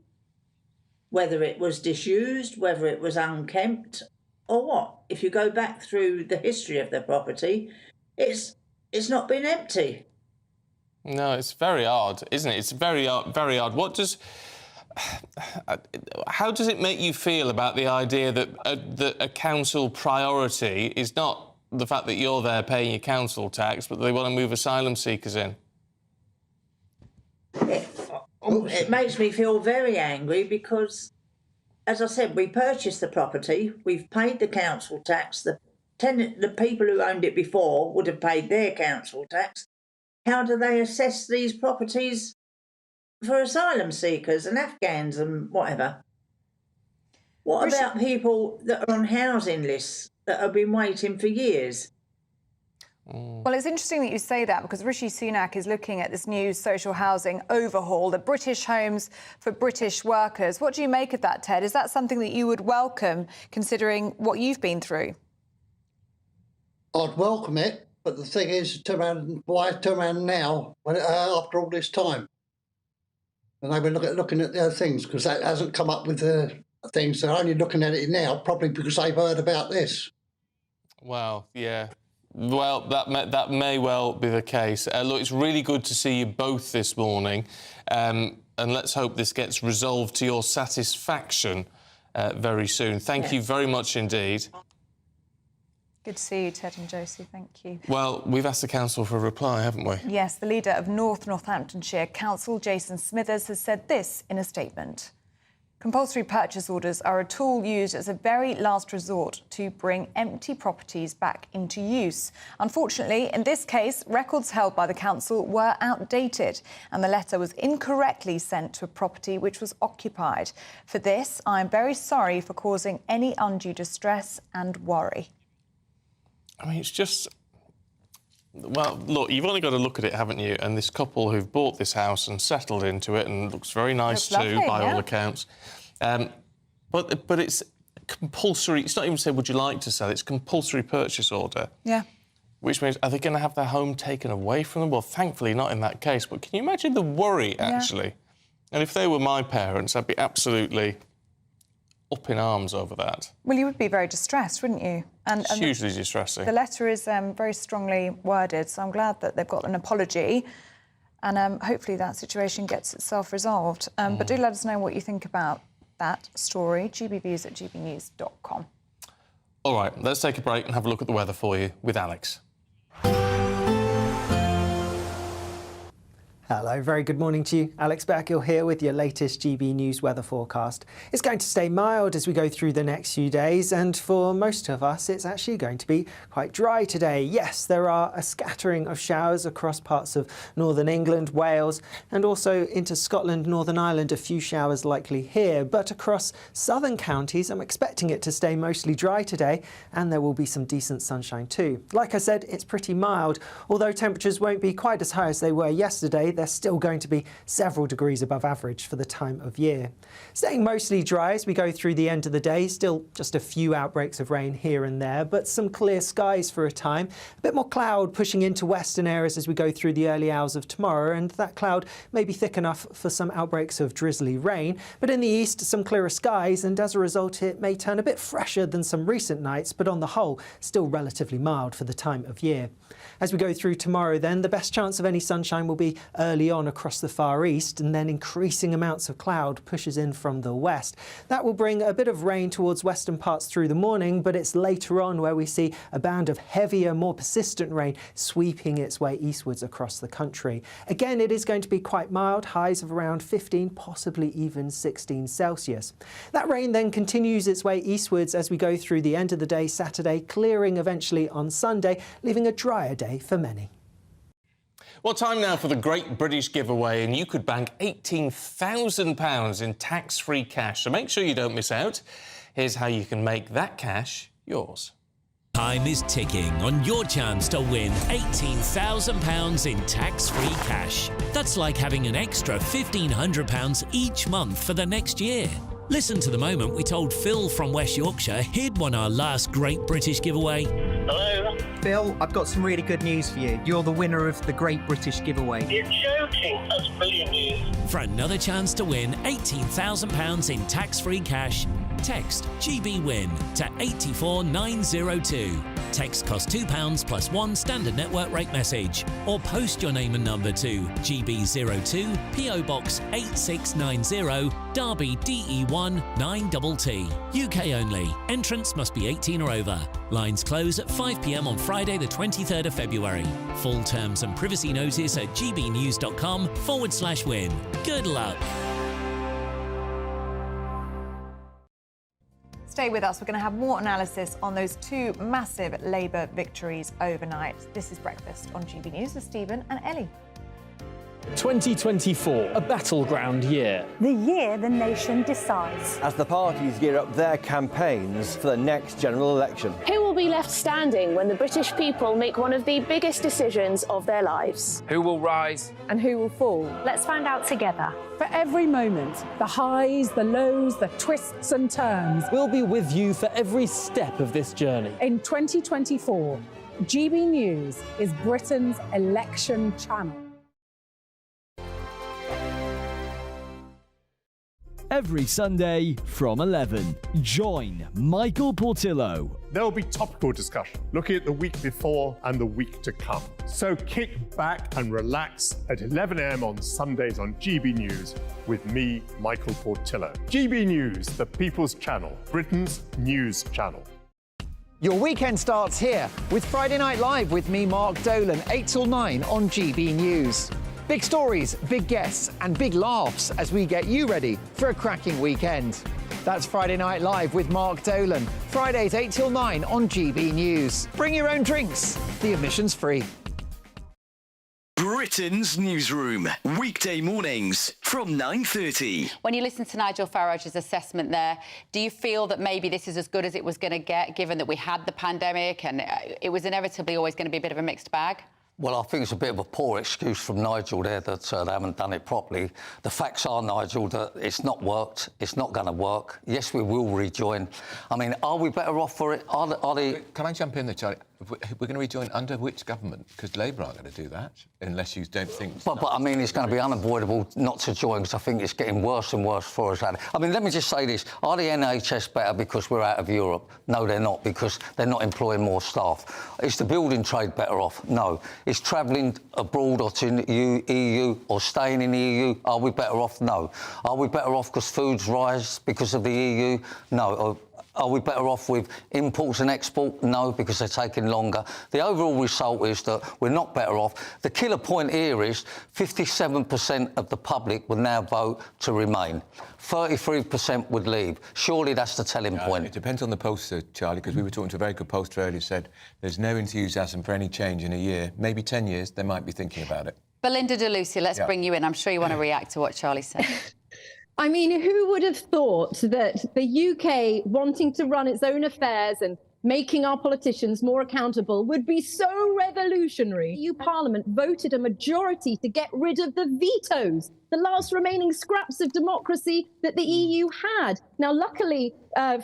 whether it was disused, whether it was unkempt, or what. If you go back through the history of the property, it's not been empty. No, it's very odd, isn't it? It's very odd. How does it make you feel about the idea that a council priority is not the fact that you're there paying your council tax, but they want to move asylum seekers in? It makes me feel very angry because, as I said, we purchased the property, we've paid the council tax, the people who owned it before would have paid their council tax. How do they assess these properties for asylum seekers and Afghans and whatever? What about people that are on housing lists that have been waiting for years? Well, it's interesting that you say that because Rishi Sunak is looking at this new social housing overhaul, the British Homes for British Workers. What do you make of that, Ted? Is that something that you would welcome, considering what you've been through? I'd welcome it, but the thing is, why turn around now after all this time? And they were looking at the other things because that hasn't come up with the things. They're only looking at it now, probably because they've heard about this. Well, yeah. Well, that may well be the case. Look, it's really good to see you both this morning, and let's hope this gets resolved to your satisfaction very soon. Thank you very much indeed. Good to see you, Ted and Josie. Thank you. Well, we've asked the council for a reply, haven't we? Yes, the leader of North Northamptonshire Council, Jason Smithers, has said this in a statement. Compulsory purchase orders are a tool used as a very last resort to bring empty properties back into use. Unfortunately, in this case, records held by the council were outdated and the letter was incorrectly sent to a property which was occupied. For this, I am very sorry for causing any undue distress and worry. I mean, it's just... Well, look, you've only got to look at it, haven't you? And this couple who've bought this house and settled into it and looks very nice too, by all accounts. But it's compulsory. It's not even saying, would you like to sell? It's compulsory purchase order. Yeah. Which means, are they going to have their home taken away from them? Well, thankfully not in that case. But can you imagine the worry, actually? Yeah. And if they were my parents, I'd be absolutely up in arms over that. Well, you would be very distressed, wouldn't you? And it's hugely distressing. The letter is very strongly worded, so I'm glad that they've got an apology and hopefully that situation gets itself resolved. But do let us know what you think about that story, gbviews@gbnews.com. All right, let's take a break and have a look at the weather for you with Alex. Hello, very good morning to you. Alex Berkill here with your latest GB News weather forecast. It's going to stay mild as we go through the next few days, and for most of us it's actually going to be quite dry today. Yes, there are a scattering of showers across parts of northern England, Wales and also into Scotland, Northern Ireland, a few showers likely here, but across southern counties I'm expecting it to stay mostly dry today, and there will be some decent sunshine too. Like I said, it's pretty mild, although temperatures won't be quite as high as they were yesterday. They're still going to be several degrees above average for the time of year. Staying mostly dry as we go through the end of the day, still just a few outbreaks of rain here and there, but some clear skies for a time. A bit more cloud pushing into western areas as we go through the early hours of tomorrow, and that cloud may be thick enough for some outbreaks of drizzly rain. But in the east, some clearer skies, and as a result it may turn a bit fresher than some recent nights, but on the whole still relatively mild for the time of year. As we go through tomorrow then, the best chance of any sunshine will be early on across the far east, and then increasing amounts of cloud pushes in from the west. That will bring a bit of rain towards western parts through the morning, but it's later on where we see a band of heavier, more persistent rain sweeping its way eastwards across the country. Again, it is going to be quite mild, highs of around 15, possibly even 16 Celsius. That rain then continues its way eastwards as we go through the end of the day Saturday, clearing eventually on Sunday, leaving a drier day for many. Well, time now for the Great British Giveaway, and you could bank £18,000 in tax-free cash. So make sure you don't miss out. Here's how you can make that cash yours. Time is ticking on your chance to win £18,000 in tax-free cash. That's like having an extra £1,500 each month for the next year. Listen to the moment we told Phil from West Yorkshire he'd won our last Great British Giveaway. Hello? Phil, I've got some really good news for you. You're the winner of the Great British Giveaway. You're joking. That's brilliant news. For another chance to win £18,000 in tax-free cash, text GBWIN to 84902. Text costs £2 plus one standard network rate message, or post your name and number to GB02 PO Box 8690 Derby DE1 9TT. UK only. Entrants must be 18 or over. Lines close at 5 p.m. on Friday the 23rd of February. Full terms and privacy notice at gbnews.com/win. Good luck. Stay with us. We're going to have more analysis on those two massive Labour victories overnight. This is Breakfast on GB News with Stephen and Ellie. 2024, a battleground year. The year the nation decides. As the parties gear up their campaigns for the next general election. Who will be left standing when the British people make one of the biggest decisions of their lives? Who will rise? And who will fall? Let's find out together. For every moment, the highs, the lows, the twists and turns. We'll be with you for every step of this journey. In 2024, GB News is Britain's election channel. Every Sunday from 11, join Michael Portillo. There will be topical discussion, looking at the week before and the week to come. So kick back and relax at 11 a.m. on Sundays on GB News with me, Michael Portillo. GB News, the People's Channel, Britain's news channel. Your weekend starts here with Friday Night Live with me, Mark Dolan, 8 till 9 on GB News. Big stories, big guests and big laughs as we get you ready for a cracking weekend. That's Friday Night Live with Mark Dolan. Fridays 8 till 9 on GB News. Bring your own drinks. The admission's free. Britain's newsroom, weekday mornings from 9:30. When you listen to Nigel Farage's assessment there, do you feel that maybe this is as good as it was going to get, given that we had the pandemic and it was inevitably always going to be a bit of a mixed bag? Well, I think it's a bit of a poor excuse from Nigel there that they haven't done it properly. The facts are, Nigel, that it's not worked. It's not going to work. Yes, we will rejoin. I mean, are we better off for it? Are they... Can I jump in there, Charlie? We're going to rejoin under which government? Because Labour aren't going to do that, unless you don't think... But I mean, it's going to be unavoidable not to join, because I think it's getting worse and worse for us. I mean, let me just say this. Are the NHS better because we're out of Europe? No, they're not, because they're not employing more staff. Is the building trade better off? No. Is travelling abroad or to the EU or staying in the EU, are we better off? No. Are we better off because foods rise because of the EU? No. Are we better off with imports and export? No, because they're taking longer. The overall result is that we're not better off. The killer point here is 57% of the public would now vote to remain. 33% would leave. Surely that's the telling point. It depends on the pollster, Charlie, because we were talking to a very good pollster earlier who said there's no enthusiasm for any change in a year. Maybe 10 years, they might be thinking about it. Belinda de Lucia, let's bring you in. I'm sure you want to react to what Charlie said. I mean, who would have thought that the UK wanting to run its own affairs and making our politicians more accountable would be so revolutionary? EU Parliament voted a majority to get rid of the vetoes, the last remaining scraps of democracy that the EU had. Now, luckily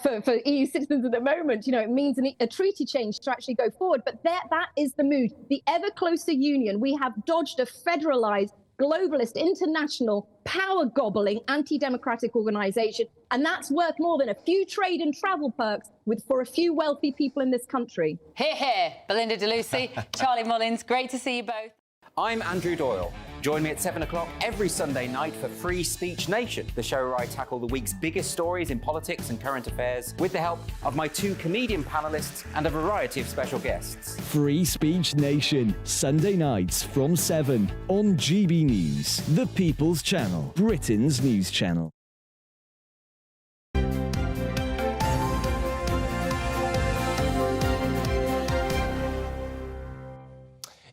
for EU citizens at the moment, you know, it means a treaty change to actually go forward. But that is the mood. The ever closer union. We have dodged a federalised, globalist, international, power-gobbling, anti-democratic organisation, and that's worth more than a few trade and travel perks for a few wealthy people in this country. Hear, hear. Belinda de Lucia, Charlie Mullins, great to see you both. I'm Andrew Doyle. Join me at 7 o'clock every Sunday night for Free Speech Nation, the show where I tackle the week's biggest stories in politics and current affairs with the help of my 2 comedian panellists and a variety of special guests. Free Speech Nation, Sunday nights from 7 on GB News, the People's Channel, Britain's news channel.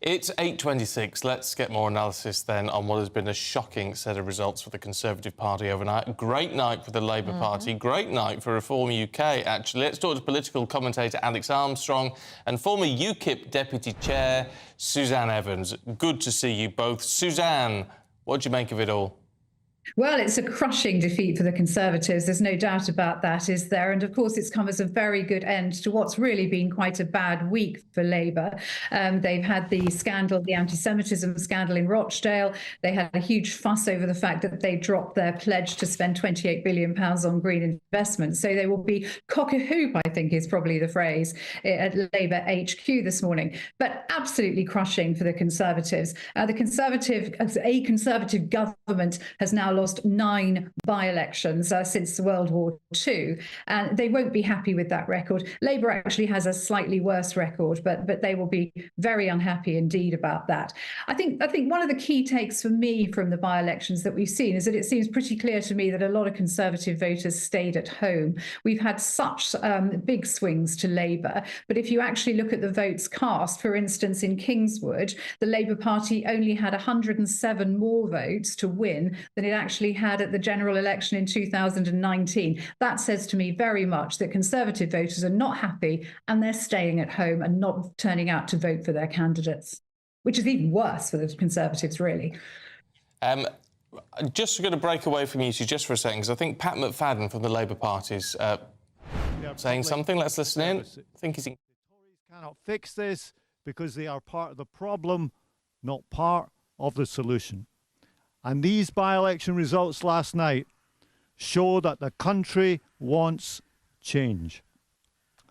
It's 8:26. Let's get more analysis then on what has been a shocking set of results for the Conservative Party overnight. Great night for the Labour Party. Great night for Reform UK, actually. Let's talk to political commentator Alex Armstrong and former UKIP Deputy Chair Suzanne Evans. Good to see you both. Suzanne, what do you make of it all? Well, it's a crushing defeat for the Conservatives. There's no doubt about that, is there? And of course, it's come as a very good end to what's really been quite a bad week for Labour. They've had the scandal, the anti-Semitism scandal in Rochdale. They had a huge fuss over the fact that they dropped their pledge to spend £28 billion on green investment. So they will be cock-a-hoop, I think is probably the phrase, at Labour HQ this morning. But absolutely crushing for the Conservatives. A Conservative government has now lost 9 by-elections since World War II, and they won't be happy with that record. Labour actually has a slightly worse record, but they will be very unhappy indeed about that. I think one of the key takes for me from the by-elections that we've seen is that it seems pretty clear to me that a lot of Conservative voters stayed at home. We've had such big swings to Labour, but if you actually look at the votes cast, for instance, in Kingswood, the Labour Party only had 107 more votes to win than it actually had at the general election in 2019. That says to me very much that Conservative voters are not happy and they're staying at home and not turning out to vote for their candidates, which is even worse for the Conservatives, really. Just going to break away from you two just for a second, because I think Pat McFadden from the Labour Party is saying something. Let's listen in. I think he's... The Tories cannot fix this because they are part of the problem, not part of the solution. And these by-election results last night show that the country wants change.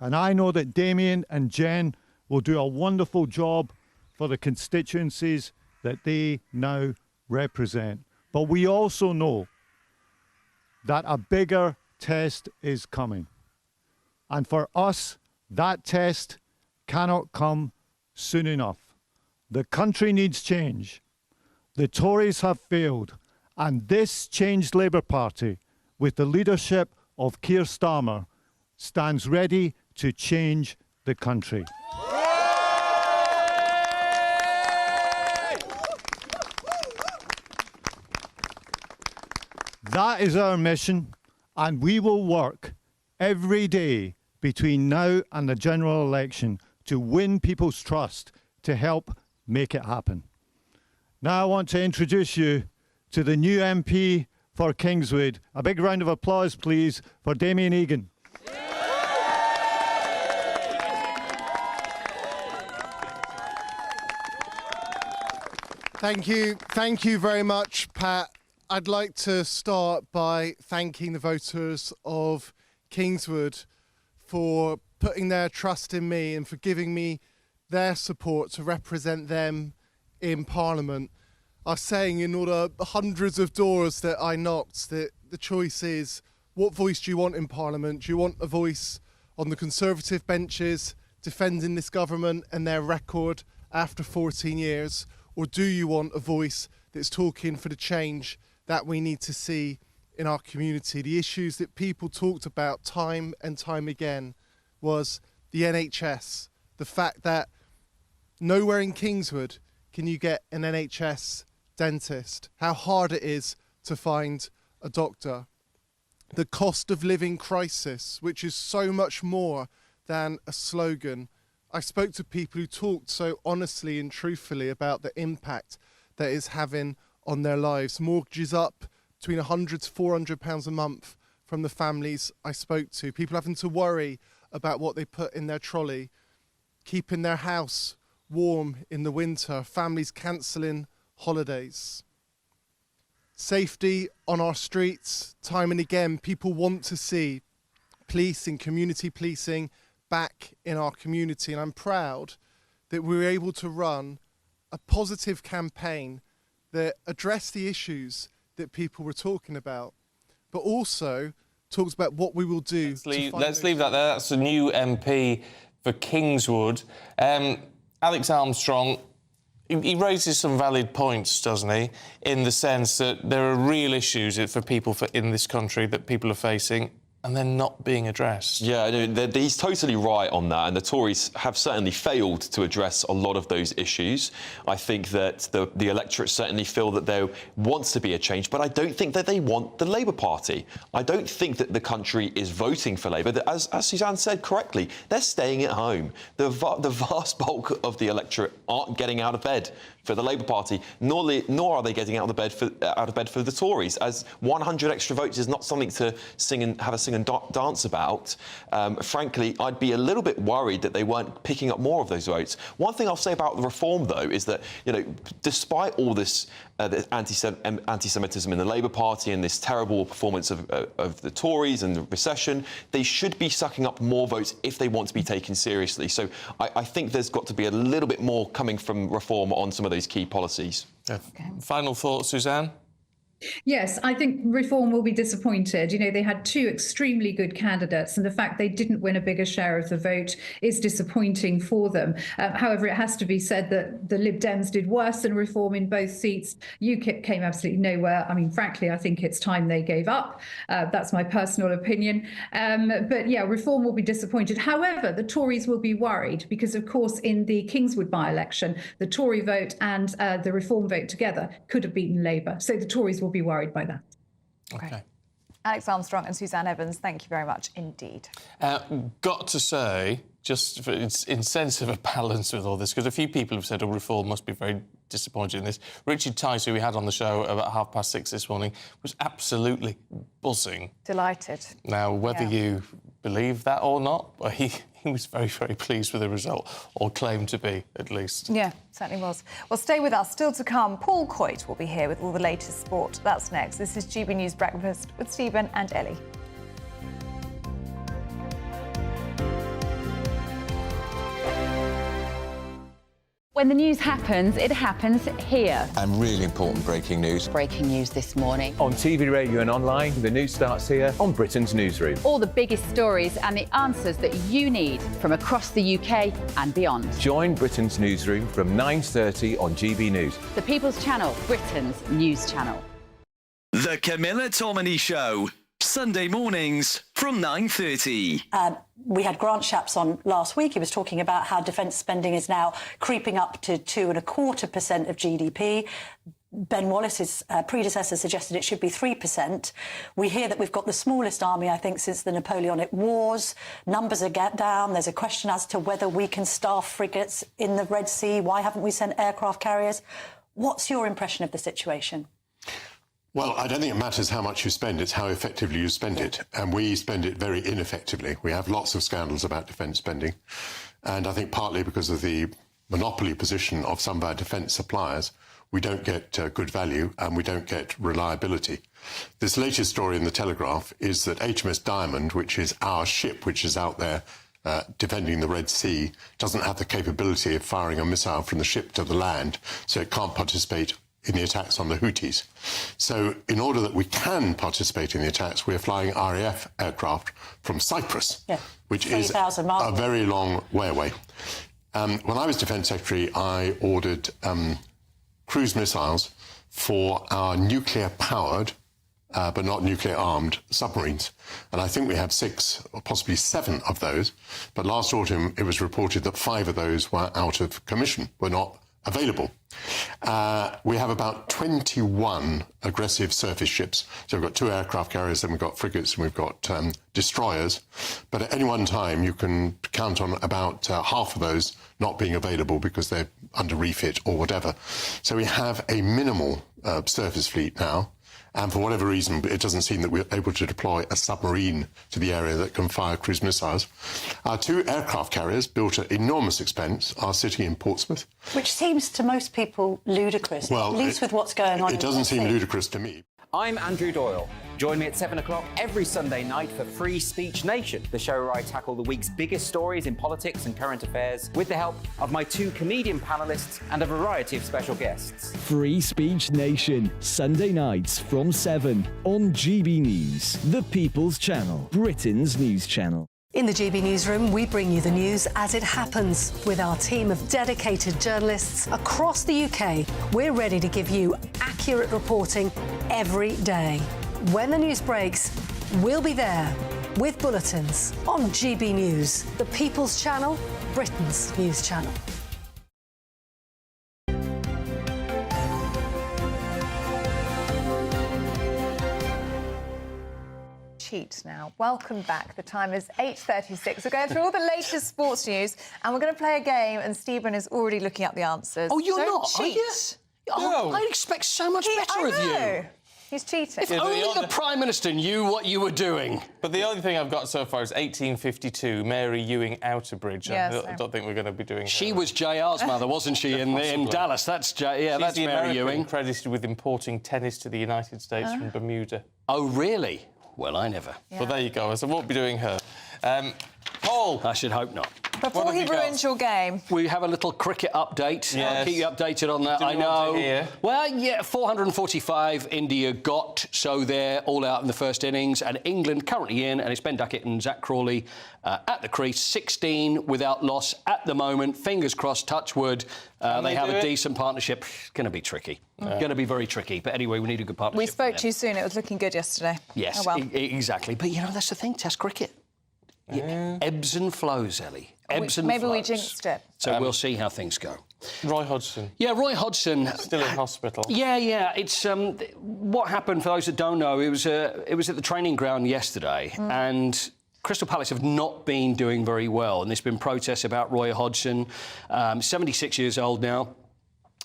And I know that Damien and Jen will do a wonderful job for the constituencies that they now represent. But we also know that a bigger test is coming. And for us, that test cannot come soon enough. The country needs change. The Tories have failed, and this changed Labour Party, with the leadership of Keir Starmer, stands ready to change the country. That is our mission, and we will work every day between now and the general election to win people's trust to help make it happen. Now I want to introduce you to the new MP for Kingswood. A big round of applause, please, for Damien Egan. Thank you very much, Pat. I'd like to start by thanking the voters of Kingswood for putting their trust in me and for giving me their support to represent them in Parliament. I was saying in all the hundreds of doors that I knocked that the choice is, what voice do you want in Parliament? Do you want a voice on the Conservative benches defending this government and their record after 14 years? Or do you want a voice that's talking for the change that we need to see in our community? The issues that people talked about time and time again was the NHS, the fact that nowhere in Kingswood can you get an NHS dentist, how hard it is to find a doctor, the cost of living crisis, which is so much more than a slogan. I spoke to people who talked so honestly and truthfully about the impact that is having on their lives. Mortgages up between £100 to £400 a month from the families I spoke to. People having to worry about what they put in their trolley, keeping their house warm in the winter, families cancelling holidays. Safety on our streets, time and again, people want to see police and community policing back in our community. And I'm proud that we were able to run a positive campaign that addressed the issues that people were talking about, but also talks about what we will do. Let's leave that there. That's a new MP for Kingswood. Alex Armstrong, he raises some valid points, doesn't he, in the sense that there are real issues for people in this country that people are facing, and they're not being addressed. Yeah, he's totally right on that, and the Tories have certainly failed to address a lot of those issues. I think that the electorate certainly feel that there wants to be a change, but I don't think that they want the Labour Party. I don't think that the country is voting for Labour. As Suzanne said correctly, they're staying at home. The vast bulk of the electorate aren't getting out of bed for the Labour Party, nor are they getting out of bed for the Tories, as 100 extra votes is not something to sing and have a sing and dance about. Frankly, I'd be a little bit worried that they weren't picking up more of those votes. One thing I'll say about the reform, though, is that, you know, despite all this anti-Semitism in the Labour Party and this terrible performance of the Tories and the recession, they should be sucking up more votes if they want to be taken seriously. So I think there's got to be a little bit more coming from reform on some of those key policies. Final thoughts, Suzanne? Yes, I think Reform will be disappointed. You know, they had two extremely good candidates, and the fact they didn't win a bigger share of the vote is disappointing for them. However, it has to be said that the Lib Dems did worse than Reform in both seats. UKIP came absolutely nowhere. I mean, frankly, I think it's time they gave up. That's my personal opinion. But yeah, Reform will be disappointed. However, the Tories will be worried because, of course, in the Kingswood by-election, the Tory vote and the Reform vote together could have beaten Labour. So the Tories will be worried by that. OK. Alex Armstrong and Suzanne Evans, thank you very much indeed. Got to say, just for its sense of a balance with all this, because a few people have said, Reform must be very disappointed in this. Richard Tice, who we had on the show about 6:30 this morning, was absolutely buzzing. Delighted. Now, whether you believe that or not, well, he was very, very pleased with the result, or claimed to be, at least. Yeah, certainly was. Well, stay with us. Still to come, Paul Coit will be here with all the latest sport. That's next. This is GB News Breakfast with Stephen and Ellie. When the news happens, it happens here. And really important breaking news. Breaking news this morning. On TV, radio and online, the news starts here on Britain's Newsroom. All the biggest stories and the answers that you need from across the UK and beyond. Join Britain's Newsroom from 9:30 on GB News. The People's Channel, Britain's news channel. The Camilla Tominey Show, Sunday mornings from 9:30. We had Grant Shapps on last week. He was talking about how defence spending is now creeping up to 2.25% of GDP. Ben Wallace's predecessor suggested it should be 3%. We hear that we've got the smallest army, I think, since the Napoleonic Wars. Numbers are down. There's a question as to whether we can staff frigates in the Red Sea. Why haven't we sent aircraft carriers? What's your impression of the situation? Well, I don't think it matters how much you spend, it's how effectively you spend it. And we spend it very ineffectively. We have lots of scandals about defence spending. And I think partly because of the monopoly position of some of our defence suppliers, we don't get good value and we don't get reliability. This latest story in the Telegraph is that HMS Diamond, which is our ship, which is out there defending the Red Sea, doesn't have the capability of firing a missile from the ship to the land, so it can't participate in the attacks on the Houthis. So in order that we can participate in the attacks, we're flying RAF aircraft from Cyprus, which is a very long way away. When I was Defence Secretary, I ordered cruise missiles for our nuclear-powered, but not nuclear-armed submarines. And I think we have 6 or possibly 7 of those. But last autumn, it was reported that 5 of those were out of commission, were not available. We have about 21 aggressive surface ships. So we've got 2 aircraft carriers, then we've got frigates, and we've got destroyers. But at any one time, you can count on about half of those not being available because they're under refit or whatever. So we have a minimal surface fleet now. And for whatever reason, it doesn't seem that we're able to deploy a submarine to the area that can fire cruise missiles. Our 2 aircraft carriers, built at enormous expense, are sitting in Portsmouth. Which seems to most people ludicrous, at least with what's going on. It doesn't seem ludicrous to me. I'm Andrew Doyle. Join me at 7 o'clock every Sunday night for Free Speech Nation, the show where I tackle the week's biggest stories in politics and current affairs with the help of my 2 comedian panellists and a variety of special guests. Free Speech Nation, Sunday nights from 7 on GB News, the People's Channel, Britain's news channel. In the GB Newsroom, we bring you the news as it happens. With our team of dedicated journalists across the UK, we're ready to give you accurate reporting every day. When the news breaks, we'll be there with bulletins on GB News, the People's Channel, Britain's news channel. Now. Welcome back. The time is 8:36. We're going through all the latest sports news and we're going to play a game and Stephen is already looking up the answers. Oh, you're Don't not, cheat. are you? Oh, I expect so much better of you. He's cheating. If only the Prime Minister knew what you were doing. But the only thing I've got so far is 1852, Mary Ewing Outerbridge. I don't think we're going to be doing She was JR's mother, wasn't she, in Dallas? That's She's that's the Mary American Ewing. credited with importing tennis to the United States from Bermuda. Oh, really? Well, I never. Well, there you go. So we'll be doing her. Paul. I should hope not. Before he ruins your game. We have a little cricket update. Yes. I'll keep you updated on that. Didn't I know. want to hear. Well, yeah, 445 India got, so they're all out in the first innings. And England currently in, and it's Ben Duckett and Zach Crawley at the crease. 16 without loss at the moment. Fingers crossed, touch wood. They have a decent partnership. It's going to be tricky. Going to be very tricky. But anyway, we need a good partnership. We spoke to you soon. It was looking good yesterday. Yes, oh, well. Exactly. But, you know, that's the thing, Test cricket. Yeah. Ebbs and flows, Ellie. Ebbs and flows. Maybe we jinxed it. So we'll see how things go. Roy Hodgson. Yeah, Roy Hodgson. Still in hospital. Yeah. It's what happened, for those that don't know, it was at the training ground yesterday and Crystal Palace have not been doing very well, and there's been protests about Roy Hodgson, 76 years old now.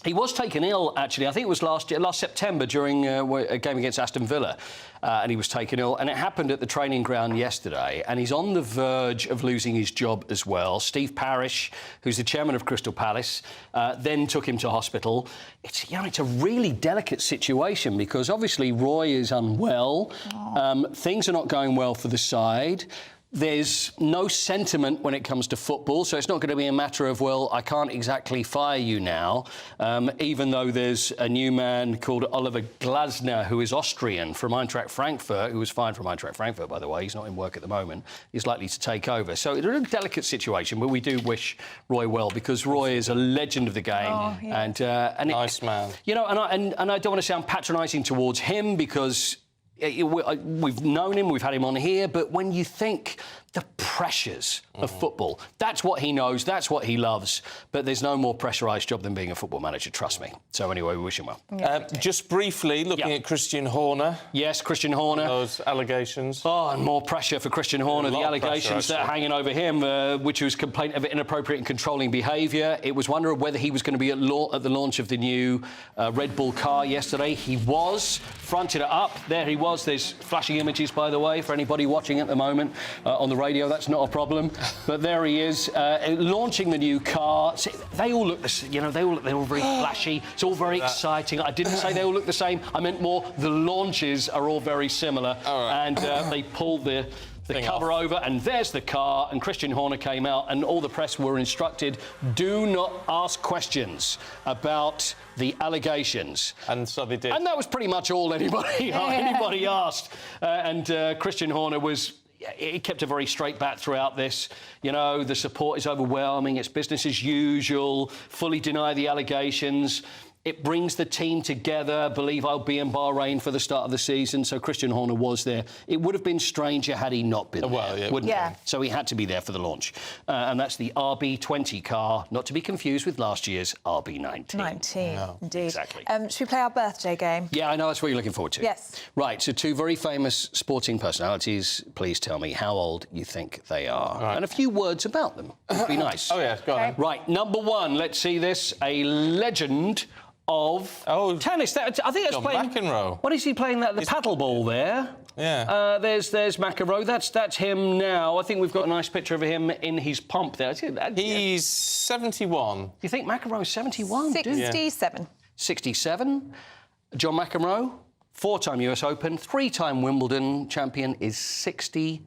He was taken ill, actually. I think it was last September during a game against Aston Villa, and he was taken ill. And it happened at the training ground yesterday, and he's on the verge of losing his job as well. Steve Parish, who's the chairman of Crystal Palace, then took him to hospital. It's a really delicate situation because obviously Roy is unwell. Things are not going well for the side. There's no sentiment when it comes to football, so it's not going to be a matter of, well, I can't exactly fire you now, even though there's a new man called Oliver Glasner, who is Austrian, from Eintracht Frankfurt, who was fired from Eintracht Frankfurt, by the way. He's not in work at the moment. He's likely to take over. So it's a really delicate situation, but we do wish Roy well, because Roy is a legend of the game. Oh, yeah. And nice man. You know, and I don't want to sound patronising towards him, because we've known him, we've had him on here, but when you think the pressures of football, that's what he knows, that's what he loves, but there's no more pressurised job than being a football manager, trust me. So anyway, we wish him well. Just briefly, looking at Christian Horner. Yes, Christian Horner. Those allegations. Oh, and more pressure for Christian Horner. The allegations that are hanging over him, which was complaint of inappropriate and controlling behaviour. It was wondering whether he was going to be at the launch of the new Red Bull car yesterday. He was, fronted it up. There he was. There's flashing images, by the way, for anybody watching at the moment on the radio. That's not a problem. But there he is, launching the new car. See, they all look, they're all very flashy. It's all very exciting. I didn't say they all look the same. I meant more the launches are all very similar. And they pulled the the cover over, and there's the car, and Christian Horner came out, and all the press were instructed, do not ask questions about the allegations. And so they did. And that was pretty much all anybody asked. Christian Horner he kept a very straight bat throughout this. You know, the support is overwhelming, it's business as usual, fully deny the allegations. It brings the team together. I believe I'll be in Bahrain for the start of the season, so Christian Horner was there. It would have been stranger had he not been there, wouldn't it? So he had to be there for the launch. And that's the RB20 car, not to be confused with last year's RB19. Indeed. Exactly. Should we play our birthday game? Yeah, I know, that's what you're looking forward to. Yes. Right, so two very famous sporting personalities. Please tell me how old you think they are. Right. And a few words about them would be nice. Oh, yeah, go on. Okay. Right, number one, let's see this. A legend of tennis. I think that's John playing... McEnroe. What is he playing? The paddle ball there. Yeah. There's McEnroe. That's him now. I think we've got a nice picture of him in his pump there. He's 71. You think McEnroe's 71? 67. 67. John McEnroe, 4-time US Open, 3-time Wimbledon champion, is 65.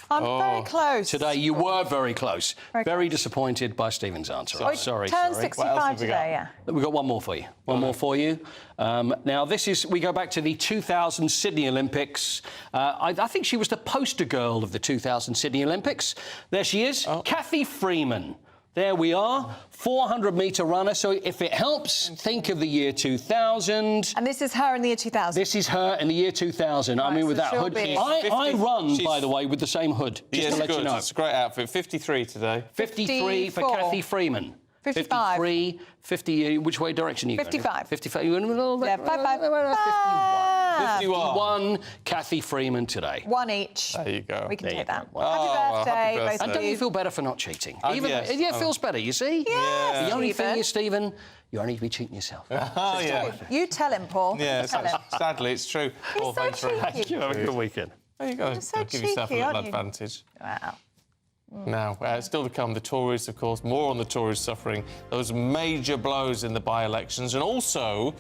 I'm very close. Today, you were very close. Very disappointed by Stephen's answer. Sorry. Turned 65 today, yeah. We've got one more for you. One more for you. Now, we go back to the 2000 Sydney Olympics. I think she was the poster girl of the 2000 Sydney Olympics. There she is, Cathy Freeman. There we are, 400-metre runner. So if it helps, think of the year 2000. And this is her in the year 2000? This is her in the year 2000. Right, I mean, with that hood. I run, by the way, with the same hood, just to let you know. It's a great outfit. 53 today. 53 for Cathy Freeman. 55. 53, 50, which way direction are you 55. going? 55. You're in the middle? Yeah, 55. 51, Cathy Freeman today. One each. There you go. We can take that. Happy birthday, birthday. both And of don't you. you feel better for not cheating? Yes. Yeah, it feels better, you see? Yes, The only Stephen. thing is, Stephen, you only need to be cheating yourself. Oh, yeah. You tell him, Paul. Yeah, Tell him. sadly, it's true. He's Paul, so thanks very much. cheeky. Have a good weekend. There you go. You're so Give yourself a cheeky, little aren't you? advantage. Wow. Now, still to come, the Tories, of course, more on the Tories suffering those major blows in the by-elections, and also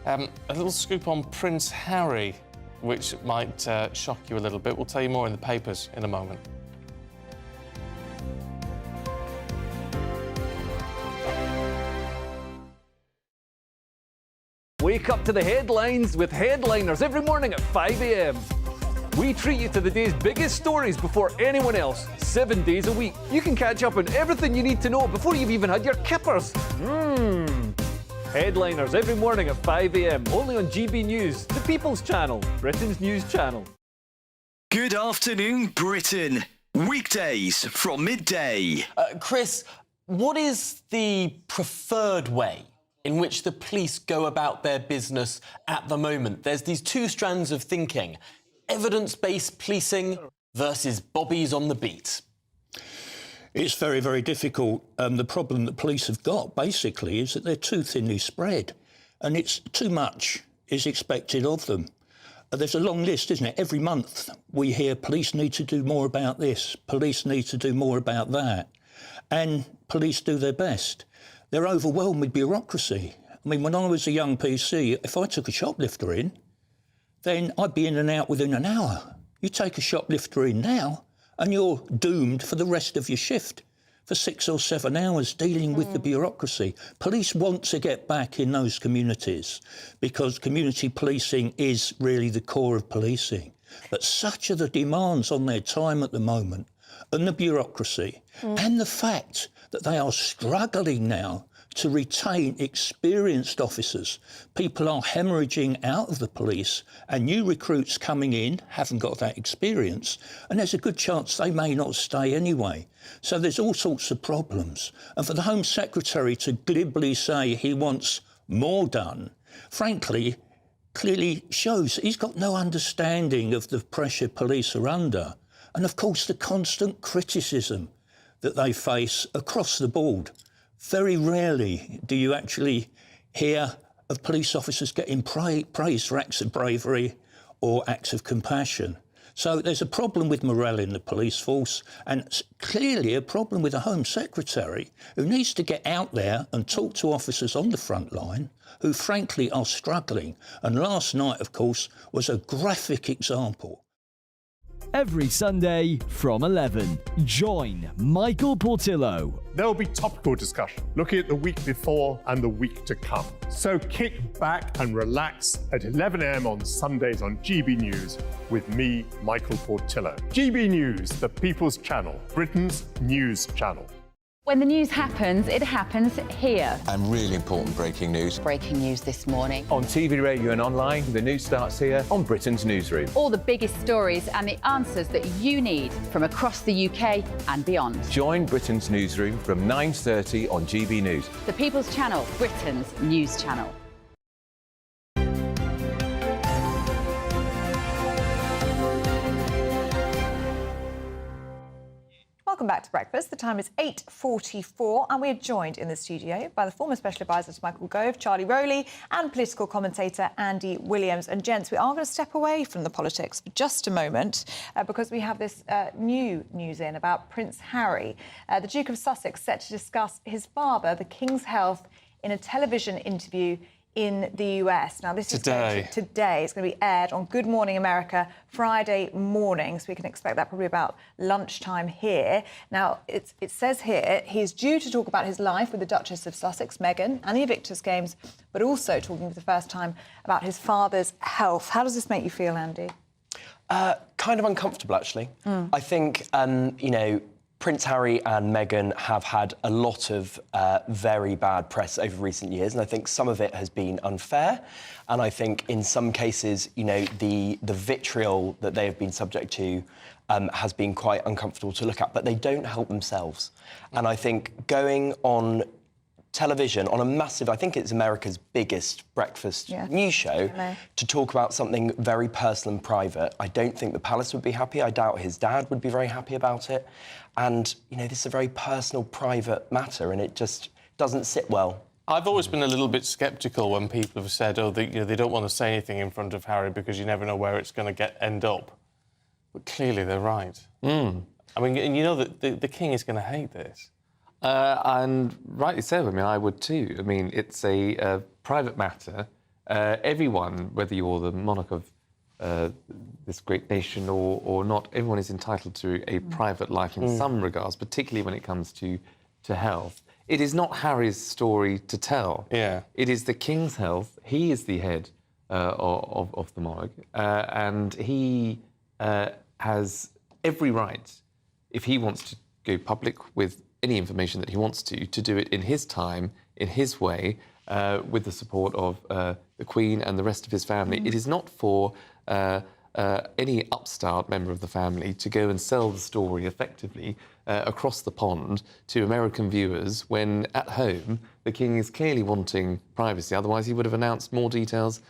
a little scoop on Prince Harry, which might shock you a little bit. We'll tell you more in the papers in a moment. Wake up to the headlines with Headliners every morning at 5 a.m. We treat you to the day's biggest stories before anyone else, 7 days a week. You can catch up on everything you need to know before you've even had your kippers. Headliners every morning at 5 a.m. only on GB News, the People's Channel, Britain's news channel. Good afternoon, Britain. Weekdays from midday. Chris, what is the preferred way in which the police go about their business at the moment? There's these two strands of thinking. Evidence-based policing versus bobbies on the beat. It's very, very difficult. The problem that police have got, basically, is that they're too thinly spread, and it's too much is expected of them. There's a long list, isn't it? Every month we hear police need to do more about this, police need to do more about that, and police do their best. They're overwhelmed with bureaucracy. I mean, when I was a young PC, if I took a shoplifter in, then I'd be in and out within an hour. You take a shoplifter in now, and you're doomed for the rest of your shift for 6 or 7 hours dealing with the bureaucracy. Police want to get back in those communities because community policing is really the core of policing. But such are the demands on their time at the moment, and the bureaucracy, and the fact that they are struggling now to retain experienced officers. People are hemorrhaging out of the police, and new recruits coming in haven't got that experience, and there's a good chance they may not stay anyway. So there's all sorts of problems. And for the Home Secretary to glibly say he wants more done, frankly, clearly shows he's got no understanding of the pressure police are under, and of course the constant criticism that they face across the board. Very rarely do you actually hear of police officers getting praised for acts of bravery or acts of compassion. So there's a problem with morale in the police force, and clearly a problem with the Home Secretary, who needs to get out there and talk to officers on the front line who frankly are struggling. And last night, of course, was a graphic example. every Sunday from 11. Join Michael Portillo. There will be topical discussion, looking at the week before and the week to come. So kick back and relax at 11 a.m. on Sundays on GB News with me, Michael Portillo. GB News, the People's Channel, Britain's news channel. When the news happens, it happens here. And really important breaking news. Breaking news this morning. On TV, radio and online, the news starts here on Britain's Newsroom. All the biggest stories and the answers that you need from across the UK and beyond. Join Britain's Newsroom from 9:30 on GB News. The People's Channel, Britain's news channel. Welcome back to Breakfast. The time is 8:44 and we are joined in the studio by the former Special Advisor to Michael Gove, Charlie Rowley, and political commentator Andy Williams. And gents, we are going to step away from the politics for just a moment because we have this new news in about Prince Harry. The Duke of Sussex set to discuss his father, the King's health, in a television interview in the US. Now, this is today. It's going to be aired on Good Morning America Friday morning, so we can expect that probably about lunchtime here. Now, it says here he's due to talk about his life with the Duchess of Sussex, Meghan, and the Invictus Games, but also talking for the first time about his father's health. How does this make you feel, Andy? Kind of uncomfortable, actually. I think, you know, Prince Harry and Meghan have had a lot of very bad press over recent years, and I think some of it has been unfair. And I think in some cases, you know, the vitriol that they have been subject to has been quite uncomfortable to look at, but they don't help themselves. And I think going on television on a massive, I think it's America's biggest breakfast news show, to talk about something very personal and private. I don't think the palace would be happy. I doubt his dad would be very happy about it. And, you know, this is a very personal, private matter, and it just doesn't sit well. I've always been a little bit sceptical when people have said, oh, they don't want to say anything in front of Harry because you never know where it's going to end up. But clearly they're right. I mean, and you know that the King is going to hate this. And rightly so. I mean, I would too. I mean, it's a private matter. Everyone, whether you're the monarch of this great nation or not, everyone is entitled to a private life in some regards, particularly when it comes to health. It is not Harry's story to tell. Yeah. It is the King's health. He is the head of the monarch, and he has every right, if he wants to go public with any information that he wants to do it in his time, in his way, with the support of the Queen and the rest of his family. It is not for any upstart member of the family to go and sell the story effectively across the pond to American viewers when, at home, the King is clearly wanting privacy. Otherwise, he would have announced more details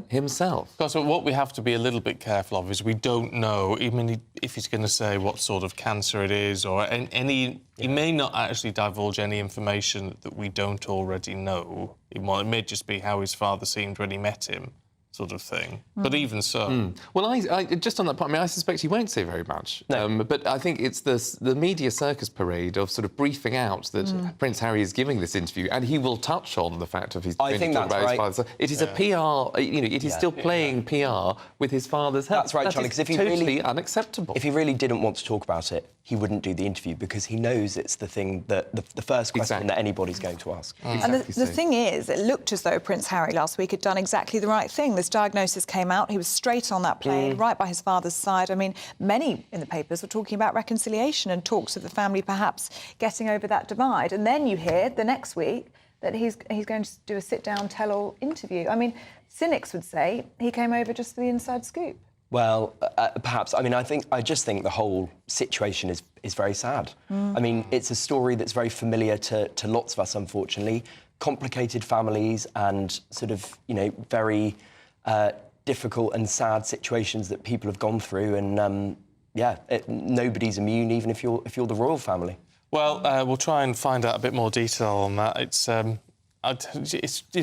himself. Because what we have to be a little bit careful of is we don't know, even if he's going to say what sort of cancer it is or any... He may not actually divulge any information that we don't already know. It may just be how his father seemed when he met him, sort of thing. But even so... Well, I just on that point, I mean, I suspect he won't say very much. No. But I think it's the media circus parade of sort of briefing out that Prince Harry is giving this interview, and he will touch on the fact of his... I think that's right. His father. It is a PR, you know, it is still playing PR with his father's health. That's right, Charlie, because if he totally unacceptable. If he really didn't want to talk about it, he wouldn't do the interview because he knows it's the thing that the first question that anybody's going to ask. And the thing is, it looked as though Prince Harry last week had done exactly the right thing. This diagnosis came out. He was straight on that plane, right by his father's side. I mean, many in the papers were talking about reconciliation and talks of the family perhaps getting over that divide. And then you hear the next week that he's going to do a sit-down tell-all interview. I mean, cynics would say he came over just for the inside scoop. Well, perhaps. I mean, I just think the whole situation is very sad. I mean, it's a story that's very familiar to lots of us, unfortunately. Complicated families and sort of, you know, very difficult and sad situations that people have gone through. And, nobody's immune, even if you're the royal family. Well, we'll try and find out a bit more detail on that. It's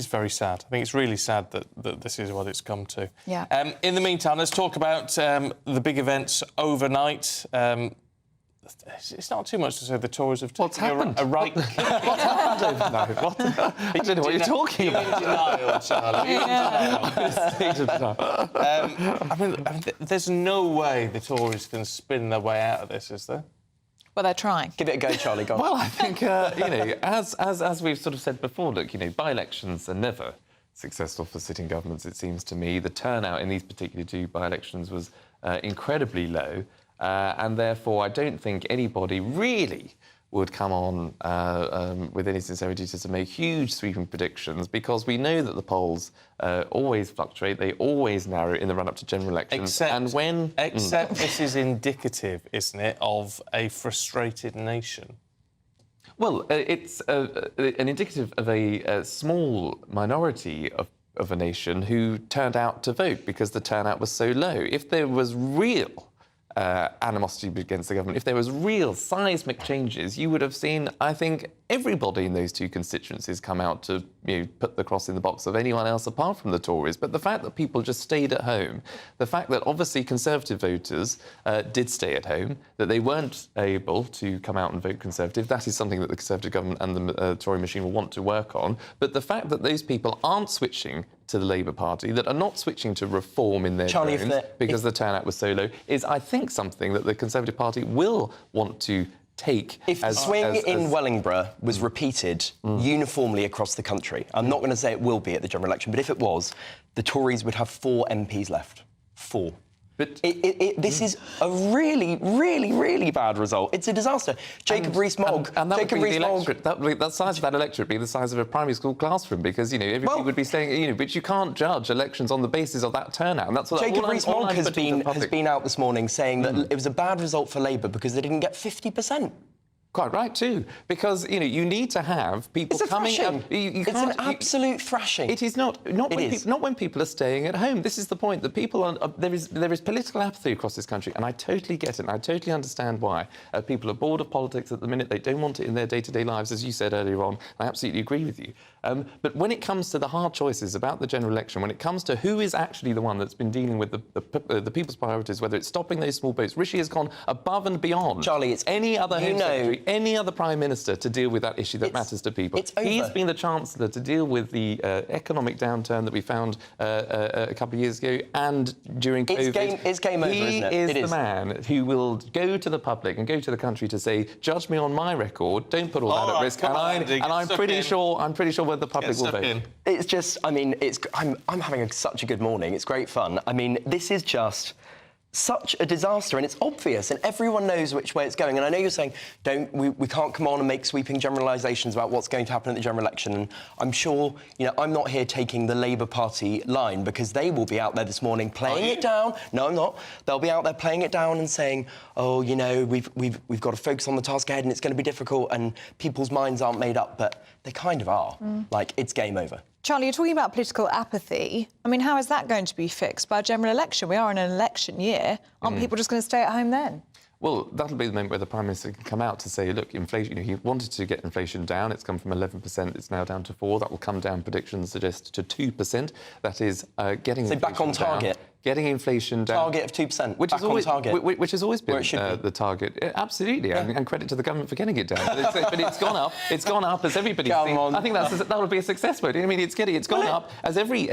very sad. I think it's really sad that this is what it's come to. Yeah. In the meantime, let's talk about the big events overnight. it's not too much to say the Tories have What's taken happened? a right... What's happened overnight? What? I don't know what you're talking You're about. in denial, Charlie. You're in denial. I mean, there's no way the Tories can spin their way out of this, is there? Well, they're trying. Give it a go, Charlie. Go on. Well, I think, you know, as we've sort of said before, look, you know, by-elections are never successful for sitting governments, it seems to me. The turnout in these particular 2 by-elections was incredibly low, and therefore I don't think anybody really would come on with any sincerity to make huge sweeping predictions, because we know that the polls always fluctuate, they always narrow in the run-up to general elections. Except this is indicative, isn't it, of a frustrated nation? Well, it's an indicative of a small minority of a nation who turned out to vote because the turnout was so low. If there was real animosity against the government, if there was real seismic changes, you would have seen, I think, everybody in those 2 constituencies come out to, you know, put the cross in the box of anyone else apart from the Tories. But the fact that people just stayed at home, the fact that obviously Conservative voters did stay at home, that they weren't able to come out and vote Conservative, that is something that the Conservative government and the Tory machine will want to work on. But the fact that those people aren't switching to the Labour Party, that are not switching to reform in their drones because the turnout was so low, is, I think, something that the Conservative Party will want to take. If the swing in Wellingborough was repeated uniformly across the country, I'm not going to say it will be at the general election, but if it was, the Tories would have 4 MPs left. 4. But this is a really, really, really bad result. It's a disaster. Jacob Rees-Mogg... And that would be the electorate. The size of that electorate would be the size of a primary school classroom, because, you know, everybody would be saying, you know, but you can't judge elections on the basis of that turnout. And that's what Jacob Rees-Mogg has been out this morning saying that it was a bad result for Labour because they didn't get 50%. Quite right, too, because, you know, you need to have people coming up... It's an absolute thrashing. It is not when people are staying at home. This is the point, that people are... There is political apathy across this country, and I totally get it, and I totally understand why. People are bored of politics at the minute. They don't want it in their day-to-day lives, as you said earlier on. I absolutely agree with you. But when it comes to the hard choices about the general election, when it comes to who is actually the one that's been dealing with the people's priorities, whether it's stopping those small boats, Rishi has gone above and beyond. Charlie, it's... Any other Home Secretary, any other Prime Minister to deal with that issue that matters to people. He's been the Chancellor to deal with the economic downturn that we found a couple of years ago and during COVID. It's game over, isn't it? He is the man who will go to the public and go to the country to say, judge me on my record, don't put all that at risk, and I'm pretty sure whether the public will vote. It's just, I mean, I'm having such a good morning. It's great fun. I mean, this is just such a disaster, and it's obvious, and everyone knows which way it's going. And I know you're saying, we can't come on and make sweeping generalisations about what's going to happen at the general election. And I'm sure, you know, I'm not here taking the Labour Party line, because they will be out there this morning playing it down. No, I'm not. They'll be out there playing it down and saying, oh, you know, we've got to focus on the task ahead, and it's going to be difficult, and people's minds aren't made up, but they kind of are. Like, it's game over. Charlie, you're talking about political apathy. I mean, how is that going to be fixed by a general election? We are in an election year. Aren't people just going to stay at home then? Well, that'll be the moment where the Prime Minister can come out to say, look, inflation, you know, he wanted to get inflation down. It's come from 11%, it's now down to 4%. That will come down, predictions suggest, to 2%. That is getting inflation back on target. Getting inflation down. Target of 2%. Which back has always, on target. Which has always been the target. Absolutely, yeah. and credit to the government for getting it down. But it's gone up. It's gone up as everybody's seen. I think that would be a success vote. I mean, it's gone up as every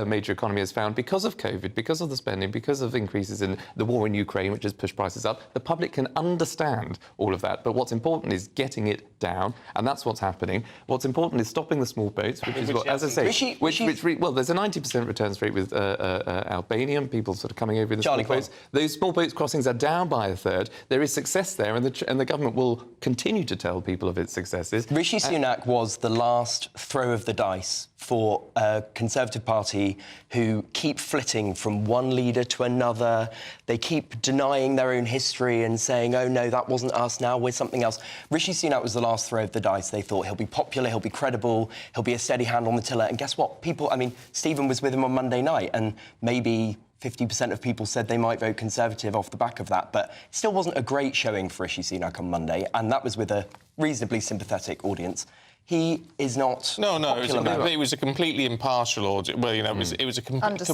major economy has found, because of COVID, because of the spending, because of increases in the war in Ukraine, which has pushed prices up. The public can understand all of that. But what's important is getting it down, and that's what's happening. What's important is stopping the small boats, which is what, as I say, well, there's a 90% returns rate with Albania, people sort of coming over in the small boats. Those small boats crossings are down by a third. There is success there, and the government will continue to tell people of its successes. Rishi Sunak was the last throw of the dice for a Conservative Party who keep flitting from one leader to another. They keep denying their own history and saying, oh, no, that wasn't us, now we're something else. Rishi Sunak was the last throw of the dice. They thought he'll be popular, he'll be credible, he'll be a steady hand on the tiller. And guess what? People, I mean, Stephen was with him on Monday night, and maybe 50% of people said they might vote Conservative off the back of that, but it still wasn't a great showing for Rishi Sunak on Monday, and that was with a reasonably sympathetic audience. He is not. No, popular. it was a completely impartial audit. Well, you know, it was a completely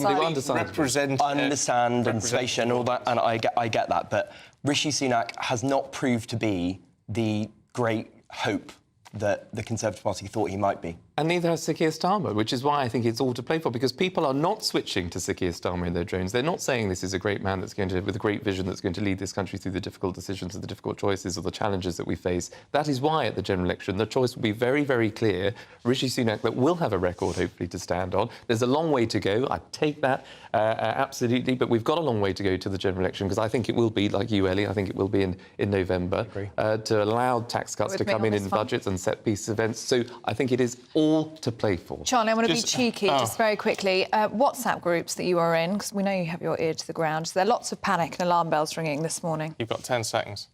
representative. Understand and space and all that, and I get that. But Rishi Sunak has not proved to be the great hope that the Conservative Party thought he might be. And neither has Sir Keir Starmer, which is why I think it's all to play for, because people are not switching to Sir Keir Starmer in their drones. They're not saying this is a great man that's going to, with a great vision, that's going to lead this country through the difficult decisions or the difficult choices or the challenges that we face. That is why at the general election the choice will be very, very clear. Rishi Sunak that will have a record, hopefully, to stand on. There's a long way to go. I take that, absolutely, but we've got a long way to go to the general election, because I think it will be, like you, Ellie, I think it will be in November, to allow tax cuts to come in budgets and set-piece events. So I think it is all to play for. Charlie, I want to be cheeky, just very quickly. WhatsApp groups that you are in, because we know you have your ear to the ground. There are lots of panic and alarm bells ringing this morning. You've got 10 seconds.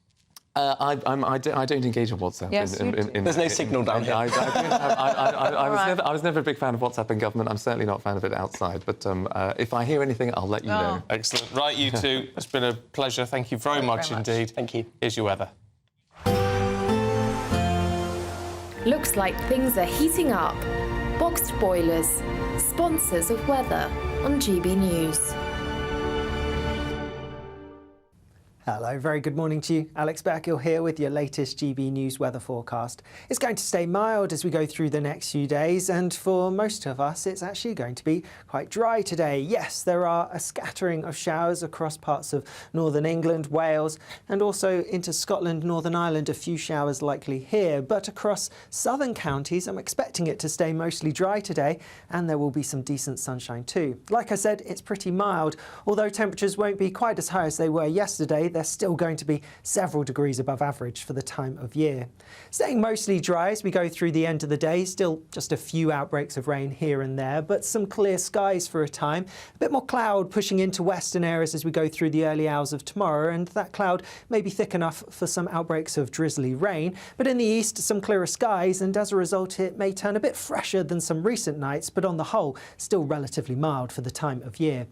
I don't engage on WhatsApp. Yes, there's no signal down here. I was never a big fan of WhatsApp in government. I'm certainly not a fan of it outside. But if I hear anything, I'll let you know. Excellent. Right, you two. It's been a pleasure. Thank you very much indeed. Thank you. Here's your weather. Looks like things are heating up. Boxed boilers, sponsors of weather on GB News. Hello, very good morning to you. Alex Berkill here with your latest GB News weather forecast. It's going to stay mild as we go through the next few days, and for most of us it's actually going to be quite dry today. Yes, there are a scattering of showers across parts of northern England, Wales, and also into Scotland, Northern Ireland, a few showers likely here. But across southern counties I'm expecting it to stay mostly dry today, and there will be some decent sunshine too. Like I said, it's pretty mild, although temperatures won't be quite as high as they were yesterday. They're still going to be several degrees above average for the time of year. Staying mostly dry as we go through the end of the day, still just a few outbreaks of rain here and there, but some clear skies for a time. A bit more cloud pushing into western areas as we go through the early hours of tomorrow, and that cloud may be thick enough for some outbreaks of drizzly rain. But in the east, some clearer skies, and as a result it may turn a bit fresher than some recent nights, but on the whole still relatively mild for the time of year.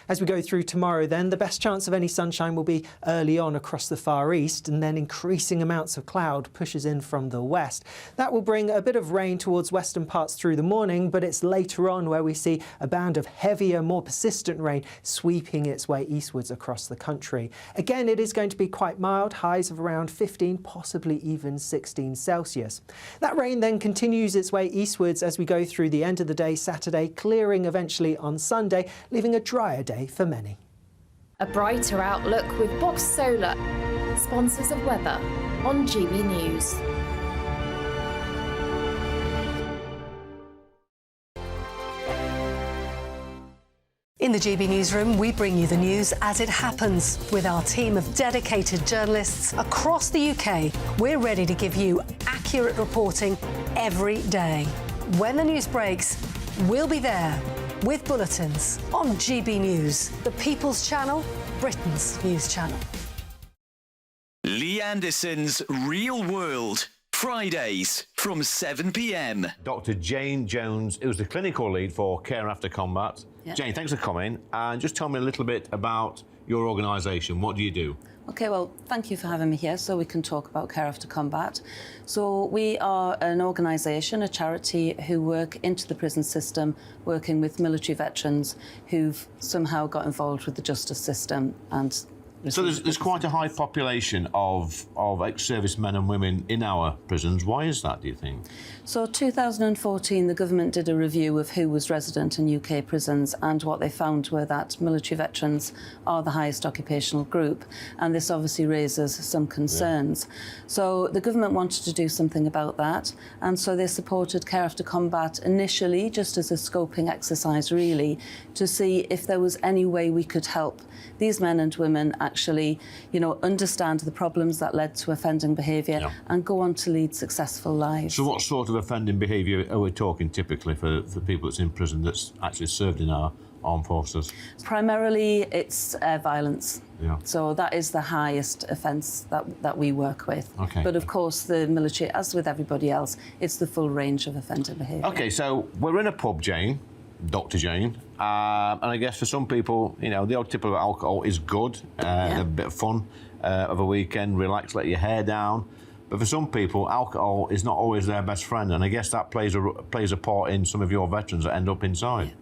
As we go through tomorrow then, the best chance of any sunshine will be early on across the Far East, and then increasing amounts of cloud pushes in from the west. That will bring a bit of rain towards western parts through the morning, but it's later on where we see a band of heavier, more persistent rain sweeping its way eastwards across the country. Again, it is going to be quite mild, highs of around 15, possibly even 16 Celsius. That rain then continues its way eastwards as we go through the end of the day Saturday, clearing eventually on Sunday, leaving a drier day for many. A brighter outlook with Box Solar, sponsors of weather on GB News. In the GB Newsroom, we bring you the news as it happens. With our team of dedicated journalists across the UK, we're ready to give you accurate reporting every day. When the news breaks, we'll be there with bulletins on GB News, the People's Channel, Britain's news channel. Lee Anderson's Real World, Fridays from 7 p.m. Dr. Jane Jones, who's the clinical lead for Care After Combat. Yeah. Jane, thanks for coming. And just tell me a little bit about your organisation. What do you do? OK, well, thank you for having me here so we can talk about Care After Combat. So we are an organisation, a charity, who work into the prison system, working with military veterans who've somehow got involved with the justice system and... So there's quite a high population of ex-servicemen and women in our prisons. Why is that, do you think? So 2014, the government did a review of who was resident in UK prisons, and what they found were that military veterans are the highest occupational group, and this obviously raises some concerns. Yeah. So the government wanted to do something about that, and so they supported Care After Combat initially, just as a scoping exercise, really, to see if there was any way we could help these men and women actually, understand the problems that led to offending behaviour and go on to lead successful lives. So what sort of offending behaviour are we talking typically for people that's in prison that's actually served in our armed forces? Primarily, it's violence. Yeah. So that is the highest offence that we work with. Okay. But of course, the military, as with everybody else, it's the full range of offending behaviour. OK, so we're in a pub, Jane, Dr. Jane, and I guess for some people, the odd tip of alcohol is good, a bit of fun of a weekend, relax, let your hair down. But for some people, alcohol is not always their best friend, and I guess that plays a part in some of your veterans that end up inside.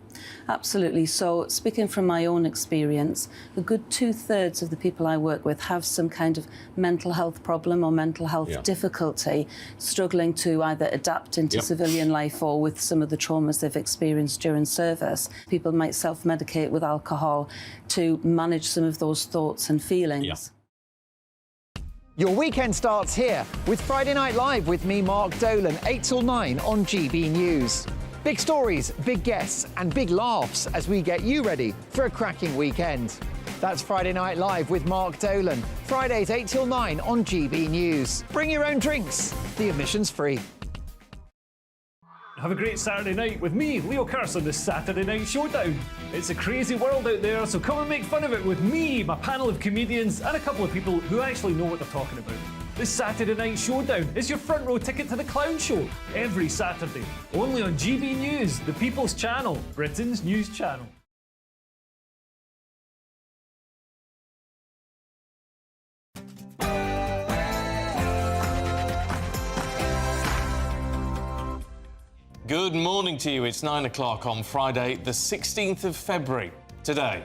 Absolutely. So, speaking from my own experience, a good 2/3 of the people I work with have some kind of mental health problem or mental health difficulty, struggling to either adapt into civilian life or with some of the traumas they've experienced during service. People might self-medicate with alcohol to manage some of those thoughts and feelings. Your weekend starts here with Friday Night Live with me, Mark Dolan, 8 till 9 on GB News. Big stories, big guests and big laughs as we get you ready for a cracking weekend. That's Friday Night Live with Mark Dolan. Fridays 8 till 9 on GB News. Bring your own drinks. The admission's free. Have a great Saturday night with me, Leo Curse, on the Saturday Night Showdown. It's a crazy world out there, so come and make fun of it with me, my panel of comedians, and a couple of people who actually know what they're talking about. This Saturday Night Showdown is your front row ticket to the clown show every Saturday, only on GB News, the People's Channel, Britain's news channel. Good morning to you. It's 9 o'clock on Friday, the 16th of February. Today.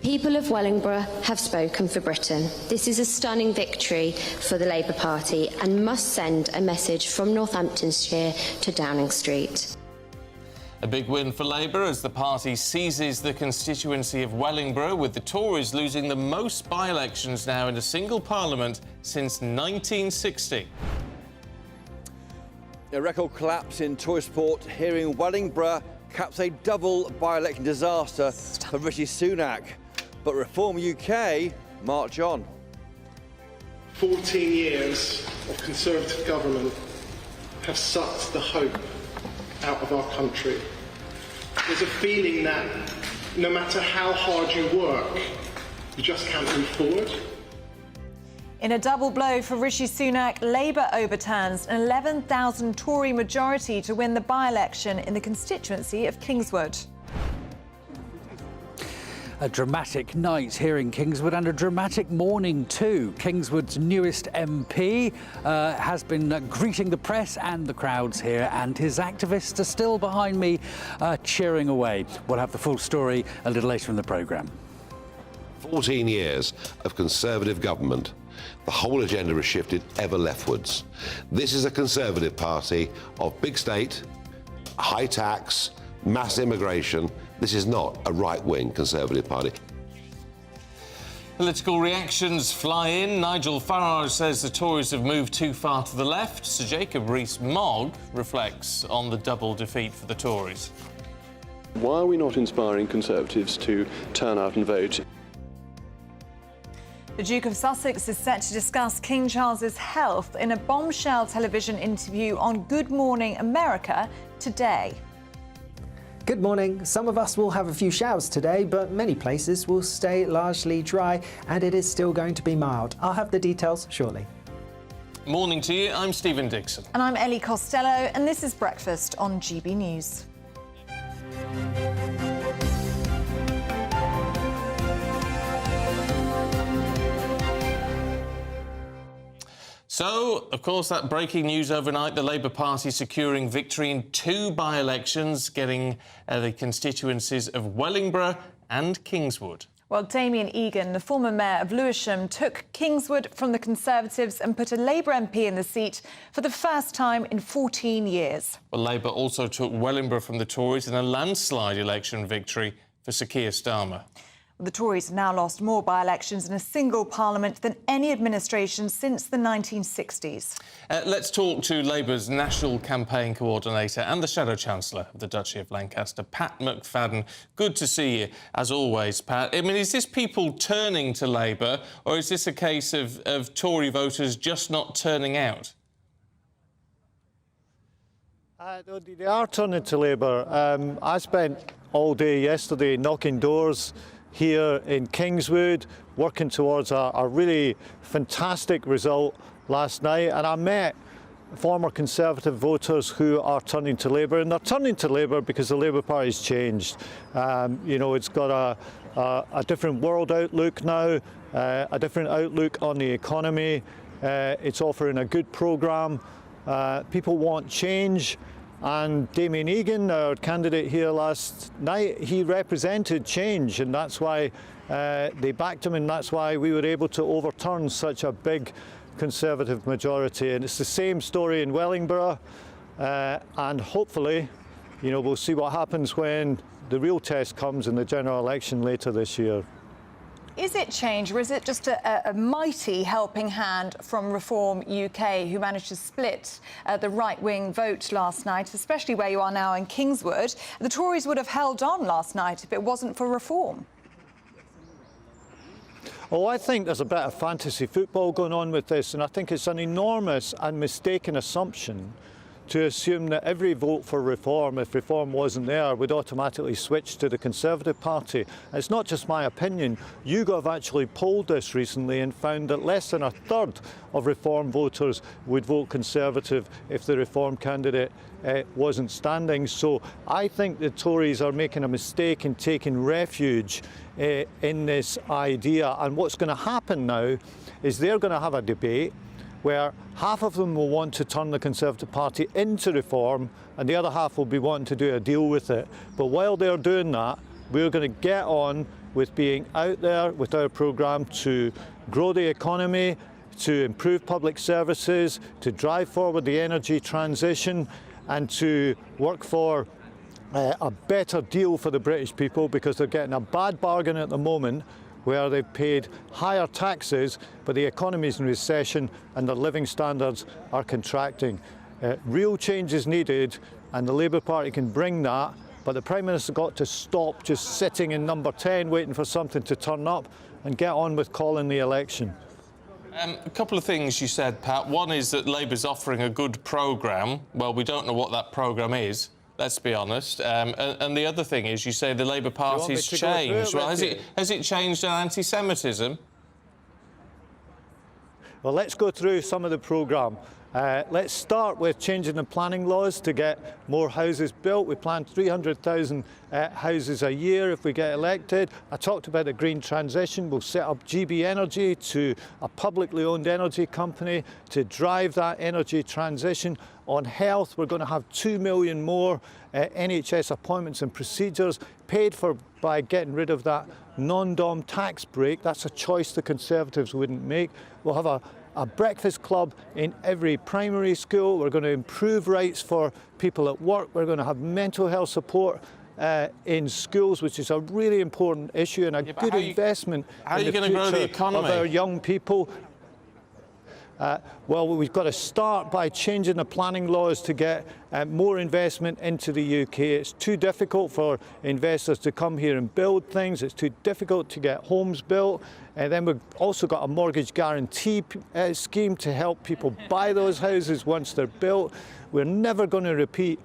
People of Wellingborough have spoken for Britain. This is a stunning victory for the Labour Party and must send a message from Northamptonshire to Downing Street. A big win for Labour as the party seizes the constituency of Wellingborough, with the Tories losing the most by-elections now in a single parliament since 1960. A record collapse in Tory support here in Wellingborough caps a double by-election disaster for Rishi Sunak. But Reform UK march on. 14 years of Conservative government have sucked the hope out of our country. There's a feeling that no matter how hard you work, you just can't move forward. In a double blow for Rishi Sunak, Labour overturns an 11,000 Tory majority to win the by-election in the constituency of Kingswood. A dramatic night here in Kingswood and a dramatic morning too. Kingswood's newest MP has been greeting the press and the crowds here, and his activists are still behind me cheering away. We'll have the full story a little later in the programme. 14 years of Conservative government. The whole agenda has shifted ever leftwards. This is a Conservative party of big state, high tax, mass immigration. This is not a right-wing Conservative party. Political reactions fly in. Nigel Farage says the Tories have moved too far to the left. Sir Jacob Rees-Mogg reflects on the double defeat for the Tories. Why are we not inspiring Conservatives to turn out and vote? The Duke of Sussex is set to discuss King Charles's health in a bombshell television interview on Good Morning America today. Good morning. Some of us will have a few showers today, but many places will stay largely dry and it is still going to be mild. I'll have the details shortly. Morning to you. I'm Stephen Dixon. And I'm Ellie Costello, and this is Breakfast on GB News. So, of course, that breaking news overnight, the Labour Party securing victory in 2 by-elections, getting the constituencies of Wellingborough and Kingswood. Well, Damien Egan, the former mayor of Lewisham, took Kingswood from the Conservatives and put a Labour MP in the seat for the first time in 14 years. Well, Labour also took Wellingborough from the Tories in a landslide election victory for Sir Keir Starmer. The Tories have now lost more by-elections in a single parliament than any administration since the 1960s. Let's talk to Labour's National Campaign Coordinator and the Shadow Chancellor of the Duchy of Lancaster, Pat McFadden. Good to see you, as always, Pat. I mean, is this people turning to Labour, or is this a case of Tory voters just not turning out? They are turning to Labour. I spent all day yesterday knocking doors here in Kingswood, working towards a really fantastic result last night, and I met former Conservative voters who are turning to Labour, and they're turning to Labour because the Labour Party's changed. You know, it's got a different world outlook now, a different outlook on the economy. It's offering a good programme. People want change. And Damien Egan, our candidate here last night, he represented change, and that's why they backed him, and that's why we were able to overturn such a big Conservative majority. And it's the same story in Wellingborough, and hopefully, you know, we'll see what happens when the real test comes in the general election later this year. Is it change, or is it just a mighty helping hand from Reform UK, who managed to split the right-wing vote last night, especially where you are now in Kingswood? The Tories would have held on last night if it wasn't for Reform. Oh, I think there's a bit of fantasy football going on with this, and I think it's an enormous and mistaken assumption to assume that every vote for Reform, if Reform wasn't there, would automatically switch to the Conservative Party. And it's not just my opinion. YouGov actually polled this recently and found that less than a third of Reform voters would vote Conservative if the Reform candidate wasn't standing. So I think the Tories are making a mistake in taking refuge in this idea. And what's going to happen now is they're going to have a debate where half of them will want to turn the Conservative Party into Reform and the other half will be wanting to do a deal with it. But while they're doing that, we're going to get on with being out there with our programme to grow the economy, to improve public services, to drive forward the energy transition, and to work for a better deal for the British people, because they're getting a bad bargain at the moment where they've paid higher taxes, but the economy's in recession and their living standards are contracting. Real change is needed, and the Labour Party can bring that, but the Prime Minister's got to stop just sitting in number 10 waiting for something to turn up and get on with calling the election. A couple of things you said, Pat. One is that Labour's offering a good programme. Well, we don't know what that programme is, let's be honest. And the other thing is, you say the Labour Party's changed. Well, has it changed on anti-Semitism? Well, let's go through some of the programme. Let's start with changing the planning laws to get more houses built. We plan 300,000 houses a year if we get elected. I talked about the green transition. We'll set up GB Energy, to a publicly owned energy company, to drive that energy transition. On health, we're going to have 2 million more NHS appointments and procedures paid for by getting rid of that non-dom tax break. That's a choice the Conservatives wouldn't make. We'll have a breakfast club in every primary school. We're going to improve rights for people at work. We're going to have mental health support in schools, which is a really important issue and a good investment in the future of our young people. Well, we've got to start by changing the planning laws to get more investment into the UK. It's too difficult for investors to come here and build things. It's too difficult to get homes built. And then we've also got a mortgage guarantee scheme to help people buy those houses once they're built. We're never going to repeat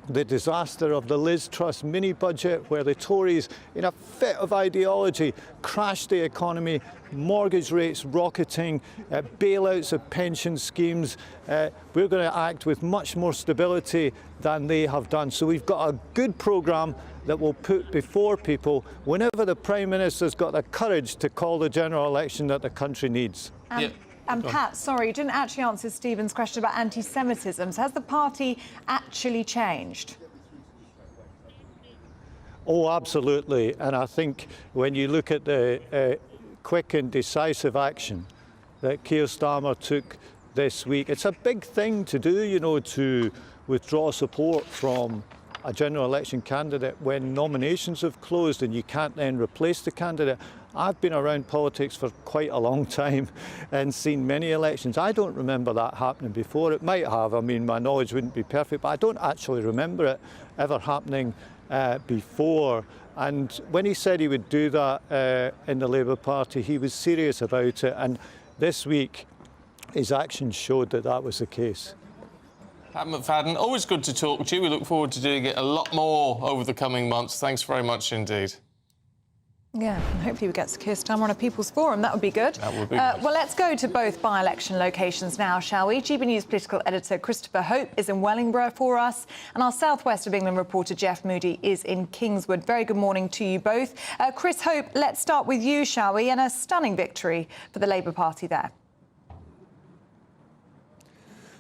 the disaster of the Liz Truss mini-budget, where the Tories, in a fit of ideology, crashed the economy, mortgage rates rocketing, bailouts of pension schemes. We're going to act with much more stability than they have done. So we've got a good programme that will put before people whenever the Prime Minister's got the courage to call the general election that the country needs. And Pat, sorry, you didn't actually answer Stephen's question about anti-Semitism. So has the party actually changed? Oh, absolutely. And I think when you look at the quick and decisive action that Keir Starmer took this week, it's a big thing to do, you know, to withdraw support from a general election candidate when nominations have closed and you can't then replace the candidate. I've been around politics for quite a long time and seen many elections. I don't remember that happening before. It might have. I mean, my knowledge wouldn't be perfect, but I don't actually remember it ever happening before. And when he said he would do that in the Labour Party, he was serious about it. And this week, his actions showed that that was the case. Pat McFadden, always good to talk to you. We look forward to doing it a lot more over the coming months. Thanks very much indeed. Yeah, and hopefully we get Keir Starmer on a People's Forum. That would be good. That would be good. Well, let's go to both by-election locations now, shall we? GB News political editor Christopher Hope is in Wellingborough for us, and our South West of England reporter Jeff Moody is in Kingswood. Very good morning to you both. Chris Hope, let's start with you, shall we? And a stunning victory for the Labour Party there.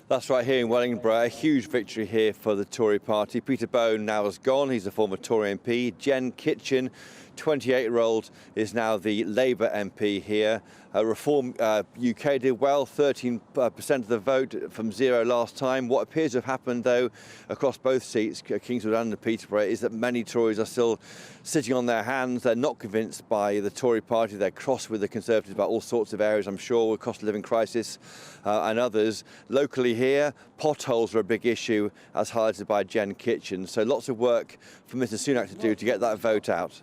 That's right, here in Wellingborough, a huge victory here for the Tory party. Peter Bone now has gone, he's a former Tory MP. Jen Kitchen, 28-year-old, is now the Labour MP here. Reform UK did well, 13% of the vote from zero last time. What appears to have happened, though, across both seats, Kingswood and Peterborough, is that many Tories are still sitting on their hands. They're not convinced by the Tory party. They're cross with the Conservatives about all sorts of areas, I'm sure, with cost of living crisis and others. Locally here, potholes are a big issue, as highlighted by Jen Kitchen. So lots of work for Mr Sunak to do to get that vote out.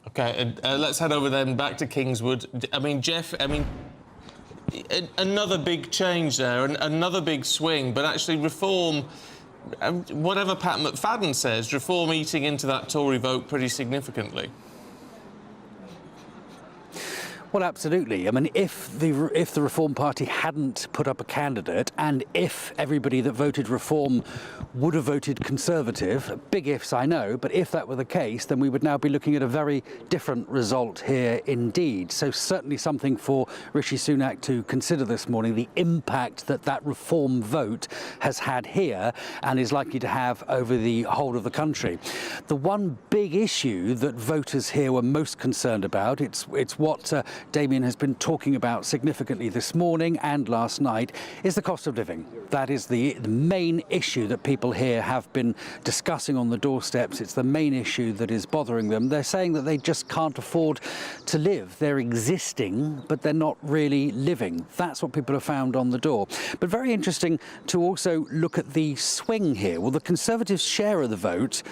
OK, let's head over then back to Kingswood. I mean, Jeff, another big change there, another big swing, but actually Reform, whatever Pat McFadden says, Reform eating into that Tory vote pretty significantly. Well, absolutely. I mean, if the Reform Party hadn't put up a candidate, and if everybody that voted Reform would have voted Conservative, big ifs, I know, but if that were the case, then we would now be looking at a very different result here indeed. So certainly something for Rishi Sunak to consider this morning, the impact that that Reform vote has had here and is likely to have over the whole of the country. The one big issue that voters here were most concerned about, it's what Damien has been talking about significantly this morning and last night, is the cost of living. That is the main issue that people here have been discussing on the doorsteps. It's the main issue that is bothering them. They're saying that they just can't afford to live. They're existing, but they're not really living. That's what people have found on the door. But very interesting to also look at the swing here. Well, the Conservatives' share of the vote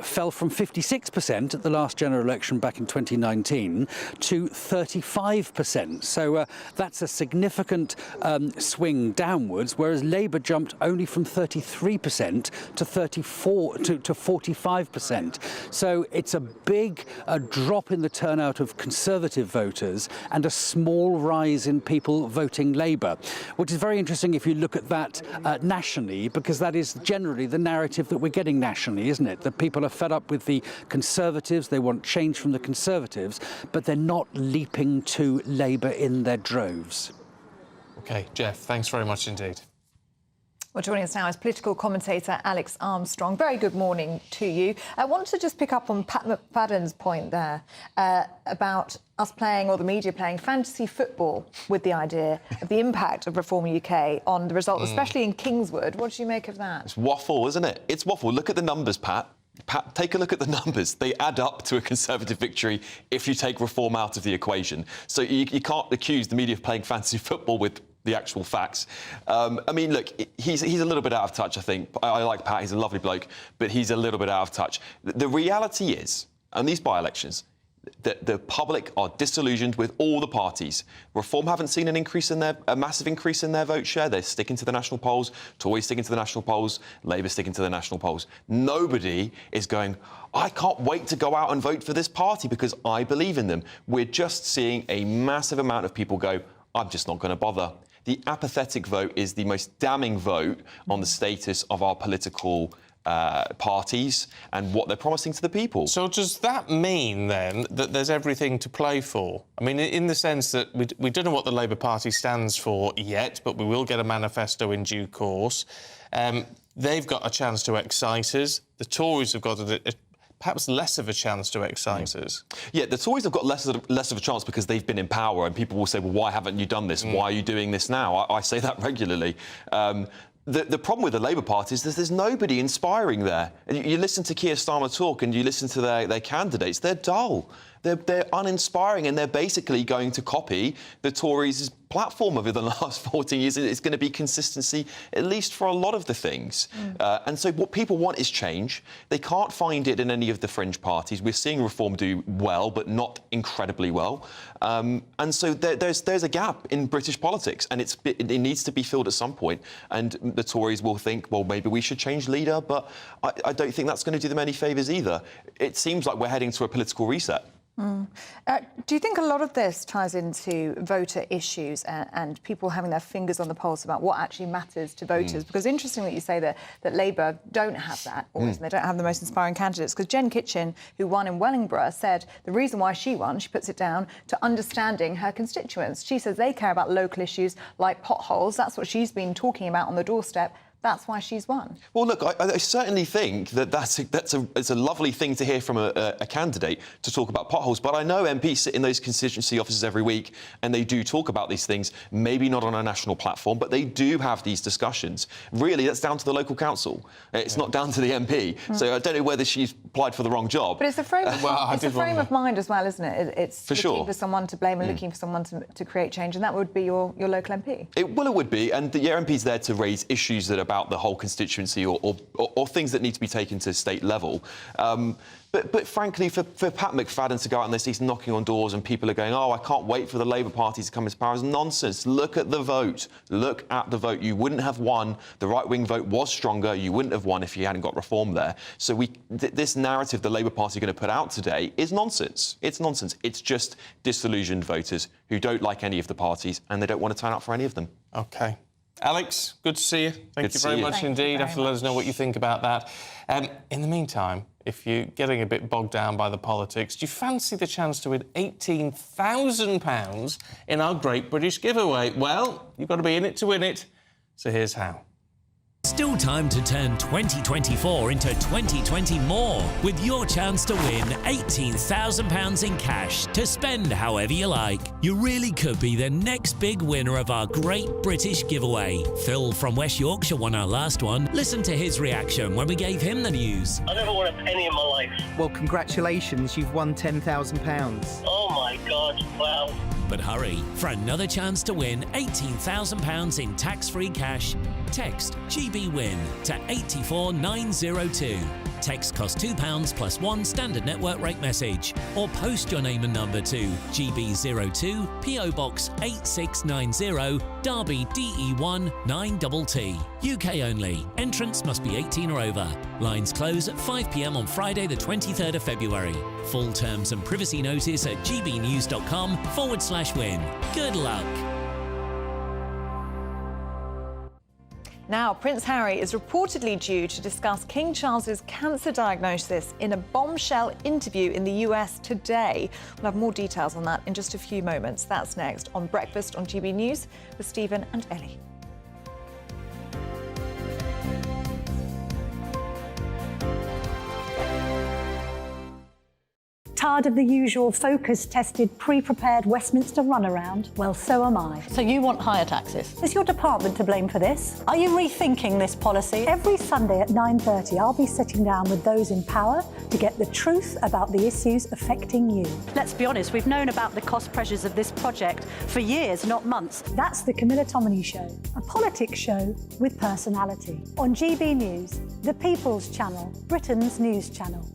fell from 56% at the last general election back in 2019 to 35%. So that's a significant swing downwards, whereas Labour jumped only from 33% to 45%. So it's a big drop in the turnout of Conservative voters and a small rise in people voting Labour, which is very interesting if you look at that nationally, because that is generally the narrative that we're getting nationally, isn't it? That people are fed up with the Conservatives, they want change from the Conservatives, but they're not leaping to Labour in their droves. OK, Jeff, thanks very much indeed. Well, joining us now is political commentator Alex Armstrong. Very good morning to you. I want to just pick up on Pat McFadden's point there about us playing, or the media playing, fantasy football with the idea of the impact of Reform UK on the result, especially in Kingswood. What do you make of that? It's waffle, isn't it? It's waffle. Look at the numbers, Pat. Take a look at the numbers. They add up to a Conservative victory if you take Reform out of the equation. So you can't accuse the media of playing fantasy football with the actual facts. I mean, look, he's a little bit out of touch, I think. I like Pat, he's a lovely bloke, but he's a little bit out of touch. The reality is, and these by-elections, that the public are disillusioned with all the parties. Reform haven't seen a massive increase in their vote share. They're sticking to the national polls. Tories sticking to the national polls. Labour sticking to the national polls. Nobody is going, I can't wait to go out and vote for this party because I believe in them. We're just seeing a massive amount of people go, I'm just not going to bother. The apathetic vote is the most damning vote on the status of our political parties and what they're promising to the people. So does that mean, then, that there's everything to play for? I mean, in the sense that we don't know what the Labour Party stands for yet, but we will get a manifesto in due course. They've got a chance to excite us. The Tories have got perhaps less of a chance to excite us. Yeah, the Tories have got less of a chance because they've been in power, and people will say, well, why haven't you done this? Why are you doing this now? I say that regularly. The problem with the Labour Party is that there's nobody inspiring there. And you listen to Keir Starmer talk and you listen to their candidates, they're dull. They're uninspiring, and they're basically going to copy the Tories' platform over the last 14 years. It's going to be consistency, at least for a lot of the things. And so what people want is change. They can't find it in any of the fringe parties. We're seeing Reform do well, but not incredibly well. And so there's a gap in British politics, and it needs to be filled at some point. And the Tories will think, well, maybe we should change leader, but I don't think that's going to do them any favours either. It seems like we're heading to a political reset. Do you think a lot of this ties into voter issues and people having their fingers on the pulse about what actually matters to voters? Because interestingly, you say that Labour don't have that, or they don't have the most inspiring candidates. Because Jen Kitchen, who won in Wellingborough, said the reason why she won, she puts it down to understanding her constituents. She says they care about local issues like potholes. That's what she's been talking about on the doorstep. That's why she's won. Well, look, I certainly think it's a lovely thing to hear from a candidate to talk about potholes. But I know MPs sit in those constituency offices every week and they do talk about these things, maybe not on a national platform, but they do have these discussions. Really, that's down to the local council. It's not down to the MP. So I don't know whether she's applied for the wrong job. But it's a frame, it's a frame of mind as well, isn't it? It's for looking for someone to blame and looking for someone to create change, and that would be your local MP. It would be, and the MP's there to raise issues that are about the whole constituency or things that need to be taken to state level. But frankly, for Pat McFadden to go out and he's knocking on doors and people are going, oh, I can't wait for the Labour Party to come into power, is nonsense. Look at the vote. Look at the vote. You wouldn't have won. The right-wing vote was stronger. You wouldn't have won if you hadn't got reform there. So this narrative the Labour Party are going to put out today is nonsense. It's nonsense. It's just disillusioned voters who don't like any of the parties and they don't want to turn out for any of them. OK. Alex, good to see you. Thank you very much indeed. Have to let us know what you think about that. In the meantime, if you're getting a bit bogged down by the politics, do you fancy the chance to win £18,000 in our Great British Giveaway? Well, you've got to be in it to win it. So here's how. Still time to turn 2024 into 2020 more with your chance to win £18,000 in cash to spend however you like. You really could be the next big winner of our Great British Giveaway. Phil from West Yorkshire won our last one. Listen to his reaction when we gave him the news. I never won a penny in my life. Well, congratulations, you've won £10,000. Oh my God, wow. But hurry, for another chance to win £18,000 in tax-free cash, text GB-WIN to 84902. Text costs £2 plus one standard network rate message. Or post your name and number to GB02 PO Box 8690 Derby DE1 9TT. UK only. Entrance must be 18 or over. Lines close at 5 p.m. on Friday the 23rd of February. Full terms and privacy notice at gbnews.com/win. Good luck. Now, Prince Harry is reportedly due to discuss King Charles's cancer diagnosis in a bombshell interview in the US today. We'll have more details on that in just a few moments. That's next on Breakfast on GB News with Stephen and Ellie. Tired of the usual focus-tested, pre-prepared Westminster runaround? Well, so am I. So you want higher taxes? Is your department to blame for this? Are you rethinking this policy? Every Sunday at 9:30, I'll be sitting down with those in power to get the truth about the issues affecting you. Let's be honest, we've known about the cost pressures of this project for years, not months. That's the Camilla Tominey Show, a politics show with personality. On GB News, the People's Channel, Britain's news channel.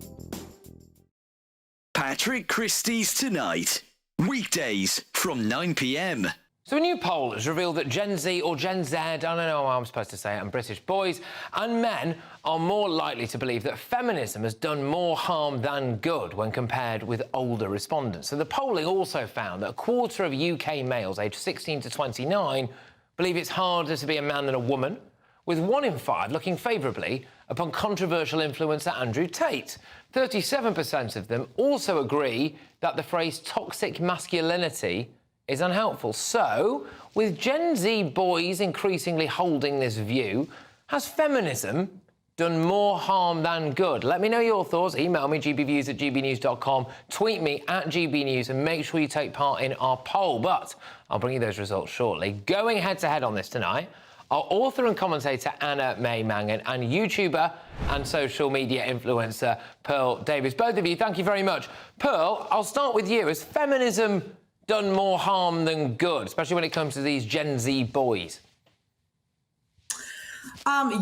Patrick Christie's Tonight. Weekdays from 9 p.m. So a new poll has revealed that Gen Z or Gen Z, I don't know how I'm supposed to say it, and British boys and men are more likely to believe that feminism has done more harm than good when compared with older respondents. So the polling also found that a quarter of UK males aged 16 to 29 believe it's harder to be a man than a woman, with 1 in 5 looking favourably upon controversial influencer Andrew Tate. 37% of them also agree that the phrase toxic masculinity is unhelpful. So, with Gen Z boys increasingly holding this view, has feminism done more harm than good? Let me know your thoughts. Email me, gbviews@gbnews.com, tweet me @gbnews, and make sure you take part in our poll. But I'll bring you those results shortly. Going head-to-head on this tonight, our author and commentator Anna May Mangan and YouTuber and social media influencer Pearl Davies. Both of you, thank you very much. Pearl, I'll start with you. Has feminism done more harm than good, especially when it comes to these Gen Z boys?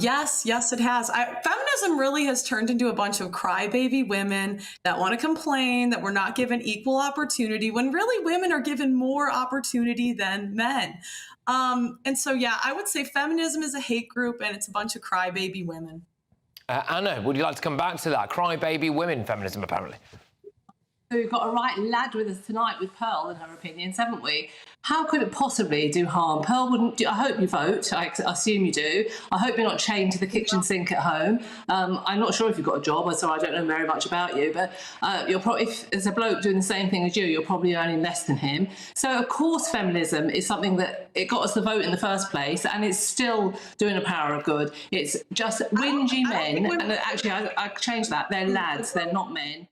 Yes, it has. Feminism really has turned into a bunch of crybaby women that want to complain that we're not given equal opportunity when really women are given more opportunity than men. And so, yeah, I would say feminism is a hate group and it's a bunch of crybaby women. Anna, would you like to come back to that? Crybaby women feminism, apparently. So we've got a right lad with us tonight with Pearl and her opinions, haven't we? How could it possibly do harm? Pearl wouldn't do. I hope you vote. I assume you do. I hope you're not chained to the kitchen sink at home. I'm not sure if you've got a job, so I don't know very much about you, but if there's a bloke doing the same thing as you, you're probably earning less than him. So, of course, feminism is something that it got us the vote in the first place, and it's still doing a power of good. It's just whingy men, and actually, I changed that. They're lads, they're not men.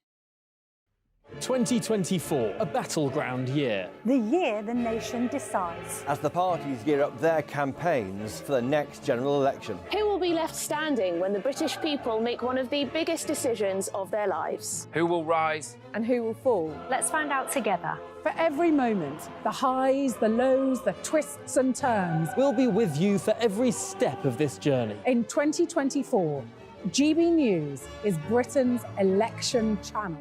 2024, a battleground year. The year the nation decides. As the parties gear up their campaigns for the next general election. Who will be left standing when the British people make one of the biggest decisions of their lives? Who will rise? And who will fall? Let's find out together. For every moment, the highs, the lows, the twists and turns. We'll be with you for every step of this journey. In 2024, GB News is Britain's election channel.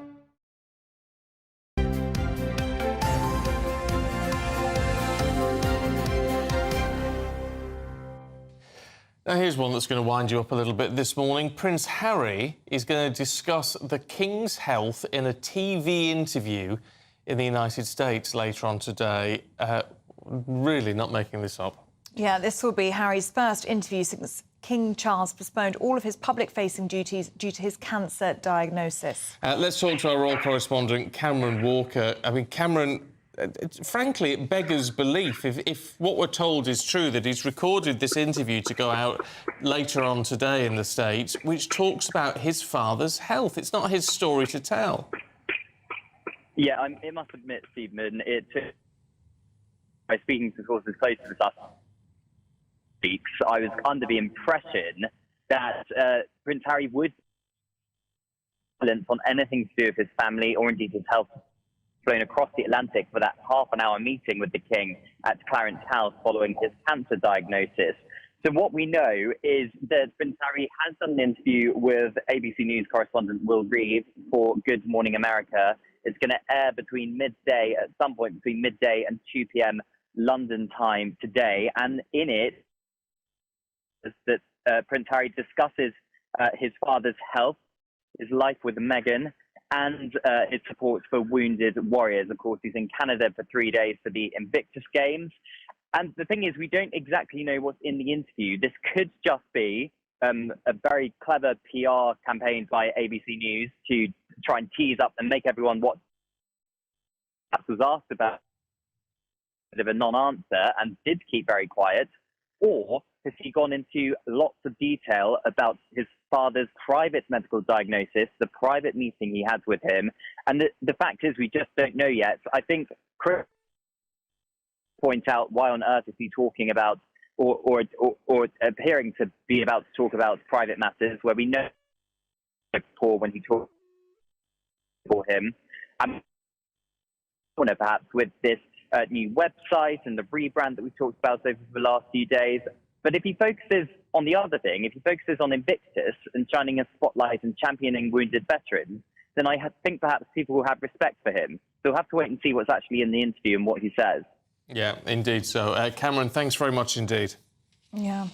Now, here's one that's going to wind you up a little bit this morning. Prince Harry is going to discuss the King's health in a TV interview in the United States later on today. Really not making this up. Yeah, this will be Harry's first interview since King Charles postponed all of his public-facing duties due to his cancer diagnosis. Let's talk to our royal correspondent, Cameron Walker. I mean, Cameron, frankly, it beggars belief if what we're told is true, that he's recorded this interview to go out later on today in the States, which talks about his father's health. It's not his story to tell. Yeah, I must admit, Stephen, by speaking to sources close to this last weeks, I was under the impression that Prince Harry would silence on anything to do with his family or indeed his health, flown across the Atlantic for that half-an-hour meeting with the King at Clarence House following his cancer diagnosis. So what we know is that Prince Harry has done an interview with ABC News correspondent Will Reeve for Good Morning America. It's going to air between midday, at some point between midday and 2 p.m. London time today. And in it, that Prince Harry discusses his father's health, his life with Meghan, and his support for wounded warriors. Of course, he's in Canada for 3 days for the Invictus Games. And the thing is, we don't exactly know what's in the interview. This could just be a very clever PR campaign by ABC News to try and tease up and make everyone what was asked about, a bit of a non-answer, and did keep very quiet. Or has he gone into lots of detail about his father's private medical diagnosis, the private meeting he had with him? And the fact is, we just don't know yet. I think Chris point out, why on earth is he talking about or appearing to be about to talk about private matters where we know before when he talked for him? And perhaps with this new website and the rebrand that we've talked about over the last few days. But if he focuses on the other thing, if he focuses on Invictus and shining a spotlight and championing wounded veterans, then I think perhaps people will have respect for him. So we'll have to wait and see what's actually in the interview and what he says. Yeah, indeed so. Cameron, thanks very much indeed. Yeah.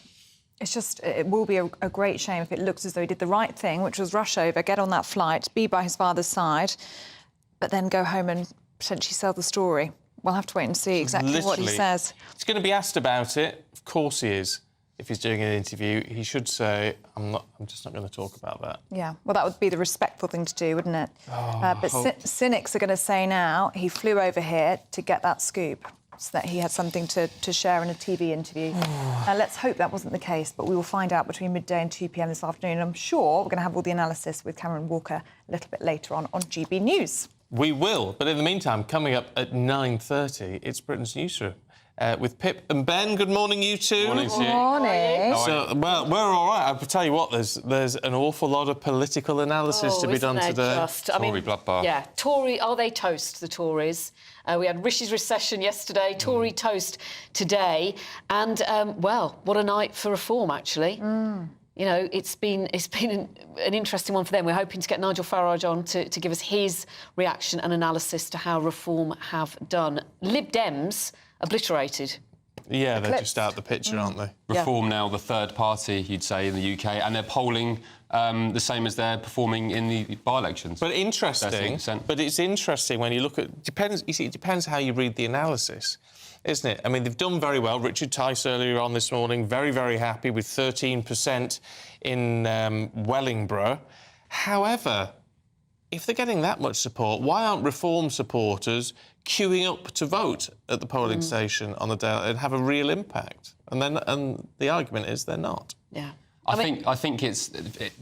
It's just, it will be a great shame if it looks as though he did the right thing, which was rush over, get on that flight, be by his father's side, but then go home and potentially sell the story. We'll have to wait and see exactly what he says. He's going to be asked about it. Of course he is. If he's doing an interview, he should say, I'm just not going to talk about that. Yeah, well, that would be the respectful thing to do, wouldn't it? But cynics are going to say now he flew over here to get that scoop, so that he had something to share in a TV interview. Let's hope that wasn't the case, but we will find out between midday and 2 p.m. this afternoon. I'm sure we're going to have all the analysis with Cameron Walker a little bit later on GB News. We will, but in the meantime, coming up at 9:30, it's Britain's Newsroom. With Pip and Ben. Good morning, you two. Morning. Morning. So, well, we're all right. I'll tell you what, there's an awful lot of political analysis to be done today. Tory bloodbath. Yeah, Tory, are they toast, the Tories? We had Rishi's recession yesterday, Tory toast today. And, well, what a night for reform, actually. You know, it's been an interesting one for them. We're hoping to get Nigel Farage on to give us his reaction and analysis to how reform have done. Lib Dems obliterated. Yeah, they're just out the picture, aren't they? Reform now the third party, you'd say, in the UK, and they're polling the same as they're performing in the by-elections. But interesting. 13%. But it's interesting when you look at... You see, it depends how you read the analysis, isn't it? I mean, they've done very well. Richard Tice earlier on this morning, very, very happy with 13% in Wellingborough. However, if they're getting that much support, why aren't Reform supporters queuing up to vote at the polling station on the day and have a real impact? And the argument is they're not. Yeah. I think it's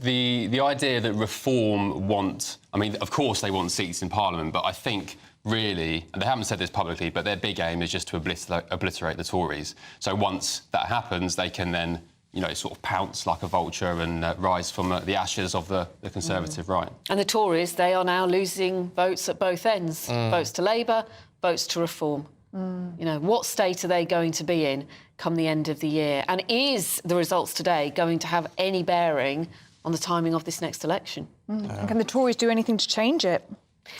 the idea that Reform want... I mean, of course they want seats in Parliament, but I think really, and they haven't said this publicly, but their big aim is just to obliterate the Tories. So once that happens, they can then, you know, sort of pounce like a vulture and rise from the ashes of the Conservative right. And the Tories, they are now losing votes at both ends. Votes to Labour, votes to Reform. You know, what state are they going to be in come the end of the year? And is the results today going to have any bearing on the timing of this next election? And can the Tories do anything to change it?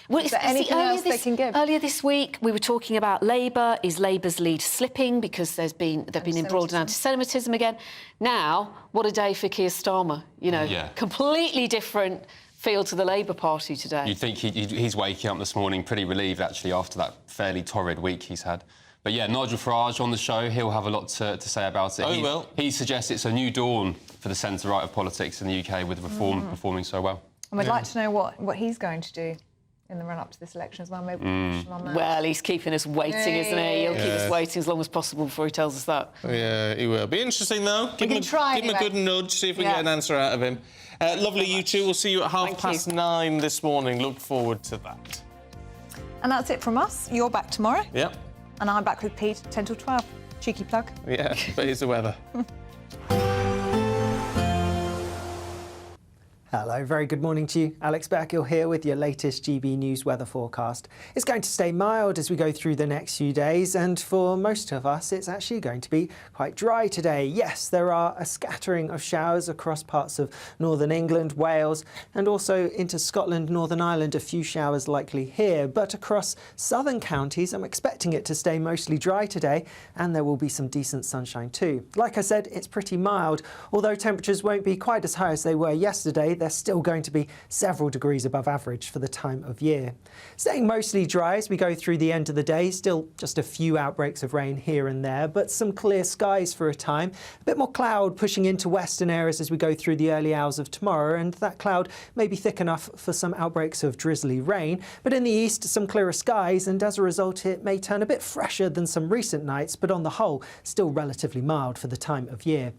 Well, Is there anything else they can give? Earlier this week, we were talking about Labour. Is Labour's lead slipping because they've been embroiled in anti-Semitism again? Now, what a day for Keir Starmer. You know, completely different feel to the Labour Party today. You'd think he's waking up this morning pretty relieved, actually, after that fairly torrid week he's had. But yeah, Nigel Farage on the show, he'll have a lot to say about it. Oh, he will. He suggests it's a new dawn for the centre-right of politics in the UK, with Reform performing so well. And we'd like to know what he's going to do in the run-up to this election as well. Maybe we'll push him on that. Well, he's keeping us waiting, isn't he? He'll keep us waiting as long as possible before he tells us that. Yeah, he will. Be interesting, though. Give him anyway. a good nudge, see if we can get an answer out of him. Lovely, you two. We'll see you at 9:30 this morning. Look forward to that. And that's it from us. You're back tomorrow. Yep. And I'm back with Pete, 10 till 12. Cheeky plug. Yeah, but here's the weather. Hello, very good morning to you. Alex Berkill here with your latest GB News weather forecast. It's going to stay mild as we go through the next few days, and for most of us it's actually going to be quite dry today. Yes, there are a scattering of showers across parts of northern England, Wales, and also into Scotland, Northern Ireland, a few showers likely here. But across southern counties, I'm expecting it to stay mostly dry today, and there will be some decent sunshine too. Like I said, it's pretty mild, although temperatures won't be quite as high as they were yesterday. They're still going to be several degrees above average for the time of year. Staying mostly dry as we go through the end of the day, still just a few outbreaks of rain here and there, but some clear skies for a time. A bit more cloud pushing into western areas as we go through the early hours of tomorrow, and that cloud may be thick enough for some outbreaks of drizzly rain. But in the east, some clearer skies, and as a result it may turn a bit fresher than some recent nights, but on the whole still relatively mild for the time of year.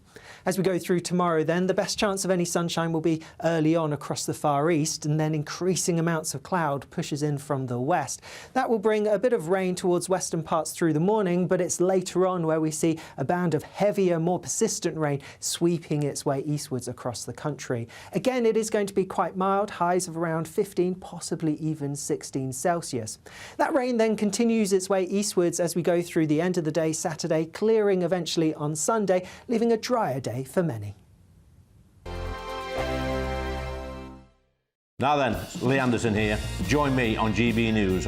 As we go through tomorrow then, the best chance of any sunshine will be early on across the far east, and then increasing amounts of cloud pushes in from the west. That will bring a bit of rain towards western parts through the morning, but it's later on where we see a band of heavier, more persistent rain sweeping its way eastwards across the country. Again, it is going to be quite mild, highs of around 15, possibly even 16 Celsius. That rain then continues its way eastwards as we go through the end of the day Saturday, clearing eventually on Sunday, leaving a drier day for many. Now then, Lee Anderson here. Join me on GB News